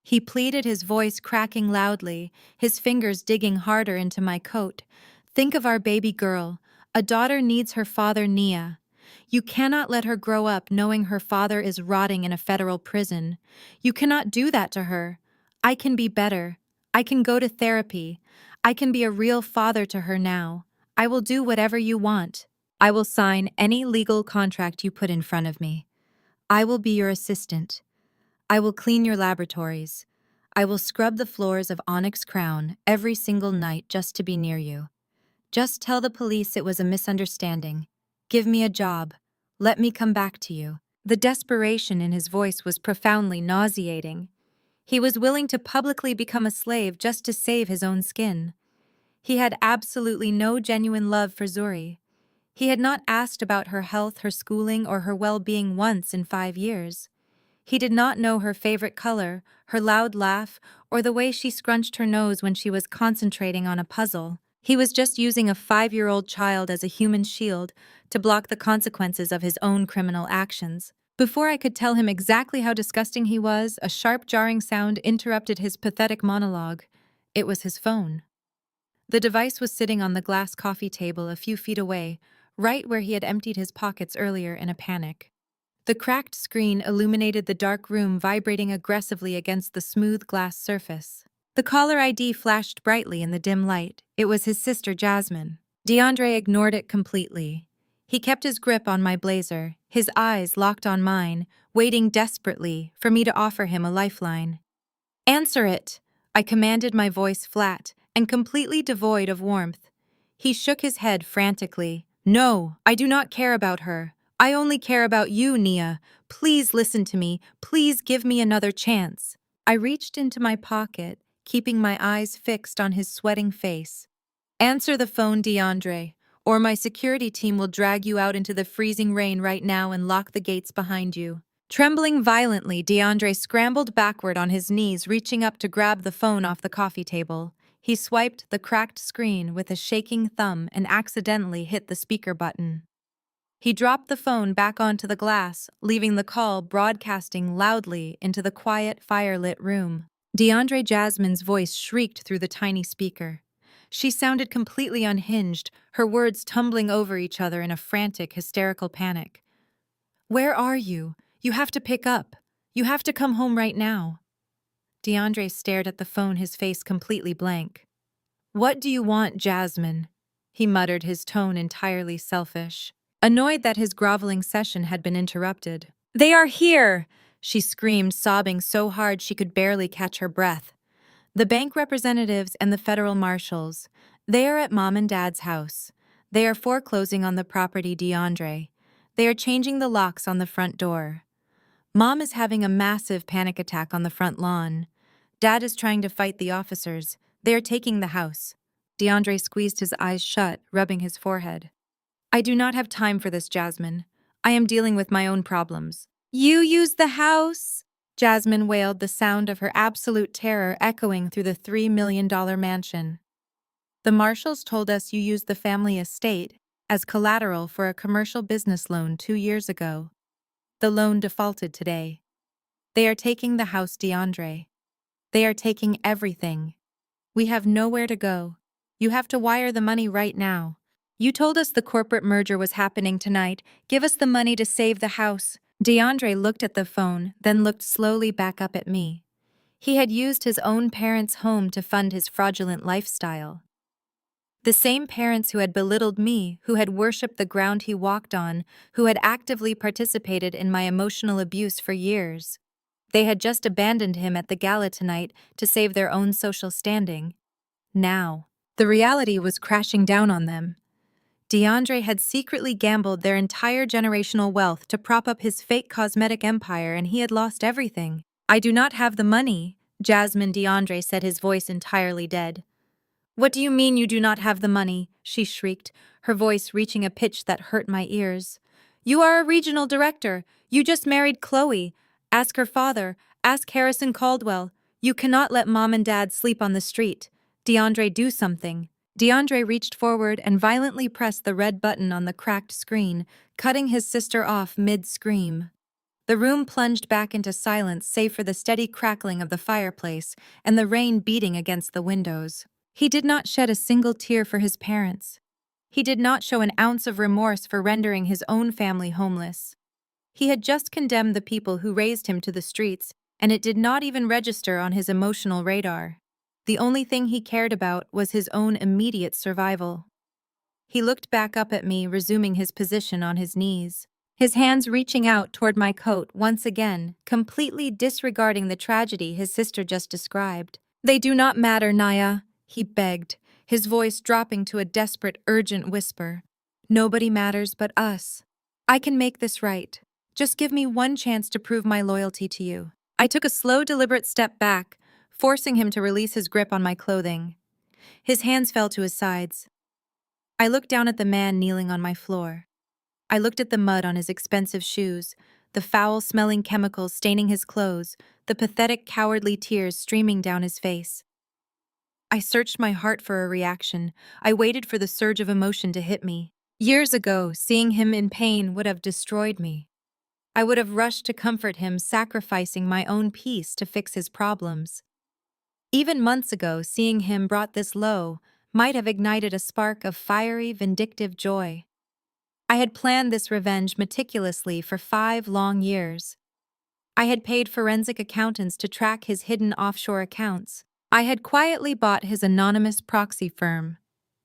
He pleaded, his voice cracking loudly, his fingers digging harder into my coat. Think of our baby girl. A daughter needs her father, Nia. You cannot let her grow up knowing her father is rotting in a federal prison. You cannot do that to her. I can be better. I can go to therapy. I can be a real father to her now. I will do whatever you want. I will sign any legal contract you put in front of me. I will be your assistant. I will clean your laboratories. I will scrub the floors of Onyx Crown every single night just to be near you. Just tell the police it was a misunderstanding. Give me a job. Let me come back to you. The desperation in his voice was profoundly nauseating. He was willing to publicly become a slave just to save his own skin. He had absolutely no genuine love for Zuri. He had not asked about her health, her schooling, or her well-being once in 5 years. He did not know her favorite color, her loud laugh, or the way she scrunched her nose when she was concentrating on a puzzle. He was just using a 5-year-old child as a human shield to block the consequences of his own criminal actions. Before I could tell him exactly how disgusting he was, a sharp, jarring sound interrupted his pathetic monologue. It was his phone. The device was sitting on the glass coffee table a few feet away, right where he had emptied his pockets earlier in a panic. The cracked screen illuminated the dark room, vibrating aggressively against the smooth glass surface. The caller ID flashed brightly in the dim light. It was his sister, Jasmine. DeAndre ignored it completely. He kept his grip on my blazer, his eyes locked on mine, waiting desperately for me to offer him a lifeline. "Answer it!" I commanded, my voice flat and completely devoid of warmth. He shook his head frantically. "No, I do not care about her. I only care about you, Nia. Please listen to me. Please give me another chance." I reached into my pocket, keeping my eyes fixed on his sweating face. "Answer the phone, DeAndre, or my security team will drag you out into the freezing rain right now and lock the gates behind you." Trembling violently, DeAndre scrambled backward on his knees, reaching up to grab the phone off the coffee table. He swiped the cracked screen with a shaking thumb and accidentally hit the speaker button. He dropped the phone back onto the glass, leaving the call broadcasting loudly into the quiet, fire-lit room. Jasmine's voice shrieked through the tiny speaker. She sounded completely unhinged, her words tumbling over each other in a frantic, hysterical panic. "Where are you? You have to pick up. You have to come home right now." DeAndre stared at the phone, his face completely blank. "What do you want, Jasmine?" he muttered, his tone entirely selfish, annoyed that his groveling session had been interrupted. "They are here!" she screamed, sobbing so hard she could barely catch her breath. "The bank representatives and the federal marshals. They are at Mom and Dad's house. They are foreclosing on the property, DeAndre. They are changing the locks on the front door. Mom is having a massive panic attack on the front lawn. Dad is trying to fight the officers. They are taking the house." DeAndre squeezed his eyes shut, rubbing his forehead. "I do not have time for this, Jasmine. I am dealing with my own problems." "You use the house?" Jasmine wailed, the sound of her absolute terror echoing through the $3 million mansion. "The marshals told us you used the family estate as collateral for a commercial business loan 2 years ago. The loan defaulted today. They are taking the house, DeAndre. They are taking everything. We have nowhere to go. You have to wire the money right now. You told us the corporate merger was happening tonight. Give us the money to save the house." DeAndre looked at the phone, then looked slowly back up at me. He had used his own parents' home to fund his fraudulent lifestyle. The same parents who had belittled me, who had worshipped the ground he walked on, who had actively participated in my emotional abuse for years. They had just abandoned him at the gala tonight to save their own social standing. Now, the reality was crashing down on them. DeAndre had secretly gambled their entire generational wealth to prop up his fake cosmetic empire, and he had lost everything. "I do not have the money," Jasmine DeAndre said, his voice entirely dead. "What do you mean you do not have the money?" she shrieked, her voice reaching a pitch that hurt my ears. "You are a regional director. You just married Chloe. Ask her father. Ask Harrison Caldwell. You cannot let mom and dad sleep on the street. DeAndre, do something." DeAndre reached forward and violently pressed the red button on the cracked screen, cutting his sister off mid-scream. The room plunged back into silence save for the steady crackling of the fireplace and the rain beating against the windows. He did not shed a single tear for his parents. He did not show an ounce of remorse for rendering his own family homeless. He had just condemned the people who raised him to the streets, and it did not even register on his emotional radar. The only thing he cared about was his own immediate survival. He looked back up at me, resuming his position on his knees, his hands reaching out toward my coat once again, completely disregarding the tragedy his sister just described. "They do not matter, Naya," he begged, his voice dropping to a desperate, urgent whisper. "Nobody matters but us. I can make this right. Just give me one chance to prove my loyalty to you." I took a slow, deliberate step back, forcing him to release his grip on my clothing. His hands fell to his sides. I looked down at the man kneeling on my floor. I looked at the mud on his expensive shoes, the foul-smelling chemicals staining his clothes, the pathetic, cowardly tears streaming down his face. I searched my heart for a reaction. I waited for the surge of emotion to hit me. Years ago, seeing him in pain would have destroyed me. I would have rushed to comfort him, sacrificing my own peace to fix his problems. Even months ago, seeing him brought this low might have ignited a spark of fiery, vindictive joy. I had planned this revenge meticulously for 5 long years. I had paid forensic accountants to track his hidden offshore accounts. I had quietly bought his anonymous proxy firm.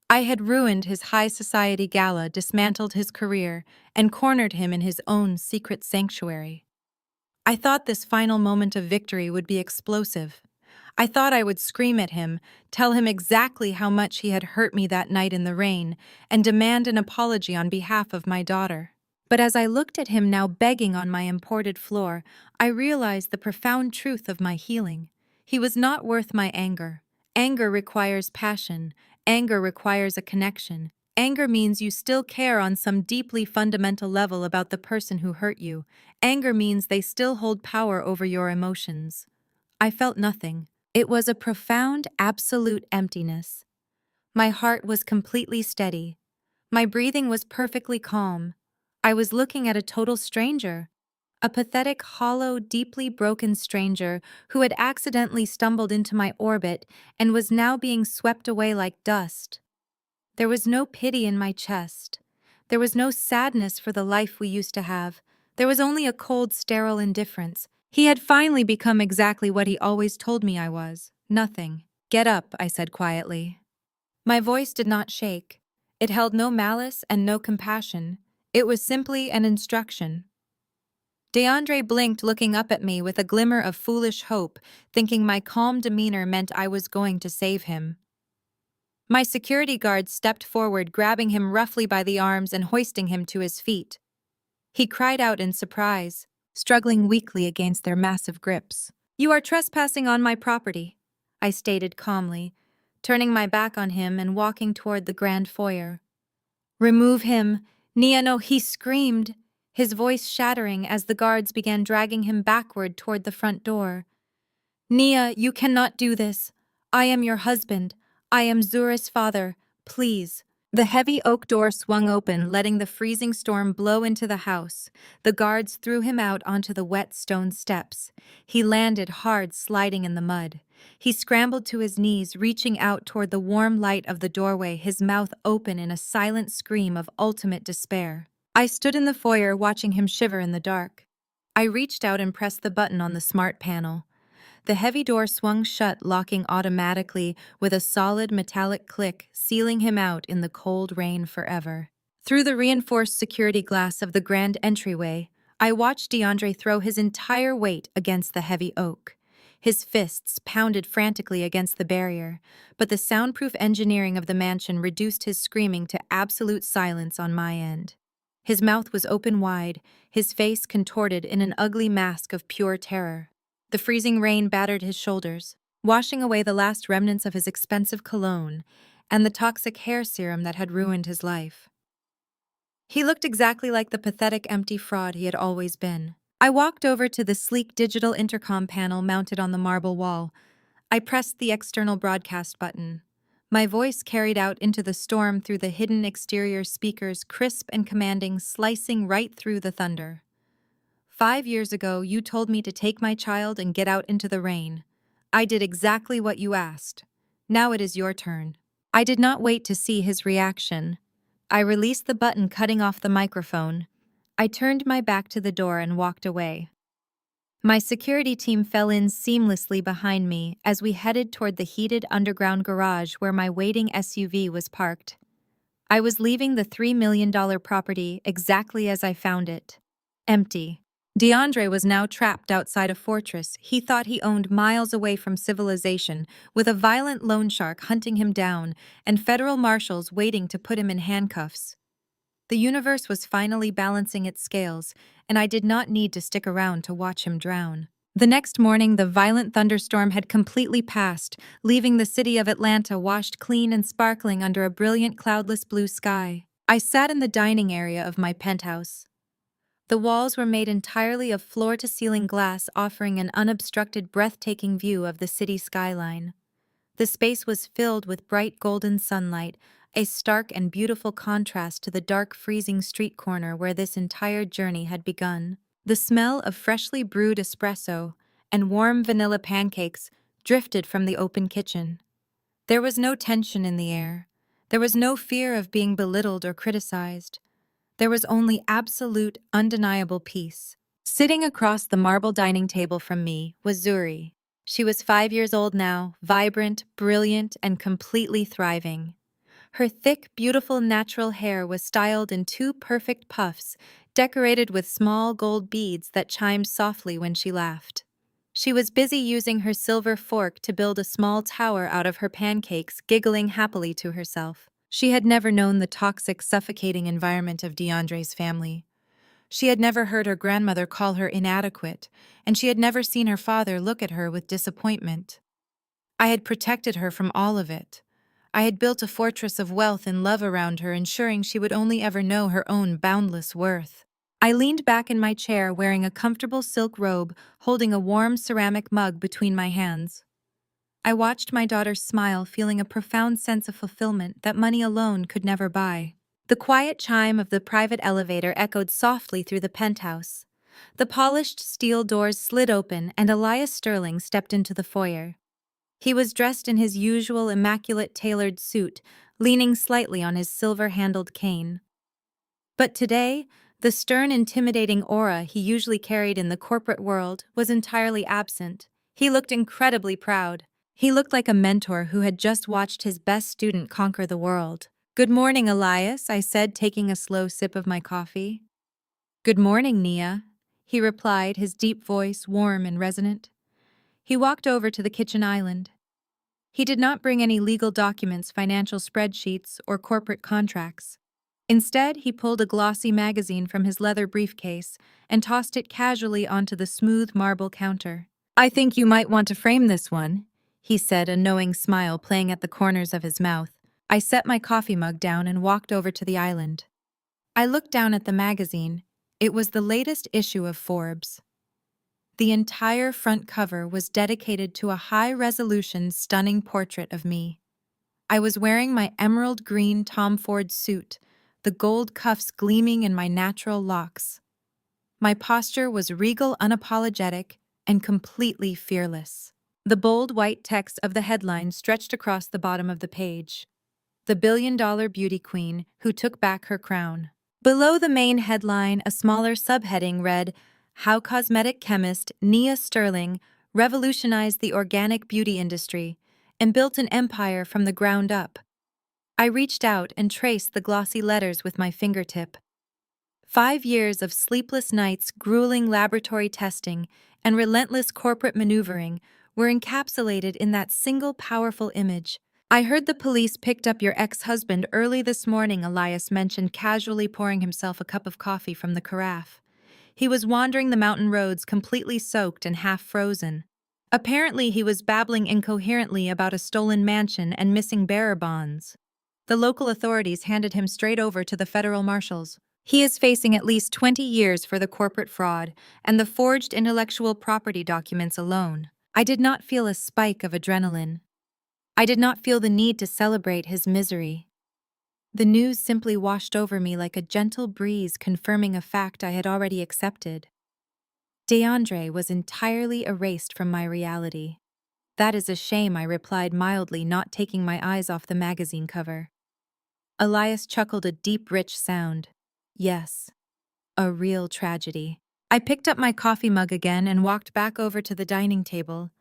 I had ruined his high society gala, dismantled his career, and cornered him in his own secret sanctuary. I thought this final moment of victory would be explosive. I thought I would scream at him, tell him exactly how much he had hurt me that night in the rain, and demand an apology on behalf of my daughter. But as I looked at him now begging on my imported floor, I realized the profound truth of my healing. He was not worth my anger. Anger requires passion. Anger requires a connection. Anger means you still care on some deeply fundamental level about the person who hurt you. Anger means they still hold power over your emotions. I felt nothing. It was a profound, absolute emptiness. My heart was completely steady. My breathing was perfectly calm. I was looking at a total stranger, a pathetic, hollow, deeply broken stranger who had accidentally stumbled into my orbit and was now being swept away like dust. There was no pity in my chest. There was no sadness for the life we used to have. There was only a cold, sterile indifference. He had finally become exactly what he always told me I was. Nothing. "Get up," I said quietly. My voice did not shake. It held no malice and no compassion. It was simply an instruction. DeAndre blinked, looking up at me with a glimmer of foolish hope, thinking my calm demeanor meant I was going to save him. My security guard stepped forward, grabbing him roughly by the arms and hoisting him to his feet. He cried out in surprise, struggling weakly against their massive grips. "You are trespassing on my property," I stated calmly, turning my back on him and walking toward the grand foyer. "Remove him, Nia, no," he screamed, his voice shattering as the guards began dragging him backward toward the front door. "Nia, you cannot do this. I am your husband. I am Zura's father. Please." The heavy oak door swung open, letting the freezing storm blow into the house. The guards threw him out onto the wet stone steps. He landed hard, sliding in the mud. He scrambled to his knees, reaching out toward the warm light of the doorway, his mouth open in a silent scream of ultimate despair. I stood in the foyer, watching him shiver in the dark. I reached out and pressed the button on the smart panel. The heavy door swung shut, locking automatically with a solid metallic click, sealing him out in the cold rain forever. Through the reinforced security glass of the grand entryway, I watched DeAndre throw his entire weight against the heavy oak. His fists pounded frantically against the barrier, but the soundproof engineering of the mansion reduced his screaming to absolute silence on my end. His mouth was open wide, his face contorted in an ugly mask of pure terror. The freezing rain battered his shoulders, washing away the last remnants of his expensive cologne and the toxic hair serum that had ruined his life. He looked exactly like the pathetic empty fraud he had always been. I walked over to the sleek digital intercom panel mounted on the marble wall. I pressed the external broadcast button. My voice carried out into the storm through the hidden exterior speakers, crisp and commanding, slicing right through the thunder. 5 years ago, you told me to take my child and get out into the rain. I did exactly what you asked. Now it is your turn. I did not wait to see his reaction. I released the button, cutting off the microphone. I turned my back to the door and walked away. My security team fell in seamlessly behind me as we headed toward the heated underground garage where my waiting SUV was parked. I was leaving the $3 million property exactly as I found it. Empty. DeAndre was now trapped outside a fortress he thought he owned miles away from civilization, with a violent loan shark hunting him down and federal marshals waiting to put him in handcuffs. The universe was finally balancing its scales, and I did not need to stick around to watch him drown. The next morning, the violent thunderstorm had completely passed, leaving the city of Atlanta washed clean and sparkling under a brilliant cloudless blue sky. I sat in the dining area of my penthouse. The walls were made entirely of floor-to-ceiling glass, offering an unobstructed, breathtaking view of the city skyline. The space was filled with bright golden sunlight, a stark and beautiful contrast to the dark, freezing street corner where this entire journey had begun. The smell of freshly brewed espresso and warm vanilla pancakes drifted from the open kitchen. There was no tension in the air. There was no fear of being belittled or criticized. There was only absolute, undeniable peace. Sitting across the marble dining table from me was Zuri. She was 5 years old now, vibrant, brilliant, and completely thriving. Her thick, beautiful natural hair was styled in 2 perfect puffs, decorated with small gold beads that chimed softly when she laughed. She was busy using her silver fork to build a small tower out of her pancakes, giggling happily to herself. She had never known the toxic, suffocating environment of DeAndre's family. She had never heard her grandmother call her inadequate, and she had never seen her father look at her with disappointment. I had protected her from all of it. I had built a fortress of wealth and love around her, ensuring she would only ever know her own boundless worth. I leaned back in my chair, wearing a comfortable silk robe, holding a warm ceramic mug between my hands. I watched my daughter smile, feeling a profound sense of fulfillment that money alone could never buy. The quiet chime of the private elevator echoed softly through the penthouse. The polished steel doors slid open, and Elias Sterling stepped into the foyer. He was dressed in his usual immaculate tailored suit, leaning slightly on his silver-handled cane. But today, the stern, intimidating aura he usually carried in the corporate world was entirely absent. He looked incredibly proud. He looked like a mentor who had just watched his best student conquer the world. "Good morning, Elias," I said, taking a slow sip of my coffee. "Good morning, Nia," he replied, his deep voice warm and resonant. He walked over to the kitchen island. He did not bring any legal documents, financial spreadsheets, or corporate contracts. Instead, he pulled a glossy magazine from his leather briefcase and tossed it casually onto the smooth marble counter. "I think you might want to frame this one," he said, a knowing smile playing at the corners of his mouth. I set my coffee mug down and walked over to the island. I looked down at the magazine. It was the latest issue of Forbes. The entire front cover was dedicated to a high-resolution, stunning portrait of me. I was wearing my emerald green Tom Ford suit, the gold cuffs gleaming in my natural locks. My posture was regal, unapologetic, and completely fearless. The bold white text of the headline stretched across the bottom of the page. "The billion-dollar beauty queen who took back her crown." Below the main headline, a smaller subheading read, "How cosmetic chemist Nia Sterling revolutionized the organic beauty industry, and built an empire from the ground up. I reached out and traced the glossy letters with my fingertip. 5 years of sleepless nights, grueling laboratory testing, and relentless corporate maneuvering were encapsulated in that single powerful image. I heard the police picked up your ex-husband early this morning, Elias mentioned, casually pouring himself a cup of coffee from the carafe. He was wandering the mountain roads completely soaked and half frozen. Apparently, he was babbling incoherently about a stolen mansion and missing bearer bonds. The local authorities handed him straight over to the federal marshals. He is facing at least 20 years for the corporate fraud and the forged intellectual property documents alone. I did not feel a spike of adrenaline. I did not feel the need to celebrate his misery. The news simply washed over me like a gentle breeze, confirming a fact I had already accepted. DeAndre was entirely erased from my reality. That is a shame, I replied mildly, not taking my eyes off the magazine cover. Elias chuckled a deep, rich sound. Yes, a real tragedy. I picked up my coffee mug again and walked back over to the dining table.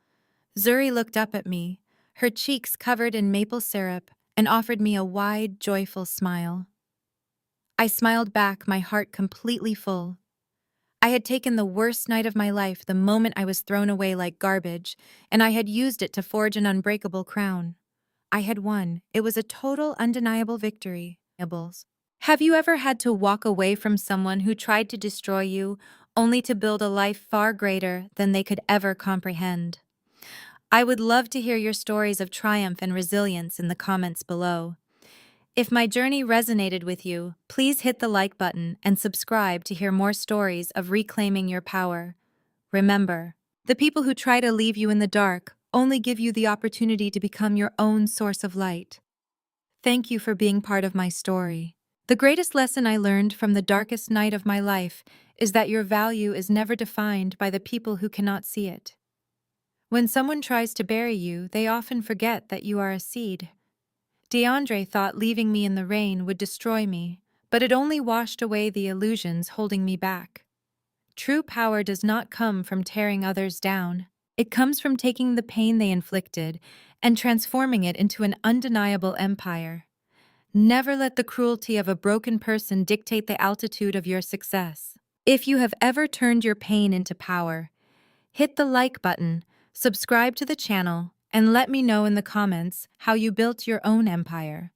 Zuri looked up at me, her cheeks covered in maple syrup, and offered me a wide, joyful smile. I smiled back, my heart completely full. I had taken the worst night of my life the moment I was thrown away like garbage, and I had used it to forge an unbreakable crown. I had won. It was a total, undeniable victory. Have you ever had to walk away from someone who tried to destroy you, only to build a life far greater than they could ever comprehend? I would love to hear your stories of triumph and resilience in the comments below. If my journey resonated with you, please hit the like button and subscribe to hear more stories of reclaiming your power. Remember, the people who try to leave you in the dark only give you the opportunity to become your own source of light. Thank you for being part of my story. The greatest lesson I learned from the darkest night of my life is that your value is never defined by the people who cannot see it. When someone tries to bury you, they often forget that you are a seed. DeAndre thought leaving me in the rain would destroy me, but it only washed away the illusions holding me back. True power does not come from tearing others down. It comes from taking the pain they inflicted and transforming it into an undeniable empire. Never let the cruelty of a broken person dictate the altitude of your success. If you have ever turned your pain into power, hit the like button, subscribe to the channel, and let me know in the comments how you built your own empire.